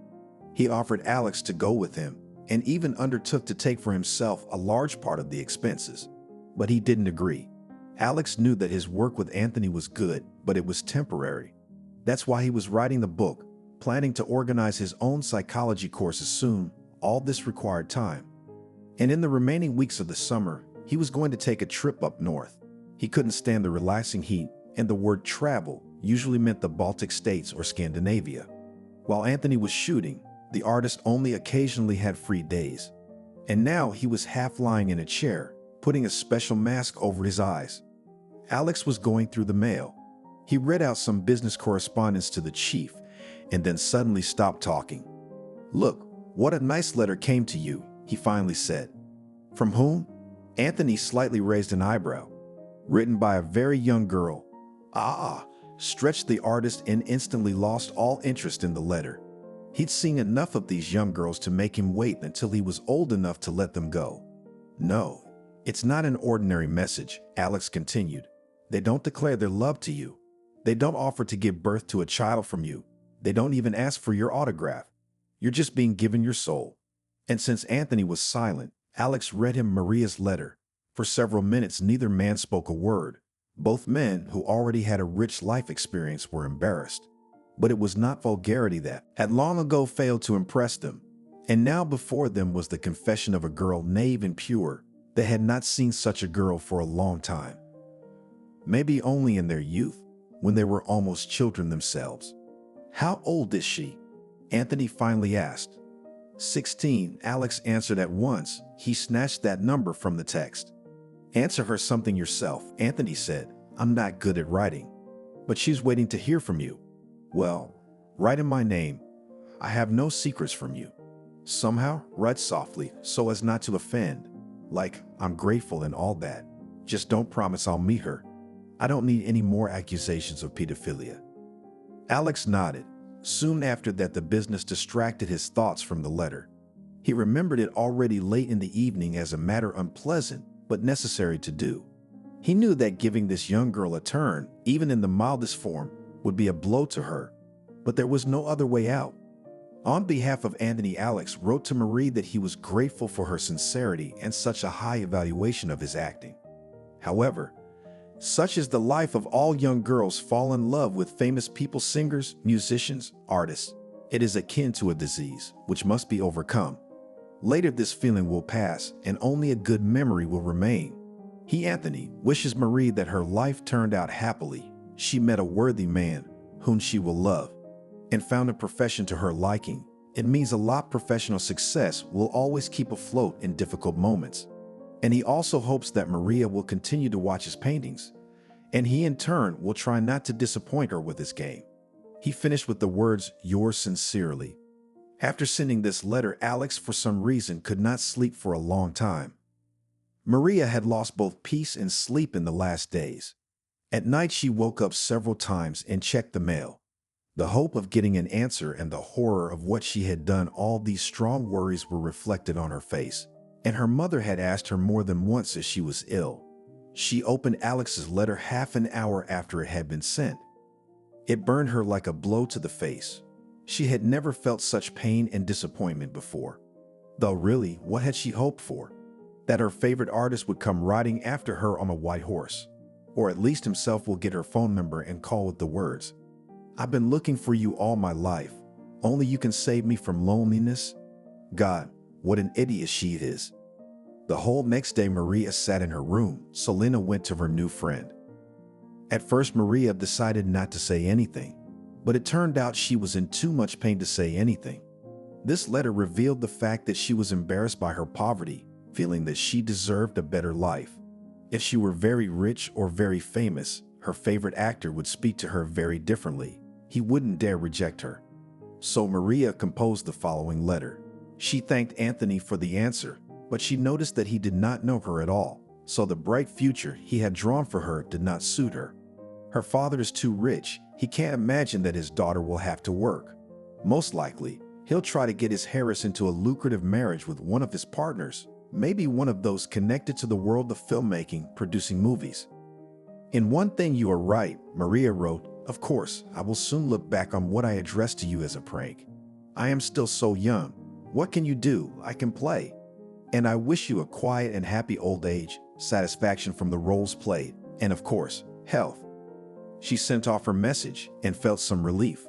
He offered Alex to go with him and even undertook to take for himself a large part of the expenses. But he didn't agree. Alex knew that his work with Anthony was good, but it was temporary. That's why he was writing the book, planning to organize his own psychology courses soon. All this required time. And in the remaining weeks of the summer, he was going to take a trip up north. He couldn't stand the relaxing heat, and the word travel usually meant the Baltic states or Scandinavia. While Anthony was shooting, the artist only occasionally had free days. And now he was half lying in a chair, putting a special mask over his eyes. Alex was going through the mail. He read out some business correspondence to the chief, and then suddenly stopped talking. "Look, what a nice letter came to you," he finally said. "From whom?" Anthony slightly raised an eyebrow. "Written by a very young girl." "Ah," stretched the artist and instantly lost all interest in the letter. He'd seen enough of these young girls to make him wait until he was old enough to let them go. "No, it's not an ordinary message," Alex continued. "They don't declare their love to you. They don't offer to give birth to a child from you. They don't even ask for your autograph. You're just being given your soul." And since Anthony was silent, Alex read him Maria's letter. For several minutes, neither man spoke a word. Both men, who already had a rich life experience, were embarrassed. But it was not vulgarity that had long ago failed to impress them. And now before them was the confession of a girl naive and pure. They had not seen such a girl for a long time. Maybe only in their youth, when they were almost children themselves. "How old is she?" Anthony finally asked. 16, Alex answered at once. He snatched that number from the text. "Answer her something yourself," Anthony said. "I'm not good at writing." "But she's waiting to hear from you." "Well, write in my name. I have no secrets from you. Somehow, write softly so as not to offend. Like, I'm grateful and all that. Just don't promise I'll meet her. I don't need any more accusations of pedophilia." Alex nodded. Soon after that, the business distracted his thoughts from the letter. He remembered it already late in the evening as a matter unpleasant but necessary to do. He knew that giving this young girl a turn, even in the mildest form, would be a blow to her, but there was no other way out. On behalf of Anthony, Alex wrote to Marie that he was grateful for her sincerity and such a high evaluation of his acting. However, such is the life of all young girls fall in love with famous people, singers, musicians, artists. It is akin to a disease, which must be overcome. Later this feeling will pass, and only a good memory will remain. He, Anthony, wishes Marie that her life turned out happily. She met a worthy man, whom she will love, and found a profession to her liking. It means a lot. Professional success will always keep afloat in difficult moments. And he also hopes that Maria will continue to watch his paintings, and he in turn will try not to disappoint her with his game. He finished with the words, "Yours sincerely." After sending this letter, Alex, for some reason, could not sleep for a long time. Maria had lost both peace and sleep in the last days. At night, she woke up several times and checked the mail. The hope of getting an answer and the horror of what she had done, all these strong worries were reflected on her face. And her mother had asked her more than once if she was ill. She opened Alex's letter half an hour after it had been sent. It burned her like a blow to the face. She had never felt such pain and disappointment before. Though really, what had she hoped for? That her favorite artist would come riding after her on a white horse. Or at least himself will get her phone number and call with the words, "I've been looking for you all my life. Only you can save me from loneliness." God, what an idiot she is. The whole next day, Maria sat in her room. Selena went to her new friend. At first, Maria decided not to say anything, but it turned out she was in too much pain to say anything. This letter revealed the fact that she was embarrassed by her poverty, feeling that she deserved a better life. If she were very rich or very famous, her favorite actor would speak to her very differently. He wouldn't dare reject her. So Maria composed the following letter. She thanked Anthony for the answer, but she noticed that he did not know her at all, so the bright future he had drawn for her did not suit her. Her father is too rich. He can't imagine that his daughter will have to work. Most likely, he'll try to get his Harris into a lucrative marriage with one of his partners, maybe one of those connected to the world of filmmaking, producing movies. In one thing you are right, Maria wrote, of course, I will soon look back on what I addressed to you as a prank. I am still so young. What can you do? I can play. And I wish you a quiet and happy old age, satisfaction from the roles played, and of course, health. She sent off her message and felt some relief.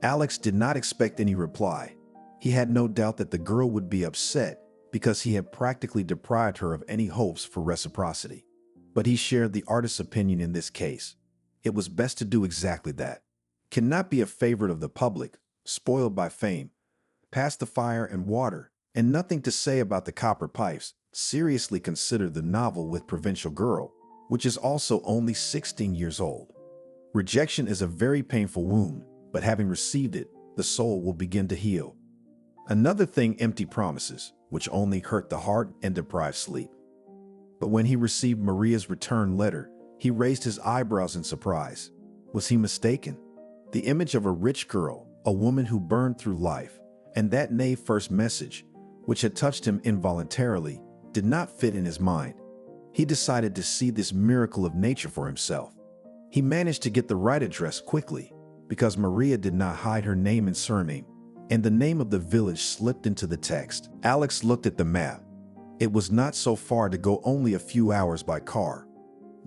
Alex did not expect any reply. He had no doubt that the girl would be upset because he had practically deprived her of any hopes for reciprocity. But he shared the artist's opinion in this case. It was best to do exactly that. Cannot be a favorite of the public, spoiled by fame, past the fire and water, and nothing to say about the copper pipes. Seriously consider the novel with Provincial Girl, which is also only 16 years old. Rejection is a very painful wound, but having received it, the soul will begin to heal. Another thing, empty promises, which only hurt the heart and deprive sleep. But when he received Maria's return letter, he raised his eyebrows in surprise. Was he mistaken? The image of a rich girl, a woman who burned through life, and that naive first message, which had touched him involuntarily, did not fit in his mind. He decided to see this miracle of nature for himself. He managed to get the right address quickly, because Maria did not hide her name and surname, and the name of the village slipped into the text. Alex looked at the map. It was not so far to go, only a few hours by car.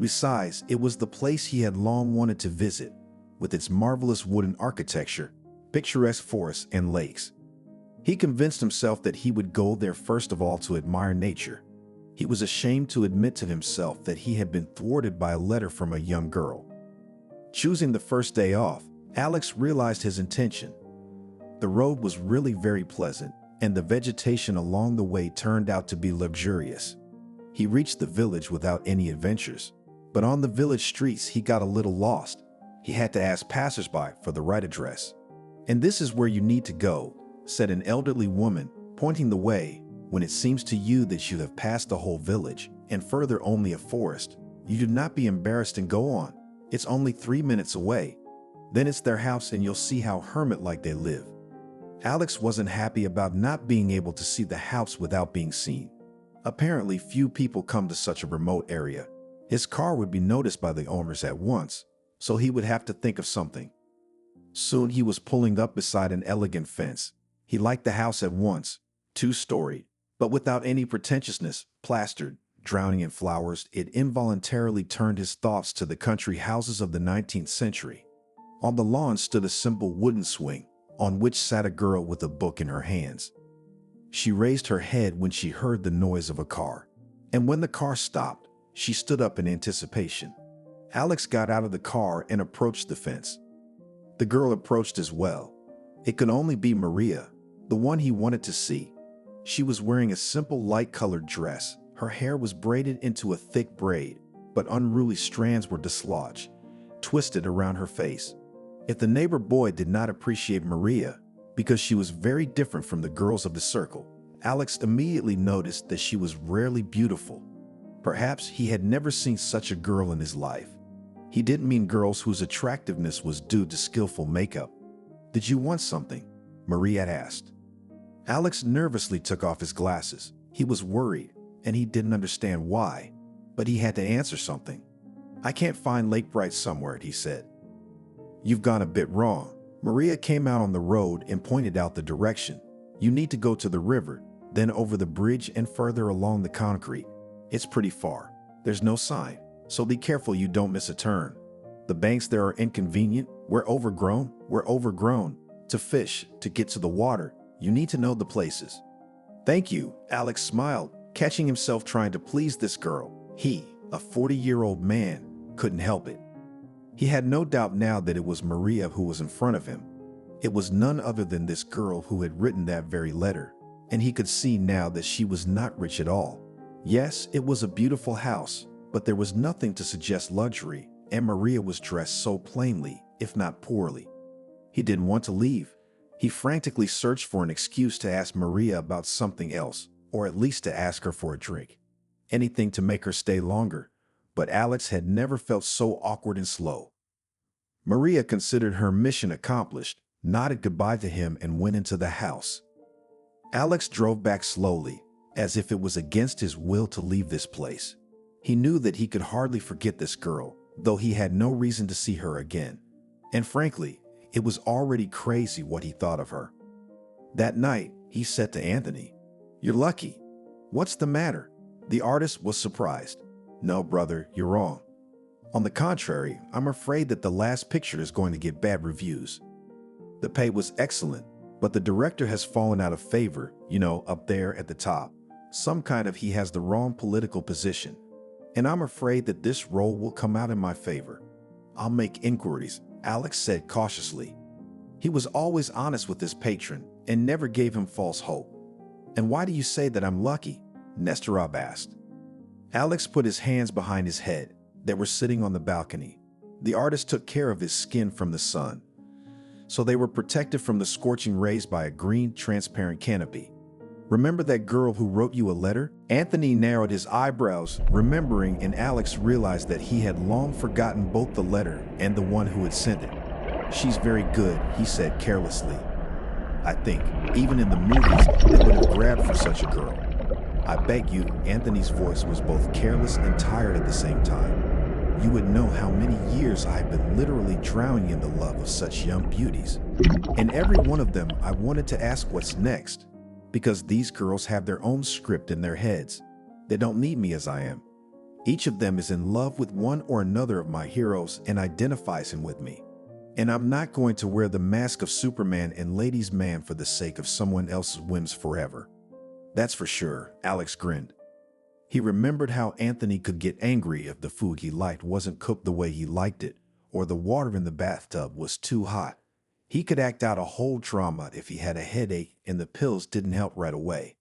Besides, it was the place he had long wanted to visit, with its marvelous wooden architecture, picturesque forests and lakes. He convinced himself that he would go there first of all to admire nature. He was ashamed to admit to himself that he had been thwarted by a letter from a young girl. Choosing the first day off, Alex realized his intention. The road was really very pleasant, and the vegetation along the way turned out to be luxurious. He reached the village without any adventures, but on the village streets he got a little lost. He had to ask passersby for the right address. "And this is where you need to go," said an elderly woman, pointing the way. "When it seems to you that you have passed the whole village, and further only a forest, you do not be embarrassed and go on. It's only 3 minutes away. Then it's their house and you'll see how hermit-like they live." Alex wasn't happy about not being able to see the house without being seen. Apparently, few people come to such a remote area. His car would be noticed by the owners at once, so he would have to think of something. Soon he was pulling up beside an elegant fence. He liked the house at once, 2-storied, but without any pretentiousness, plastered, drowning in flowers. It involuntarily turned his thoughts to the country houses of the 19th century. On the lawn stood a simple wooden swing, on which sat a girl with a book in her hands. She raised her head when she heard the noise of a car, and when the car stopped, she stood up in anticipation. Alex got out of the car and approached the fence. The girl approached as well. It could only be Maria, the one he wanted to see. She was wearing a simple light-colored dress. Her hair was braided into a thick braid, but unruly strands were dislodged, twisted around her face. If the neighbor boy did not appreciate Maria because she was very different from the girls of the circle, Alex immediately noticed that she was rarely beautiful. Perhaps he had never seen such a girl in his life. He didn't mean girls whose attractiveness was due to skillful makeup. "Did you want something?" Maria asked. Alex nervously took off his glasses. He was worried, and he didn't understand why, but he had to answer something. "I can't find Lake Bright somewhere," he said. "You've gone a bit wrong." Maria came out on the road and pointed out the direction. "You need to go to the river, then over the bridge and further along the concrete. It's pretty far. There's no sign, so be careful you don't miss a turn. The banks there are inconvenient. We're overgrown. To fish, to get to the water, you need to know the places." "Thank you," Alex smiled, catching himself trying to please this girl. He, a 40-year-old man, couldn't help it. He had no doubt now that it was Maria who was in front of him. It was none other than this girl who had written that very letter, and he could see now that she was not rich at all. Yes, it was a beautiful house, but there was nothing to suggest luxury, and Maria was dressed so plainly, if not poorly. He didn't want to leave. He frantically searched for an excuse to ask Maria about something else, or at least to ask her for a drink. Anything to make her stay longer. But Alex had never felt so awkward and slow. Maria considered her mission accomplished, nodded goodbye to him, and went into the house. Alex drove back slowly, as if it was against his will to leave this place. He knew that he could hardly forget this girl, though he had no reason to see her again. And frankly, it was already crazy what he thought of her. That night, he said to Anthony, "You're lucky. What's the matter?" The artist was surprised. "No, brother, you're wrong. On the contrary, I'm afraid that the last picture is going to get bad reviews. The pay was excellent, but the director has fallen out of favor, up there at the top. Some kind of he has the wrong political position. And I'm afraid that this role will come out in my favor. I'll make inquiries," Alex said cautiously. He was always honest with his patron and never gave him false hope. "And why do you say that I'm lucky?" Nestorov asked. Alex put his hands behind his head. They were sitting on the balcony. The artist took care of his skin from the sun, so they were protected from the scorching rays by a green, transparent canopy. "Remember that girl who wrote you a letter?" Anthony narrowed his eyebrows, remembering, and Alex realized that he had long forgotten both the letter and the one who had sent it. "She's very good," he said carelessly. "I think, even in the movies, they would have grabbed for such a girl." "I beg you," Anthony's voice was both careless and tired at the same time. "You would know how many years I've been literally drowning in the love of such young beauties. And every one of them I wanted to ask what's next, because these girls have their own script in their heads. They don't need me as I am. Each of them is in love with one or another of my heroes and identifies him with me. And I'm not going to wear the mask of Superman and ladies' man for the sake of someone else's whims forever. That's for sure," Alex grinned. He remembered how Anthony could get angry if the food he liked wasn't cooked the way he liked it, or the water in the bathtub was too hot. He could act out a whole drama if he had a headache and the pills didn't help right away.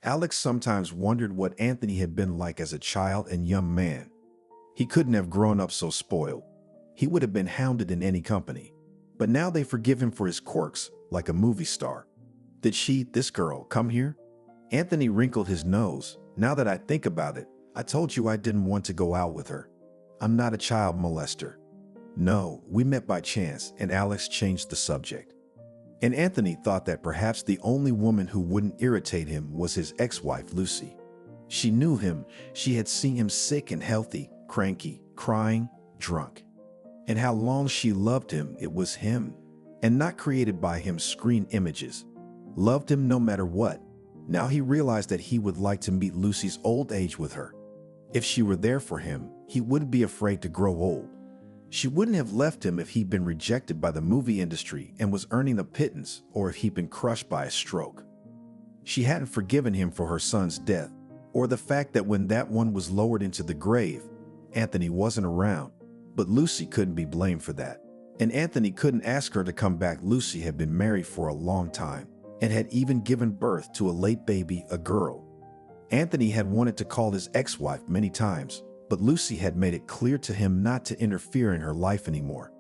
Alex sometimes wondered what Anthony had been like as a child and young man. He couldn't have grown up so spoiled. He would have been hounded in any company. But now they forgive him for his quirks, like a movie star. "Did this girl, come here?" Anthony wrinkled his nose. "Now that I think about it, I told you I didn't want to go out with her. I'm not a child molester." "No, we met by chance," and Alex changed the subject. And Anthony thought that perhaps the only woman who wouldn't irritate him was his ex-wife, Lucy. She knew him. She had seen him sick and healthy, cranky, crying, drunk. And how long she loved him, it was him, and not created by him screen images. Loved him no matter what. Now he realized that he would like to meet Lucy's old age with her. If she were there for him, he wouldn't be afraid to grow old. She wouldn't have left him if he'd been rejected by the movie industry and was earning a pittance, or if he'd been crushed by a stroke. She hadn't forgiven him for her son's death, or the fact that when that one was lowered into the grave, Anthony wasn't around. But Lucy couldn't be blamed for that. And Anthony couldn't ask her to come back. Lucy had been married for a long time and had even given birth to a late baby, a girl. Anthony had wanted to call his ex-wife many times, but Lucy had made it clear to him not to interfere in her life anymore.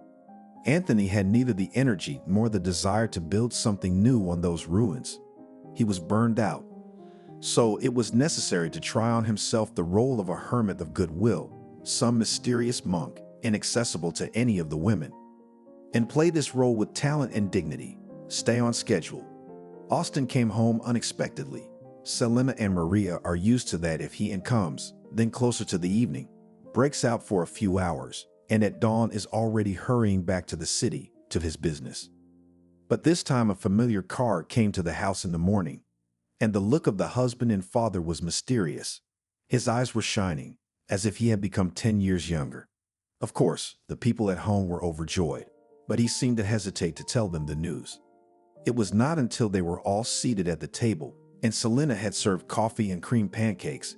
Anthony had neither the energy nor the desire to build something new on those ruins. He was burned out. So it was necessary to try on himself the role of a hermit of goodwill, some mysterious monk, inaccessible to any of the women, and play this role with talent and dignity. Stay on schedule. Austin came home unexpectedly. Selena and Maria are used to that. If he comes, then closer to the evening, breaks out for a few hours, and at dawn is already hurrying back to the city, to his business. But this time a familiar car came to the house in the morning, and the look of the husband and father was mysterious. His eyes were shining, as if he had become 10 years younger. Of course, the people at home were overjoyed, but he seemed to hesitate to tell them the news. It was not until they were all seated at the table, and Selena had served coffee and cream pancakes,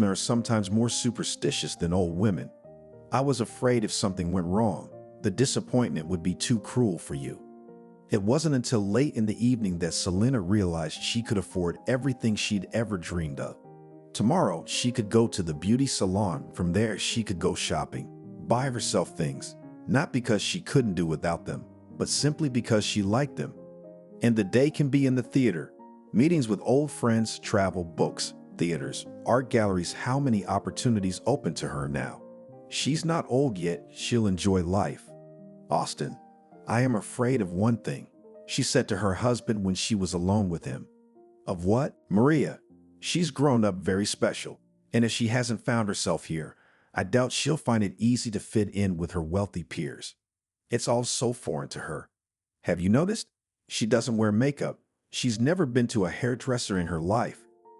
Policemen are sometimes more superstitious than old women. I was afraid if something went wrong, the disappointment would be too cruel for you. It wasn't until late in the evening that Selena realized she could afford everything she'd ever dreamed of. Tomorrow, she could go to the beauty salon. From there, she could go shopping, buy herself things, not because she couldn't do without them, but simply because she liked them. And the day can be in the theater, meetings with old friends, travel, books, theaters, art galleries. How many opportunities open to her now? She's not old yet. She'll enjoy life. Austin, I am afraid of one thing, she said to her husband when she was alone with him. Of what? Maria. She's grown up very special, and if she hasn't found herself here, I doubt she'll find it easy to fit in with her wealthy peers. It's all so foreign to her. Have you noticed? She doesn't wear makeup. She's never been to a hairdresser in her life.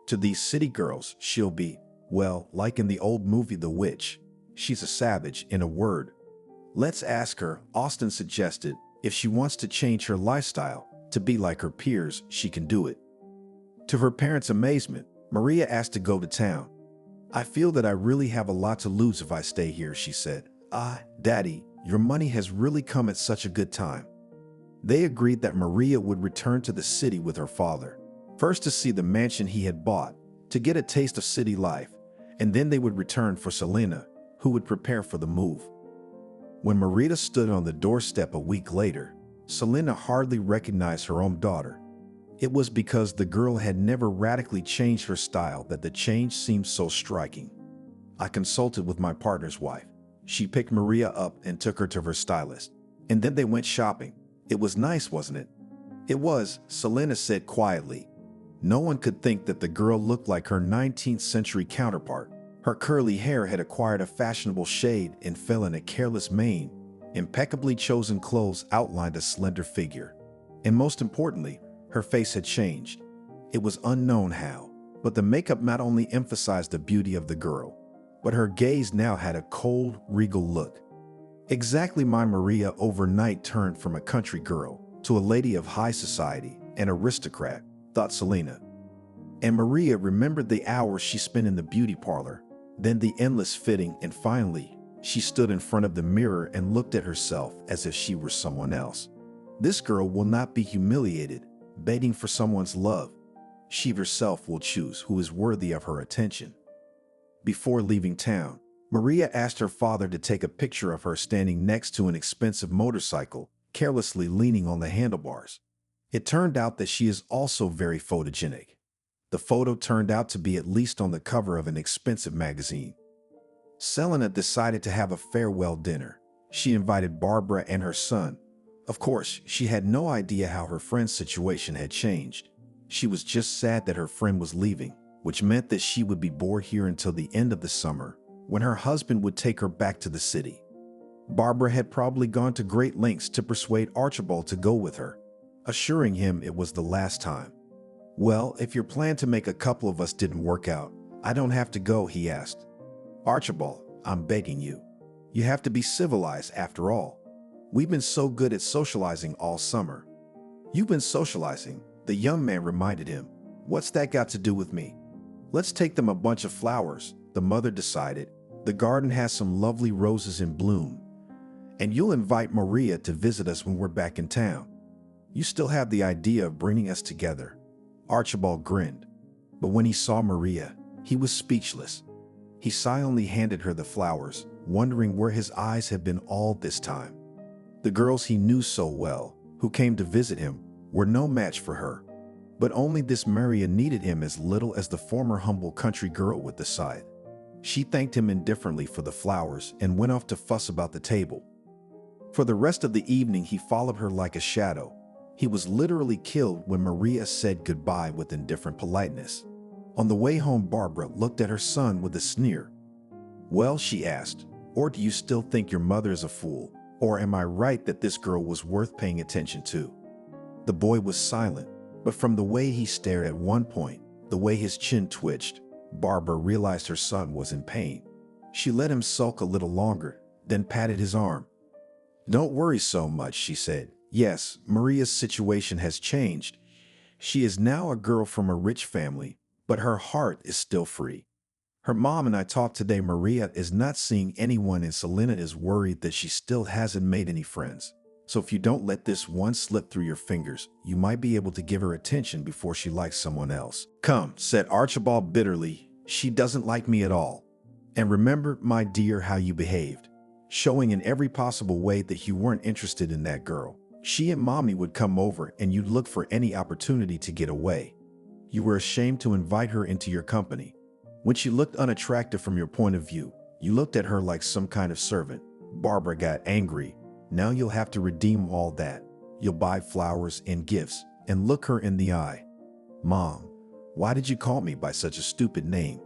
To these city girls, she'll be, well, like in the old movie The Witch. She's a savage, in a word. Let's ask her, Austin suggested. If she wants to change her lifestyle, to be like her peers, she can do it. To her parents' amazement, Maria asked to go to town. I feel that I really have a lot to lose if I stay here, she said. Daddy, your money has really come at such a good time. They agreed that Maria would return to the city with her father, first to see the mansion he had bought, to get a taste of city life, and then they would return for Selena, who would prepare for the move. When Maria stood on the doorstep a week later, Selena hardly recognized her own daughter. It was because the girl had never radically changed her style that the change seemed so striking. I consulted with my partner's wife. She picked Maria up and took her to her stylist. And then they went shopping. It was nice, wasn't it? It was, Selena said quietly. No one could think that the girl looked like her 19th century counterpart. Her curly hair had acquired a fashionable shade and fell in a careless mane. Impeccably chosen clothes outlined a slender figure. And most importantly, her face had changed. It was unknown how, but the makeup not only emphasized the beauty of the girl, but her gaze now had a cold, regal look. Exactly my Maria overnight turned from a country girl to a lady of high society, an aristocrat, thought Selena. And Maria remembered the hours she spent in the beauty parlor, then the endless fitting, and finally, she stood in front of the mirror and looked at herself as if she were someone else. This girl will not be humiliated, begging for someone's love. She herself will choose who is worthy of her attention. Before leaving town, Maria asked her father to take a picture of her standing next to an expensive motorcycle, carelessly leaning on the handlebars. It turned out that she is also very photogenic. The photo turned out to be at least on the cover of an expensive magazine. Selena decided to have a farewell dinner. She invited Barbara and her son. Of course, she had no idea how her friend's situation had changed. She was just sad that her friend was leaving, which meant that she would be bored here until the end of the summer, when her husband would take her back to the city. Barbara had probably gone to great lengths to persuade Archibald to go with her, assuring him it was the last time. Well, if your plan to make a couple of us didn't work out, I don't have to go, he asked. Archibald, I'm begging you. You have to be civilized after all. We've been so good at socializing all summer. You've been socializing, the young man reminded him. What's that got to do with me? Let's take them a bunch of flowers, the mother decided. The garden has some lovely roses in bloom. And you'll invite Maria to visit us when we're back in town. You still have the idea of bringing us together. Archibald grinned. But when he saw Maria, he was speechless. He silently handed her the flowers, wondering where his eyes had been all this time. The girls he knew so well, who came to visit him, were no match for her. But only this Maria needed him as little as the former humble country girl with the scythe. She thanked him indifferently for the flowers and went off to fuss about the table. For the rest of the evening, he followed her like a shadow. He was literally killed when Maria said goodbye with indifferent politeness. On the way home, Barbara looked at her son with a sneer. Well, she asked, or do you still think your mother is a fool? Or am I right that this girl was worth paying attention to? The boy was silent, but from the way he stared at one point, the way his chin twitched, Barbara realized her son was in pain. She let him sulk a little longer, then patted his arm. Don't worry so much, she said. Yes, Maria's situation has changed. She is now a girl from a rich family, but her heart is still free. Her mom and I talked today. Maria is not seeing anyone and Selena is worried that she still hasn't made any friends. So if you don't let this one slip through your fingers, you might be able to give her attention before she likes someone else. Come, said Archibald bitterly. She doesn't like me at all. And remember, my dear, how you behaved, showing in every possible way that you weren't interested in that girl. She and mommy would come over and you'd look for any opportunity to get away. You were ashamed to invite her into your company. When she looked unattractive from your point of view, you looked at her like some kind of servant. Barbara got angry. Now you'll have to redeem all that. You'll buy flowers and gifts and look her in the eye. Mom, why did you call me by such a stupid name?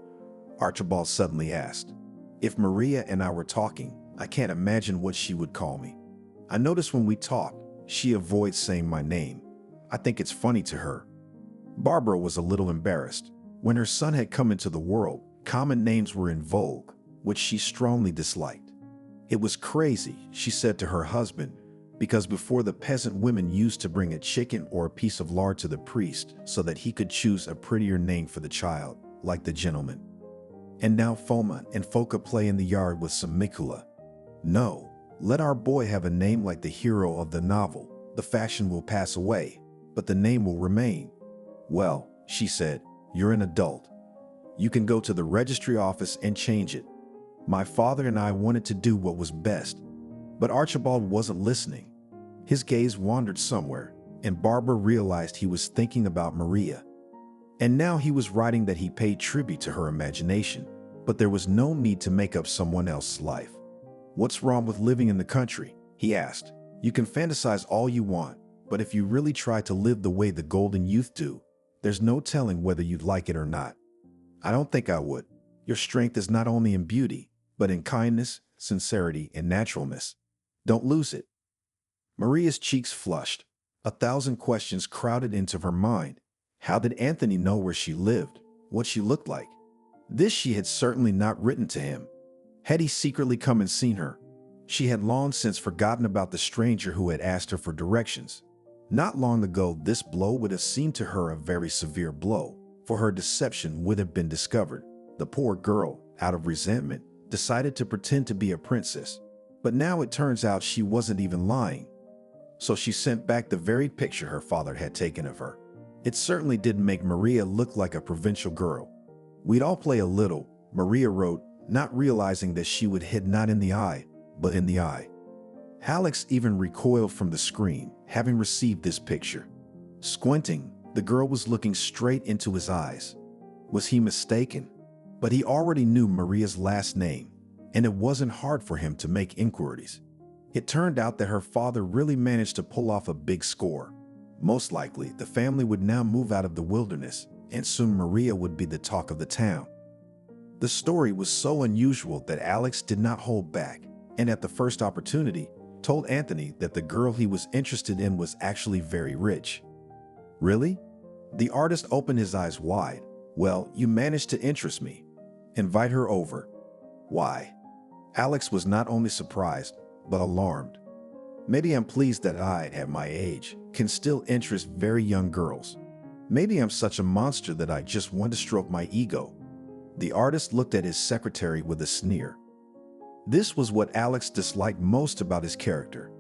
Archibald suddenly asked. If Maria and I were talking, I can't imagine what she would call me. I notice when we talk, she avoids saying my name. I think it's funny to her. Barbara was a little embarrassed. When her son had come into the world, common names were in vogue, which she strongly disliked. It was crazy, she said to her husband, because before the peasant women used to bring a chicken or a piece of lard to the priest so that he could choose a prettier name for the child, like the gentleman. And now Foma and Foka play in the yard with some Mikula. No, let our boy have a name like the hero of the novel. The fashion will pass away, but the name will remain. Well, she said, you're an adult. You can go to the registry office and change it. My father and I wanted to do what was best, but Archibald wasn't listening. His gaze wandered somewhere, and Barbara realized he was thinking about Maria. And now he was writing that he paid tribute to her imagination, but there was no need to make up someone else's life. What's wrong with living in the country? He asked. You can fantasize all you want, but if you really try to live the way the golden youth do, there's no telling whether you'd like it or not. I don't think I would. Your strength is not only in beauty, but in kindness, sincerity, and naturalness. Don't lose it. Maria's cheeks flushed. 1,000 questions crowded into her mind. How did Anthony know where she lived, what she looked like? This she had certainly not written to him. Had he secretly come and seen her? She had long since forgotten about the stranger who had asked her for directions. Not long ago, this blow would have seemed to her a very severe blow, for her deception would have been discovered. The poor girl, out of resentment, decided to pretend to be a princess. But now it turns out she wasn't even lying. So she sent back the very picture her father had taken of her. It certainly didn't make Maria look like a provincial girl. We'd all play a little, Maria wrote, not realizing that she would hit not in the eye, but in the eye. Alex even recoiled from the screen, having received this picture. Squinting, the girl was looking straight into his eyes. Was he mistaken? But he already knew Maria's last name, and it wasn't hard for him to make inquiries. It turned out that her father really managed to pull off a big score. Most likely, the family would now move out of the wilderness, and soon Maria would be the talk of the town. The story was so unusual that Alex did not hold back, and at the first opportunity, told Anthony that the girl he was interested in was actually very rich. Really? The artist opened his eyes wide. Well, you managed to interest me. Invite her over. Why? Alex was not only surprised, but alarmed. Maybe I'm pleased that I, at my age, can still interest very young girls. Maybe I'm such a monster that I just want to stroke my ego. The artist looked at his secretary with a sneer. This was what Alex disliked most about his character.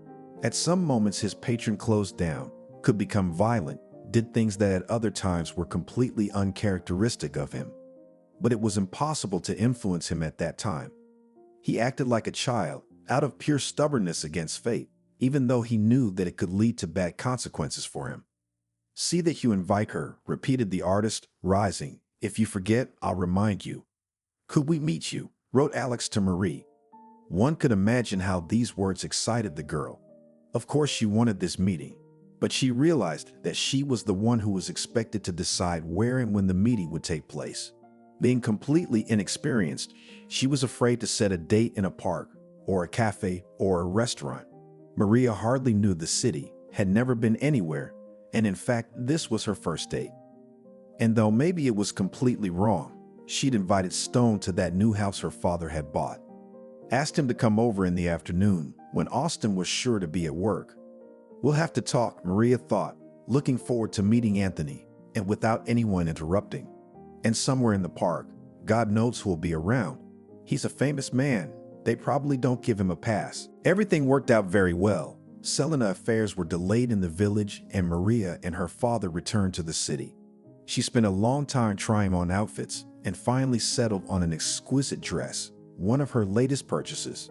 At some moments his patron closed down, could become violent, did things that at other times were completely uncharacteristic of him. But it was impossible to influence him at that time. He acted like a child, out of pure stubbornness against fate, even though he knew that it could lead to bad consequences for him. See that you invite her, repeated the artist, rising. If you forget, I'll remind you. Could we meet you? Wrote Alex to Marie. One could imagine how these words excited the girl. Of course she wanted this meeting, but she realized that she was the one who was expected to decide where and when the meeting would take place. Being completely inexperienced, she was afraid to set a date in a park, or a cafe, or a restaurant. Maria hardly knew the city, had never been anywhere, and in fact, this was her first date. And though maybe it was completely wrong, she'd invited Stone to that new house her father had bought. Asked him to come over in the afternoon, when Austin was sure to be at work. We'll have to talk, Maria thought, looking forward to meeting Anthony, and without anyone interrupting. And somewhere in the park, God knows who'll be around. He's a famous man. They probably don't give him a pass. Everything worked out very well. Selena affairs were delayed in the village, and Maria and her father returned to the city. She spent a long time trying on outfits and finally settled on an exquisite dress, one of her latest purchases.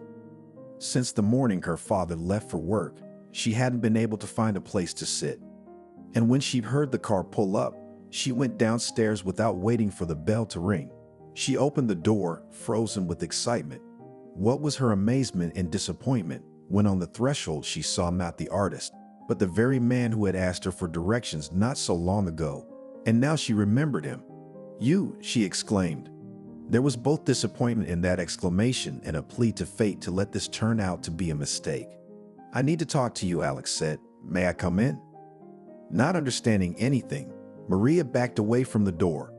Since the morning her father left for work, she hadn't been able to find a place to sit. And when she heard the car pull up, she went downstairs without waiting for the bell to ring. She opened the door, frozen with excitement. What was her amazement and disappointment when on the threshold she saw not the artist, but the very man who had asked her for directions not so long ago. And now she remembered him. "You," she exclaimed. There was both disappointment in that exclamation and a plea to fate to let this turn out to be a mistake. "I need to talk to you," Alex said. "May I come in?" Not understanding anything, Maria backed away from the door.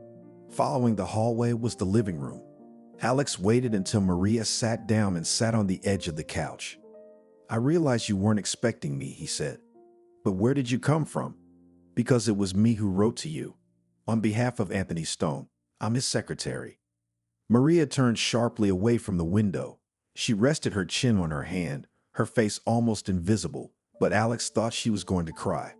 Following the hallway was the living room. Alex waited until Maria sat down and sat on the edge of the couch. "I realize you weren't expecting me," he said. "But where did you come from?" "Because it was me who wrote to you. On behalf of Anthony Stone. I'm his secretary." Maria turned sharply away from the window. She rested her chin on her hand, her face almost invisible, but Alex thought she was going to cry.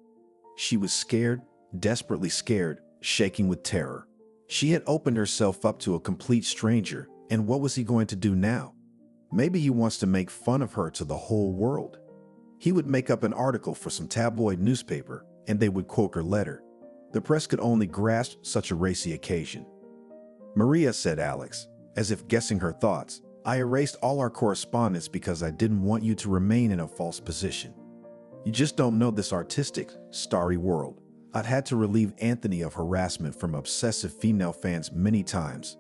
She was scared, desperately scared, shaking with terror. She had opened herself up to a complete stranger, and what was he going to do now? Maybe he wants to make fun of her to the whole world. He would make up an article for some tabloid newspaper, and they would quote her letter. The press could only grasp such a racy occasion. "Maria," said Alex, as if guessing her thoughts, "I erased all our correspondence because I didn't want you to remain in a false position. You just don't know this artistic, starry world. I've had to relieve Anthony of harassment from obsessive female fans many times.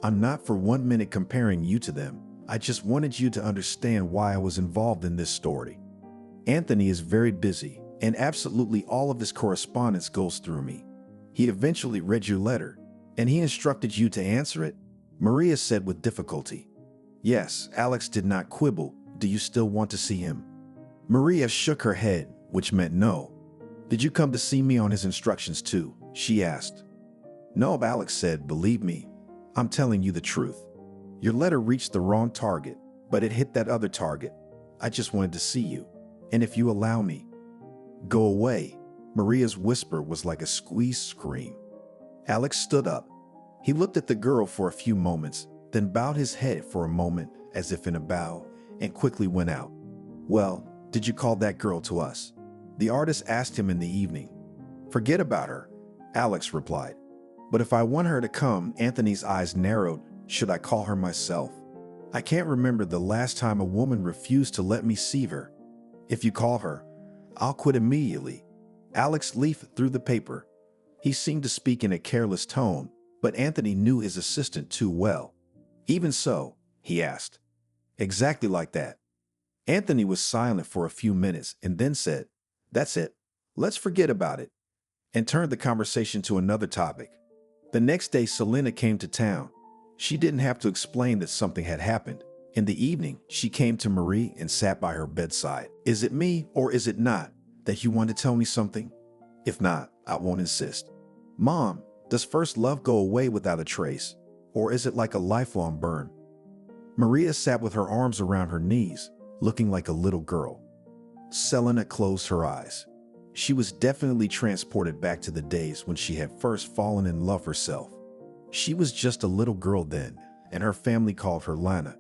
I'm not for 1 minute comparing you to them. I just wanted you to understand why I was involved in this story. Anthony is very busy, and absolutely all of his correspondence goes through me. He eventually read your letter, and he instructed you to answer it?" Maria said with difficulty. "Yes." Alex did not quibble. "Do you still want to see him?" Maria shook her head, which meant no. "Did you come to see me on his instructions too?" she asked. "No," Alex said. "Believe me, I'm telling you the truth. Your letter reached the wrong target, but it hit that other target. I just wanted to see you, and if you allow me." "Go away." Maria's whisper was like a squeezed scream. Alex stood up. He looked at the girl for a few moments, then bowed his head for a moment as if in a bow, and quickly went out. "Well, did you call that girl to us?" the artist asked him in the evening. "Forget about her," Alex replied. "But if I want her to come," Anthony's eyes narrowed, "should I call her myself? I can't remember the last time a woman refused to let me see her. If you call her, I'll quit immediately." Alex leafed through the paper. He seemed to speak in a careless tone, but Anthony knew his assistant too well. "Even so?" he asked. "Exactly like that." Anthony was silent for a few minutes and then said, "That's it. Let's forget about it," and turned the conversation to another topic. The next day, Selena came to town. She didn't have to explain that something had happened. In the evening, she came to Marie and sat by her bedside. "Is it me, or is it not, that you want to tell me something? If not, I won't insist." "Mom, does first love go away without a trace, or is it like a lifelong burn?" Maria sat with her arms around her knees, looking like a little girl. Selena closed her eyes. She was definitely transported back to the days when she had first fallen in love herself. She was just a little girl then, and her family called her Lana.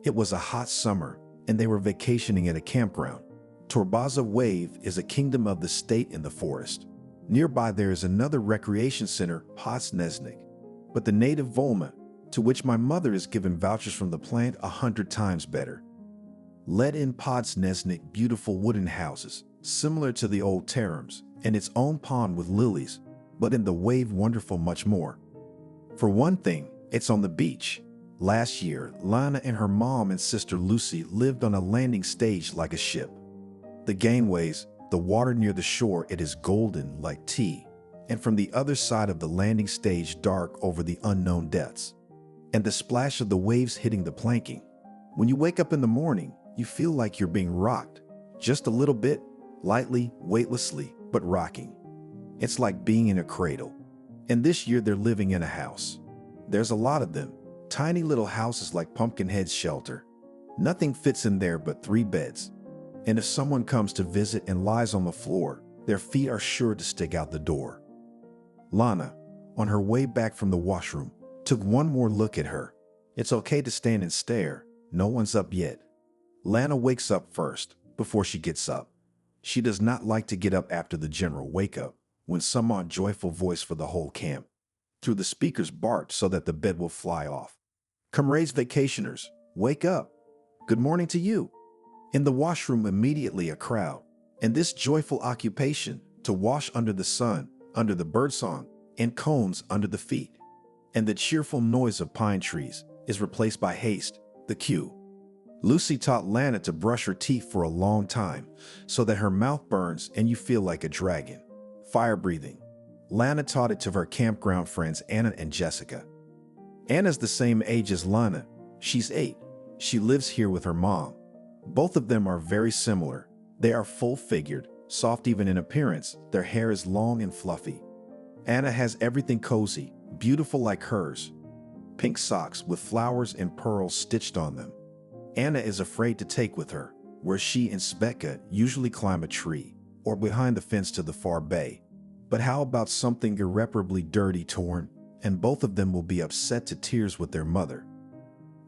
It was a hot summer, and they were vacationing at a campground. Torbaza Wave is a kingdom of the state in the forest. Nearby there is another recreation center, Podsnesnik, but the native Volma, to which my mother is given vouchers from the plant 100 times better. Let in Podsnesnik beautiful wooden houses, similar to the old Terums, and its own pond with lilies, but in the Wave wonderful much more. For one thing, it's on the beach. Last year, Lana and her mom and sister Lucy lived on a landing stage like a ship. The gangways, the water near the shore, it is golden like tea, and from the other side of the landing stage dark over the unknown depths. And the splash of the waves hitting the planking. When you wake up in the morning, you feel like you're being rocked, just a little bit, lightly, weightlessly, but rocking. It's like being in a cradle. And this year they're living in a house. There's a lot of them. Tiny little houses like Pumpkinhead's shelter. Nothing fits in there but 3 beds. And if someone comes to visit and lies on the floor, their feet are sure to stick out the door. Lana, on her way back from the washroom, took one more look at her. It's okay to stand and stare. No one's up yet. Lana wakes up first, before she gets up. She does not like to get up after the general wake-up, when some joyful voice for the whole camp, through the speakers barked so that the bed will fly off. Comrades vacationers, wake up. Good morning to you. In the washroom immediately a crowd, and this joyful occupation to wash under the sun, under the birdsong, and cones under the feet. And the cheerful noise of pine trees is replaced by haste, the cue. Lucy taught Lana to brush her teeth for a long time so that her mouth burns and you feel like a dragon. Fire breathing. Lana taught it to her campground friends Anna and Jessica. Anna's the same age as Lana. She's 8. She lives here with her mom. Both of them are very similar. They are full-figured, soft even in appearance. Their hair is long and fluffy. Anna has everything cozy, beautiful like hers. Pink socks with flowers and pearls stitched on them. Anna is afraid to take with her, where she and Sveka usually climb a tree, or behind the fence to the far bay. But how about something irreparably dirty, torn, and both of them will be upset to tears with their mother.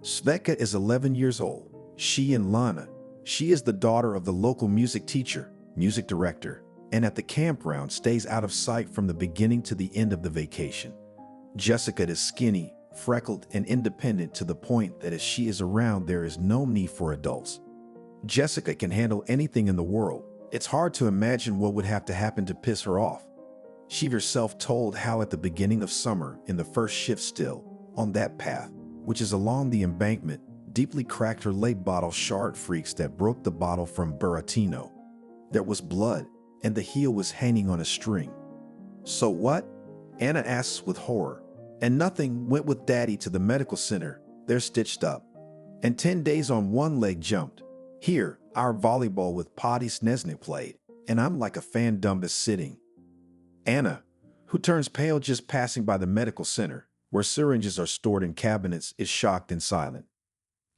Sveka is 11 years old. She and Lana. She is the daughter of the local music teacher, music director, and at the campground stays out of sight from the beginning to the end of the vacation. Jessica is skinny, freckled, and independent to the point that as she is around there is no need for adults. Jessica can handle anything in the world. It's hard to imagine what would have to happen to piss her off. She herself told how at the beginning of summer, in the first shift still, on that path, which is along the embankment, deeply cracked her late bottle shard freaks that broke the bottle from Buratino. There was blood, and the heel was hanging on a string. So what? Anna asks with horror. And nothing. Went with Daddy to the medical center. They're stitched up. And 10 days on one leg jumped. Here, our volleyball with Potty Snesnik played, and I'm like a fan dumbest sitting. Anna, who turns pale just passing by the medical center, where syringes are stored in cabinets, is shocked and silent.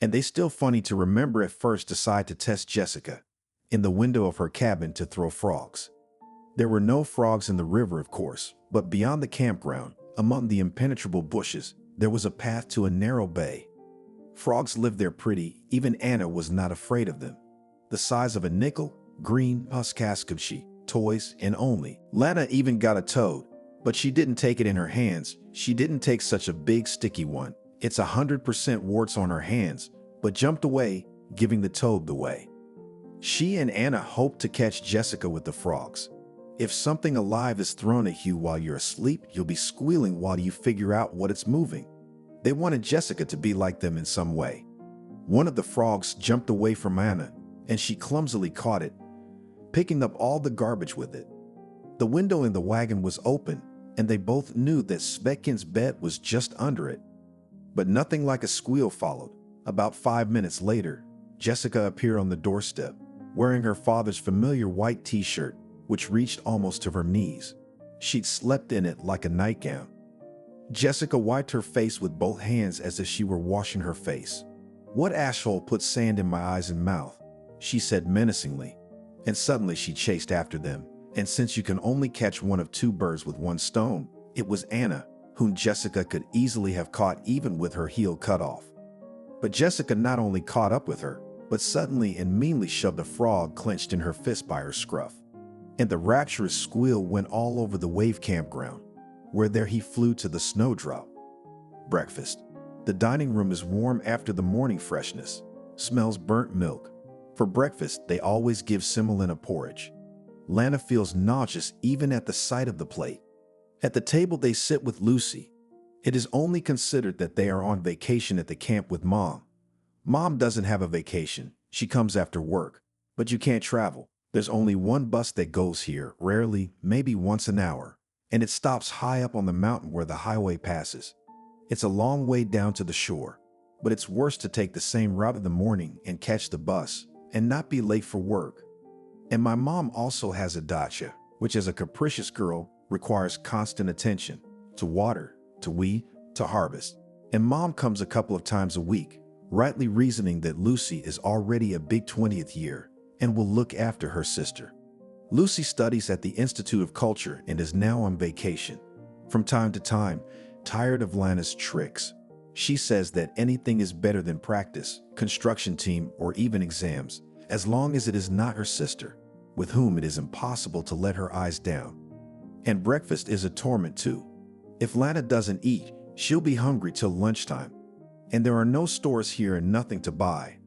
And they still funny to remember at first decide to test Jessica in the window of her cabin to throw frogs. There were no frogs in the river, of course, but beyond the campground, among the impenetrable bushes, there was a path to a narrow bay. Frogs lived there pretty. Even Anna was not afraid of them. The size of a nickel, green Puskaskavshi, toys and only. Lana even got a toad, but she didn't take it in her hands. She didn't take such a big sticky one. It's 100% warts on her hands, but jumped away, giving the toad the way. She and Anna hoped to catch Jessica with the frogs. If something alive is thrown at you while you're asleep, you'll be squealing while you figure out what it's moving. They wanted Jessica to be like them in some way. One of the frogs jumped away from Anna, and she clumsily caught it, picking up all the garbage with it. The window in the wagon was open, and they both knew that Svekin's bed was just under it. But nothing like a squeal followed. About 5 minutes later, Jessica appeared on the doorstep, wearing her father's familiar white t-shirt, which reached almost to her knees. She'd slept in it like a nightgown. Jessica wiped her face with both hands as if she were washing her face. "What asshole put sand in my eyes and mouth?" she said menacingly. And suddenly she chased after them. And since you can only catch one of 2 birds with 1 stone, it was Anna, whom Jessica could easily have caught even with her heel cut off. But Jessica not only caught up with her, but suddenly and meanly shoved a frog clenched in her fist by her scruff. And the rapturous squeal went all over the wave campground, where there he flew to the snowdrop. Breakfast. The dining room is warm after the morning freshness. Smells burnt milk. For breakfast, they always give semolina porridge. Lana feels nauseous even at the sight of the plate. At the table they sit with Lucy. It is only considered that they are on vacation at the camp with Mom. Mom doesn't have a vacation. She comes after work. But you can't travel. There's only one bus that goes here, rarely, maybe once an hour, and it stops high up on the mountain where the highway passes. It's a long way down to the shore, but it's worse to take the same route in the morning and catch the bus and not be late for work. And my mom also has a dacha, which as a capricious girl requires constant attention, to water, to weed, to harvest, and Mom comes a couple of times a week, rightly reasoning that Lucy is already a big 20th year and will look after her sister. Lucy studies at the Institute of Culture and is now on vacation. From time to time, tired of Lana's tricks, she says that anything is better than practice, construction team, or even exams, as long as it is not her sister, with whom it is impossible to let her eyes down. And breakfast is a torment too. If Lana doesn't eat, she'll be hungry till lunchtime. And there are no stores here and nothing to buy.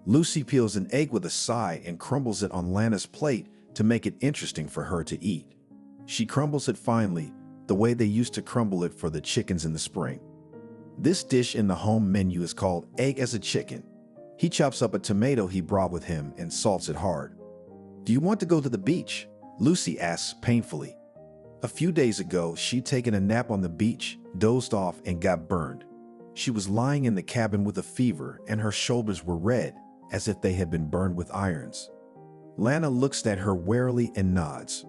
Lucy peels an egg with a sigh and crumbles it on Lana's plate to make it interesting for her to eat. She crumbles it finely, the way they used to crumble it for the chickens in the spring. This dish in the home menu is called egg as a chicken. He chops up a tomato he brought with him and salts it hard. "Do you want to go to the beach?" Lucy asks painfully. A few days ago, she'd taken a nap on the beach, dozed off, and got burned. She was lying in the cabin with a fever, and her shoulders were red, as if they had been burned with irons. Lana looks at her warily and nods.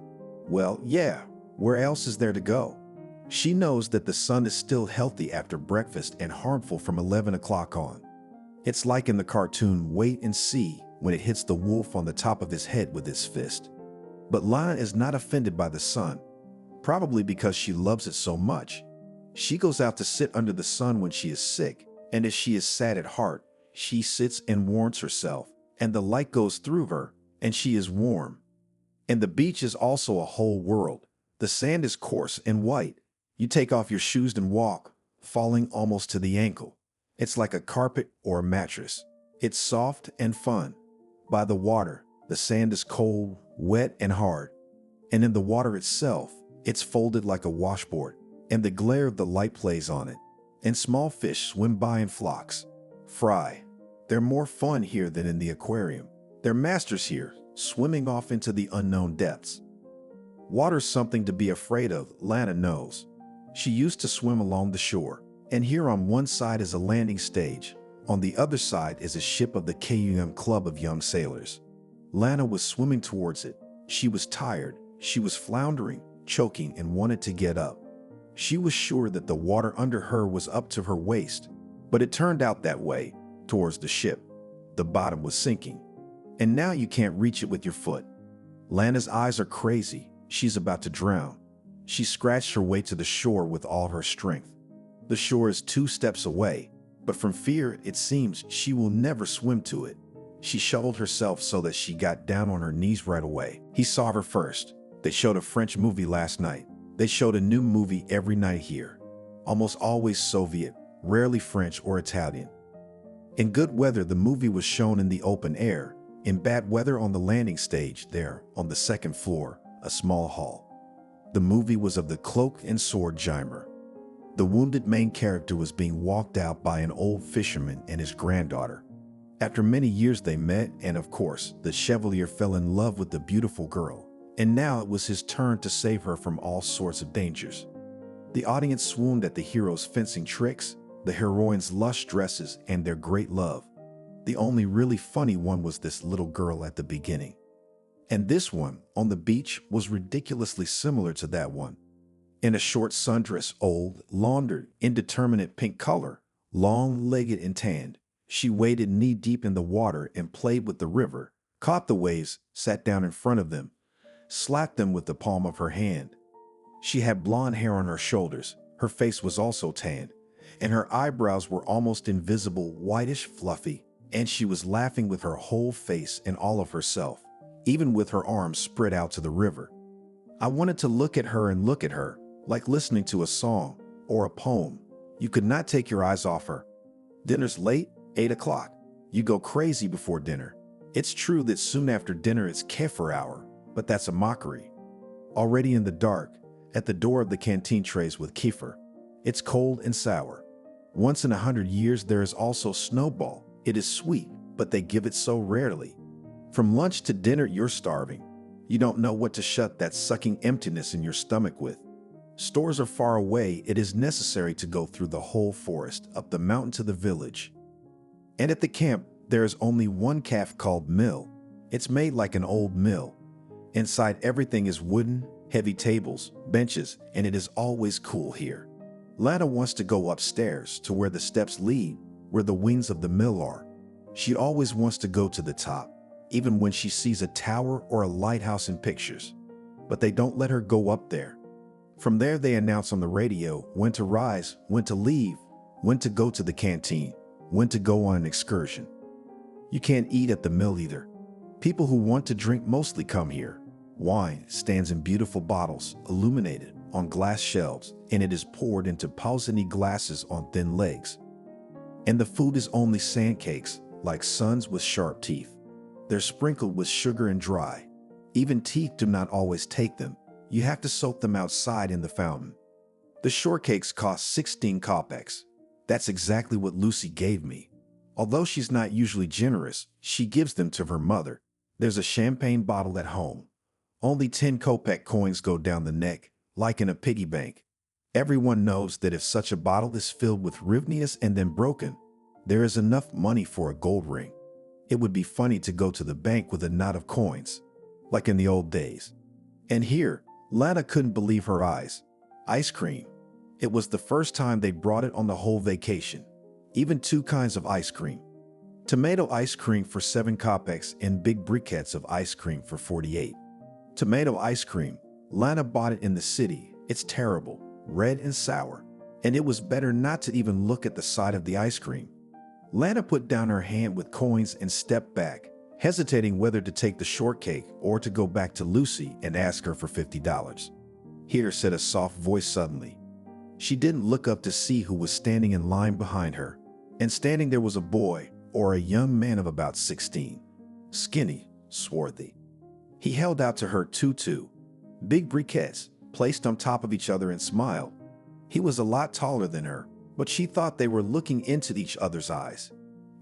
Well, yeah, where else is there to go? She knows that the sun is still healthy after breakfast and harmful from 11 o'clock on. It's like in the cartoon Wait and See when it hits the wolf on the top of his head with its fist. But Lana is not offended by the sun, probably because she loves it so much. She goes out to sit under the sun when she is sick, and if she is sad at heart, she sits and warms herself, and the light goes through her, and she is warm. And the beach is also a whole world. The sand is coarse and white. You take off your shoes and walk, falling almost to the ankle. It's like a carpet or a mattress. It's soft and fun. By the water, the sand is cold, wet, and hard. And in the water itself, it's folded like a washboard, and the glare of the light plays on it. And small fish swim by in flocks. Fry. They're more fun here than in the aquarium. They're masters here, swimming off into the unknown depths. Water's something to be afraid of, Lana knows. She used to swim along the shore, and here on one side is a landing stage. On the other side is a ship of the KUM Club of Young Sailors. Lana was swimming towards it. She was tired, she was floundering, choking, and wanted to get up. She was sure that the water under her was up to her waist, but it turned out that way, towards the ship. The bottom was sinking, and now you can't reach it with your foot. Lana's eyes are crazy. She's about to drown. She scratched her way to the shore with all her strength. The shore is 2 steps away, but from fear, it seems she will never swim to it. She shoveled herself so that she got down on her knees right away. He saw her first. They showed a French movie last night. They showed a new movie every night here. Almost always Soviet, rarely French or Italian. In good weather, the movie was shown in the open air. In bad weather, on the landing stage there, on the 2nd floor, a small hall. The movie was of the cloak and sword genre. The wounded main character was being walked out by an old fisherman and his granddaughter. After many years they met, and of course, the Chevalier fell in love with the beautiful girl, and now it was his turn to save her from all sorts of dangers. The audience swooned at the hero's fencing tricks, the heroine's lush dresses, and their great love. The only really funny one was this little girl at the beginning. And this one, on the beach, was ridiculously similar to that one. In a short sundress, old, laundered, indeterminate pink color, long-legged and tanned, she waded knee-deep in the water and played with the river, caught the waves, sat down in front of them, slapped them with the palm of her hand. She had blonde hair on her shoulders, her face was also tanned, and her eyebrows were almost invisible, whitish, fluffy, and she was laughing with her whole face and all of herself, even with her arms spread out to the river. I wanted to look at her, like listening to a song or a poem. You could not take your eyes off her. Dinner's late, 8 o'clock. You go crazy before dinner. It's true that soon after dinner it's kefir hour, but that's a mockery. Already in the dark, at the door of the canteen trays with kefir. It's cold and sour. Once in 100 years there is also snowball. It is sweet, but they give it so rarely. From lunch to dinner you're starving. You don't know what to shut that sucking emptiness in your stomach with. Stores are far away. It is necessary to go through the whole forest, up the mountain to the village. And at the camp, there is only one cafe called Mill. It's made like an old mill. Inside everything is wooden, heavy tables, benches, and it is always cool here. Lana wants to go upstairs to where the steps lead, where the wings of the mill are. She always wants to go to the top, even when she sees a tower or a lighthouse in pictures. But they don't let her go up there. From there, they announce on the radio when to rise, when to leave, when to go to the canteen, when to go on an excursion. You can't eat at the mill either. People who want to drink mostly come here. Wine stands in beautiful bottles, illuminated, on glass shelves, and it is poured into pausini glasses on thin legs. And the food is only sand cakes, like suns with sharp teeth. They're sprinkled with sugar and dry. Even teeth do not always take them. You have to soak them outside in the fountain. The shortcakes cost 16 kopecks. That's exactly what Lucy gave me. Although she's not usually generous, she gives them to her mother. There's a champagne bottle at home. Only 10 kopek coins go down the neck, like in a piggy bank. Everyone knows that if such a bottle is filled with hryvnias and then broken, there is enough money for a gold ring. It would be funny to go to the bank with a knot of coins, like in the old days. And here, Lana couldn't believe her eyes. Ice cream. It was the first time they brought it on the whole vacation. Even 2 kinds of ice cream. Tomato ice cream for 7 kopecks and big briquettes of ice cream for 48. Tomato ice cream. Lana bought it in the city. It's terrible, red and sour. And it was better not to even look at the side of the ice cream. Lana put down her hand with coins and stepped back, hesitating whether to take the shortcake or to go back to Lucy and ask her for $50. "Here," said a soft voice suddenly. She didn't look up to see who was standing in line behind her. And standing there was a boy, or a young man of about 16. Skinny, swarthy. He held out to her two big briquettes, placed on top of each other, and smiled. He was a lot taller than her, but she thought they were looking into each other's eyes.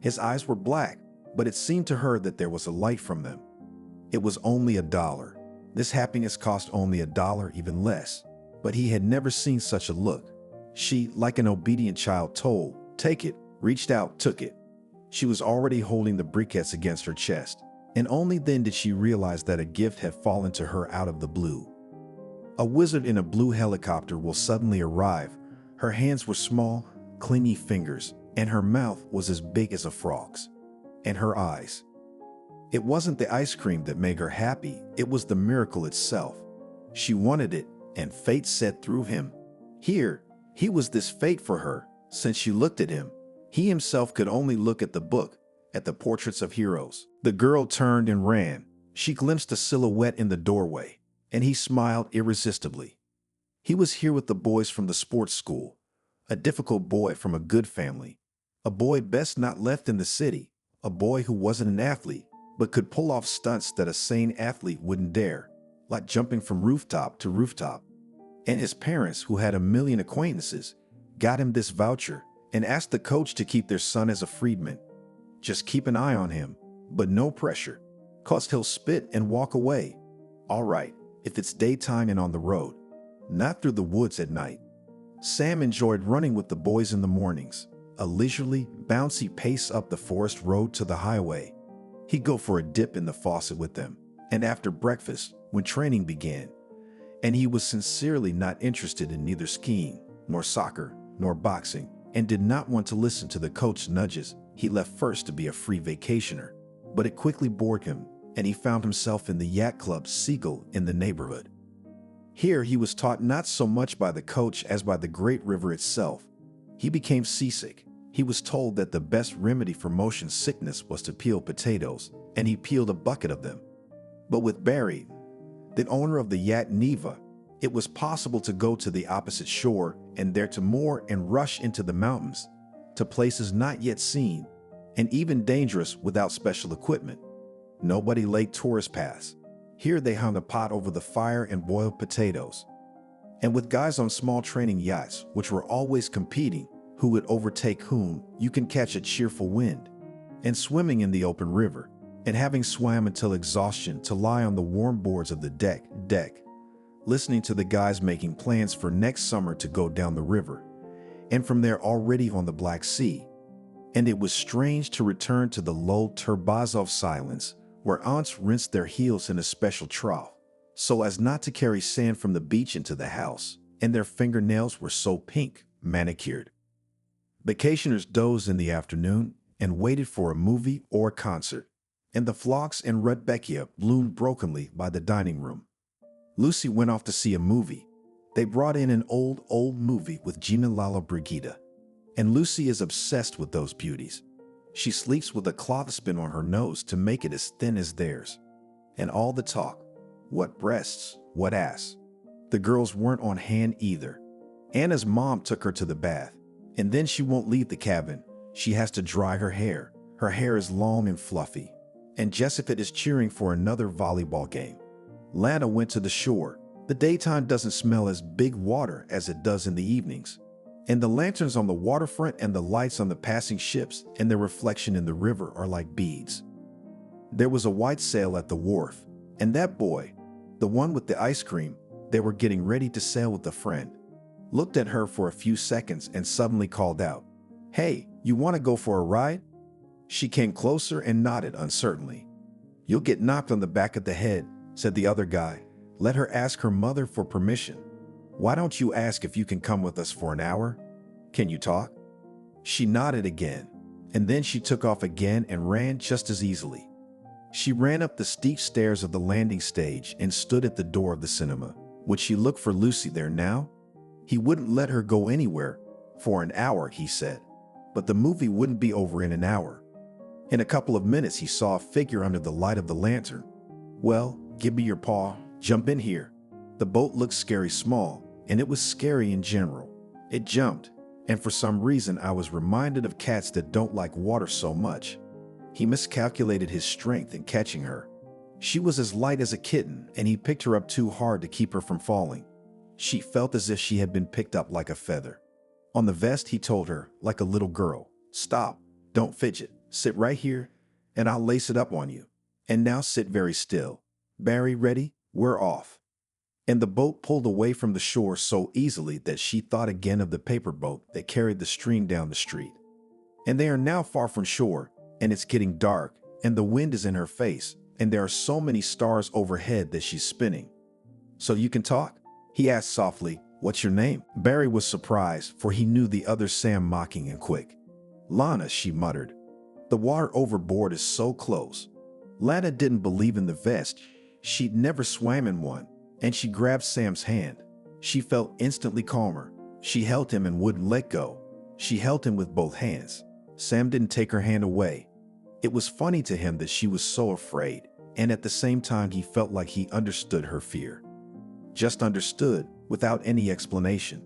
His eyes were black, but it seemed to her that there was a light from them. It was only $1. This happiness cost only $1, even less. But he had never seen such a look. She, like an obedient child, told, "Take it," reached out, took it. She was already holding the briquettes against her chest, and only then did she realize that a gift had fallen to her out of the blue. A wizard in a blue helicopter will suddenly arrive. Her hands were small, clingy fingers, and her mouth was as big as a frog's. And her eyes. It wasn't the ice cream that made her happy, it was the miracle itself. She wanted it, and fate said through him. Here, he was this fate for her, since she looked at him. He himself could only look at the book, at the portraits of heroes. The girl turned and ran. She glimpsed a silhouette in the doorway, and he smiled irresistibly. He was here with the boys from the sports school, a difficult boy from a good family, a boy best not left in the city, a boy who wasn't an athlete, but could pull off stunts that a sane athlete wouldn't dare, like jumping from rooftop to rooftop. And his parents, who had a million acquaintances, got him this voucher and asked the coach to keep their son as a freedman. Just keep an eye on him, but no pressure, 'cause he'll spit and walk away. All right, if it's daytime and on the road, not through the woods at night. Sam enjoyed running with the boys in the mornings, a leisurely, bouncy pace up the forest road to the highway. He'd go for a dip in the faucet with them, and after breakfast, when training began. And he was sincerely not interested in neither skiing, nor soccer, nor boxing, and did not want to listen to the coach's nudges. He left first to be a free vacationer, but it quickly bored him, and he found himself in the yacht club Seagull in the neighborhood. Here he was taught not so much by the coach as by the great river itself. He became seasick. He was told that the best remedy for motion sickness was to peel potatoes, and he peeled a bucket of them. But with Barry, the owner of the yacht Neva, it was possible to go to the opposite shore and there to moor and rush into the mountains, to places not yet seen, and even dangerous without special equipment. Nobody laid tourist paths. Here they hung a pot over the fire and boiled potatoes. And with guys on small training yachts, which were always competing, who would overtake whom, you can catch a cheerful wind. And swimming in the open river, and having swam until exhaustion to lie on the warm boards of the deck, listening to the guys making plans for next summer to go down the river, and from there already on the Black Sea. And it was strange to return to the low Turbazov silence, where aunts rinsed their heels in a special trough, so as not to carry sand from the beach into the house, and their fingernails were so pink, manicured. Vacationers dozed in the afternoon and waited for a movie or a concert, and the phlox and rudbeckia bloomed brokenly by the dining room. Lucy went off to see a movie. They brought in an old movie with Gina Lala Brigida, and Lucy is obsessed with those beauties. She sleeps with a clothespin on her nose to make it as thin as theirs. And all the talk, what breasts, what ass. The girls weren't on hand either. Anna's mom took her to the bath, and then she won't leave the cabin. She has to dry her hair. Her hair is long and fluffy. And Jessica is cheering for another volleyball game. Lana went to the shore. The daytime doesn't smell as big water as it does in the evenings. And the lanterns on the waterfront and the lights on the passing ships and their reflection in the river are like beads. There was a white sail at the wharf, and that boy, the one with the ice cream, they were getting ready to sail with a friend, looked at her for a few seconds and suddenly called out, "Hey, you want to go for a ride?" She came closer and nodded uncertainly. "You'll get knocked on the back of the head," said the other guy. "Let her ask her mother for permission. Why don't you ask if you can come with us for an hour? Can you talk?" She nodded again, and then she took off again and ran just as easily. She ran up the steep stairs of the landing stage and stood at the door of the cinema. Would she look for Lucy there now? He wouldn't let her go anywhere. For an hour, he said. But the movie wouldn't be over in an hour. In a couple of minutes, he saw a figure under the light of the lantern. "Well, give me your paw. Jump in here." The boat looked scary small, and it was scary in general. It jumped, and for some reason I was reminded of cats that don't like water so much. He miscalculated his strength in catching her. She was as light as a kitten, and he picked her up too hard to keep her from falling. She felt as if she had been picked up like a feather. On the vest, he told her, like a little girl, "Stop, don't fidget, sit right here, and I'll lace it up on you. And now sit very still. Barry, ready? We're off." And the boat pulled away from the shore so easily that she thought again of the paper boat that carried the stream down the street. And they are now far from shore, and it's getting dark, and the wind is in her face, and there are so many stars overhead that she's spinning. "So you can talk?" he asked softly. "What's your name?" Barry was surprised, for he knew the other Sam mocking and quick. "Lana," she muttered. "The water overboard is so close." Lana didn't believe in the vest. She'd never swam in one, and she grabbed Sam's hand. She felt instantly calmer. She held him and wouldn't let go. She held him with both hands. Sam didn't take her hand away. It was funny to him that she was so afraid, and at the same time he felt like he understood her fear. Just understood, without any explanation.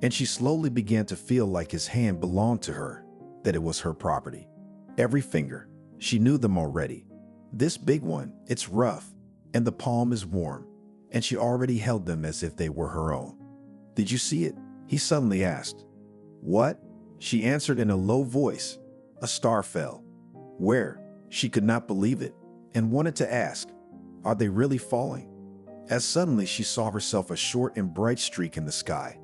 And she slowly began to feel like his hand belonged to her, that it was her property. Every finger, she knew them already. This big one, it's rough, and the palm is warm, and she already held them as if they were her own. "Did you see it?" he suddenly asked. "What?" she answered in a low voice. "A star fell." "Where?" She could not believe it, and wanted to ask, "Are they really falling?" As suddenly she saw herself a short and bright streak in the sky,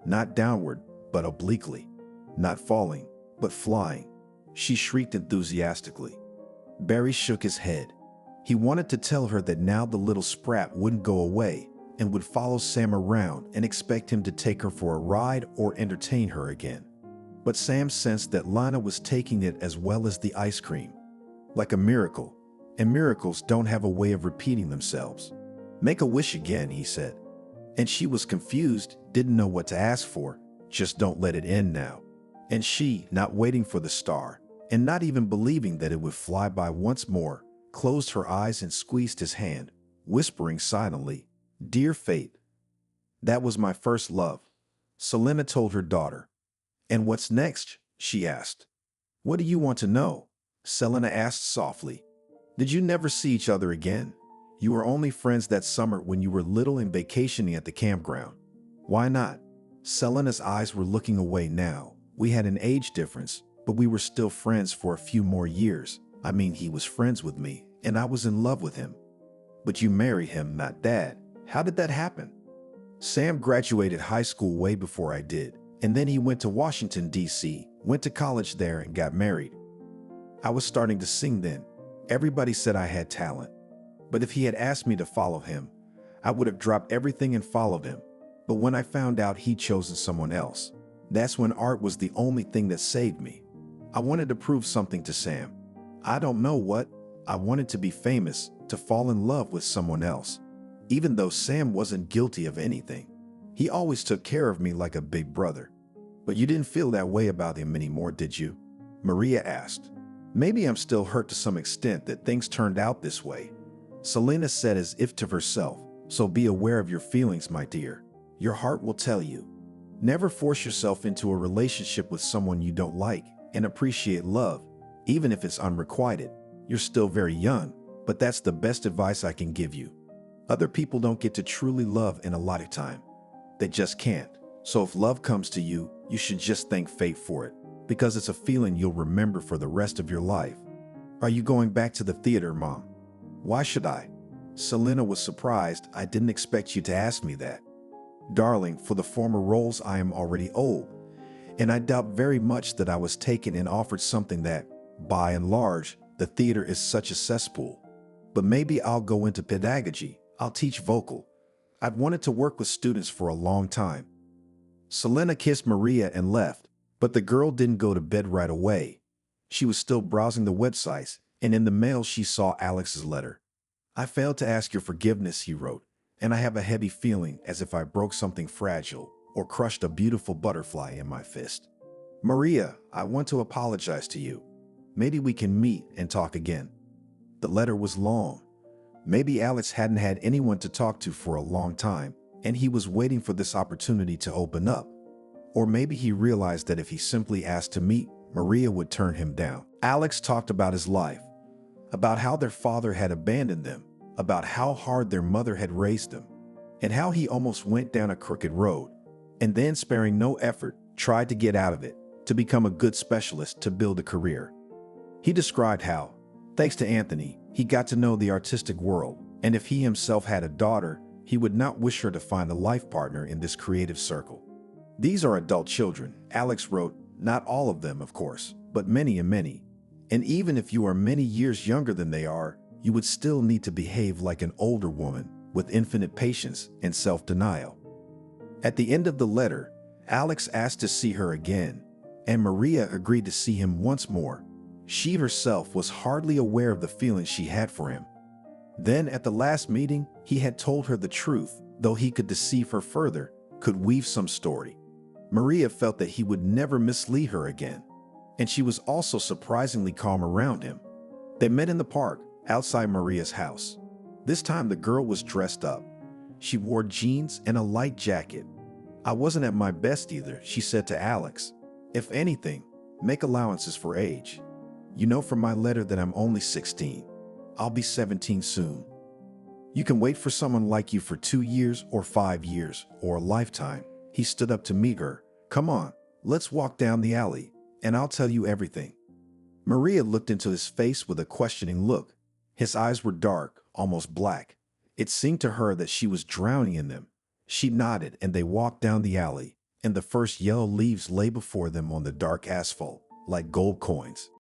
not downward, but obliquely, not falling, but flying. She shrieked enthusiastically. Barry shook his head. He wanted to tell her that now the little sprat wouldn't go away and would follow Sam around and expect him to take her for a ride or entertain her again. But Sam sensed that Lana was taking it as well as the ice cream, like a miracle, and miracles don't have a way of repeating themselves. "Make a wish again," he said. And she was confused, didn't know what to ask for. Just don't let it end now. And she, not waiting for the star, and not even believing that it would fly by once more, closed her eyes and squeezed his hand, whispering silently, "Dear fate." "That was my first love," Selena told her daughter. "And what's next?" she asked. "What do you want to know?" Selena asked softly. "Did you never see each other again? You were only friends that summer when you were little and vacationing at the campground." "Why not?" Selena's eyes were looking away now. "We had an age difference, but we were still friends for a few more years. I mean, he was friends with me, and I was in love with him." "But you married him, not Dad. How did that happen?" "Sam graduated high school way before I did, and then he went to Washington, D.C., went to college there and got married. I was starting to sing then. Everybody said I had talent. But if he had asked me to follow him, I would have dropped everything and followed him. But when I found out he'd chosen someone else, That's when art was the only thing that saved me. I wanted to prove something to Sam. I don't know what. I wanted to be famous, to fall in love with someone else. Even though Sam wasn't guilty of anything. He always took care of me like a big brother. But you didn't feel that way about him anymore, did you? Maria asked. Maybe I'm still hurt to some extent that things turned out this way. Selena said as if to herself, so be aware of your feelings, my dear. Your heart will tell you. Never force yourself into a relationship with someone you don't like, and appreciate love, even if it's unrequited. You're still very young, but that's the best advice I can give you. Other people don't get to truly love in a lifetime. They just can't. So if love comes to you, you should just thank fate for it, because it's a feeling you'll remember for the rest of your life. Are you going back to the theater, Mom? Why should I? Selena was surprised. I didn't expect you to ask me that. Darling, for the former roles I am already old, and I doubt very much that I was taken and offered something that, by and large, the theater is such a cesspool. But maybe I'll go into pedagogy. I'll teach vocal. I've wanted to work with students for a long time. Selena kissed Maria and left, but the girl didn't go to bed right away. She was still browsing the websites, and in the mail she saw Alex's letter. I failed to ask your forgiveness, he wrote, and I have a heavy feeling as if I broke something fragile or crushed a beautiful butterfly in my fist. Maria, I want to apologize to you. Maybe we can meet and talk again. The letter was long. Maybe Alex hadn't had anyone to talk to for a long time, and he was waiting for this opportunity to open up. Or maybe he realized that if he simply asked to meet, Maria would turn him down. Alex talked about his life, about how their father had abandoned them, about how hard their mother had raised them, and how he almost went down a crooked road, and then sparing no effort, tried to get out of it, to become a good specialist, to build a career. He described how, thanks to Anthony, he got to know the artistic world, and if he himself had a daughter, he would not wish her to find a life partner in this creative circle. These are adult children, Alex wrote, not all of them, of course, but many and many. And even if you are many years younger than they are, you would still need to behave like an older woman with infinite patience and self-denial. At the end of the letter, Alex asked to see her again, and Maria agreed to see him once more. She herself was hardly aware of the feelings she had for him. Then at the last meeting, he had told her the truth, though he could deceive her further, could weave some story. Maria felt that he would never mislead her again, and she was also surprisingly calm around him. They met in the park, outside Maria's house. This time the girl was dressed up. She wore jeans and a light jacket. I wasn't at my best either, she said to Alex. If anything, make allowances for age. You know from my letter that I'm only 16. I'll be 17 soon. You can wait for someone like you for 2 years or 5 years or a lifetime. He stood up to meet her. Come on, let's walk down the alley, and I'll tell you everything. Maria looked into his face with a questioning look. His eyes were dark, almost black. It seemed to her that she was drowning in them. She nodded, and they walked down the alley, and the first yellow leaves lay before them on the dark asphalt, like gold coins.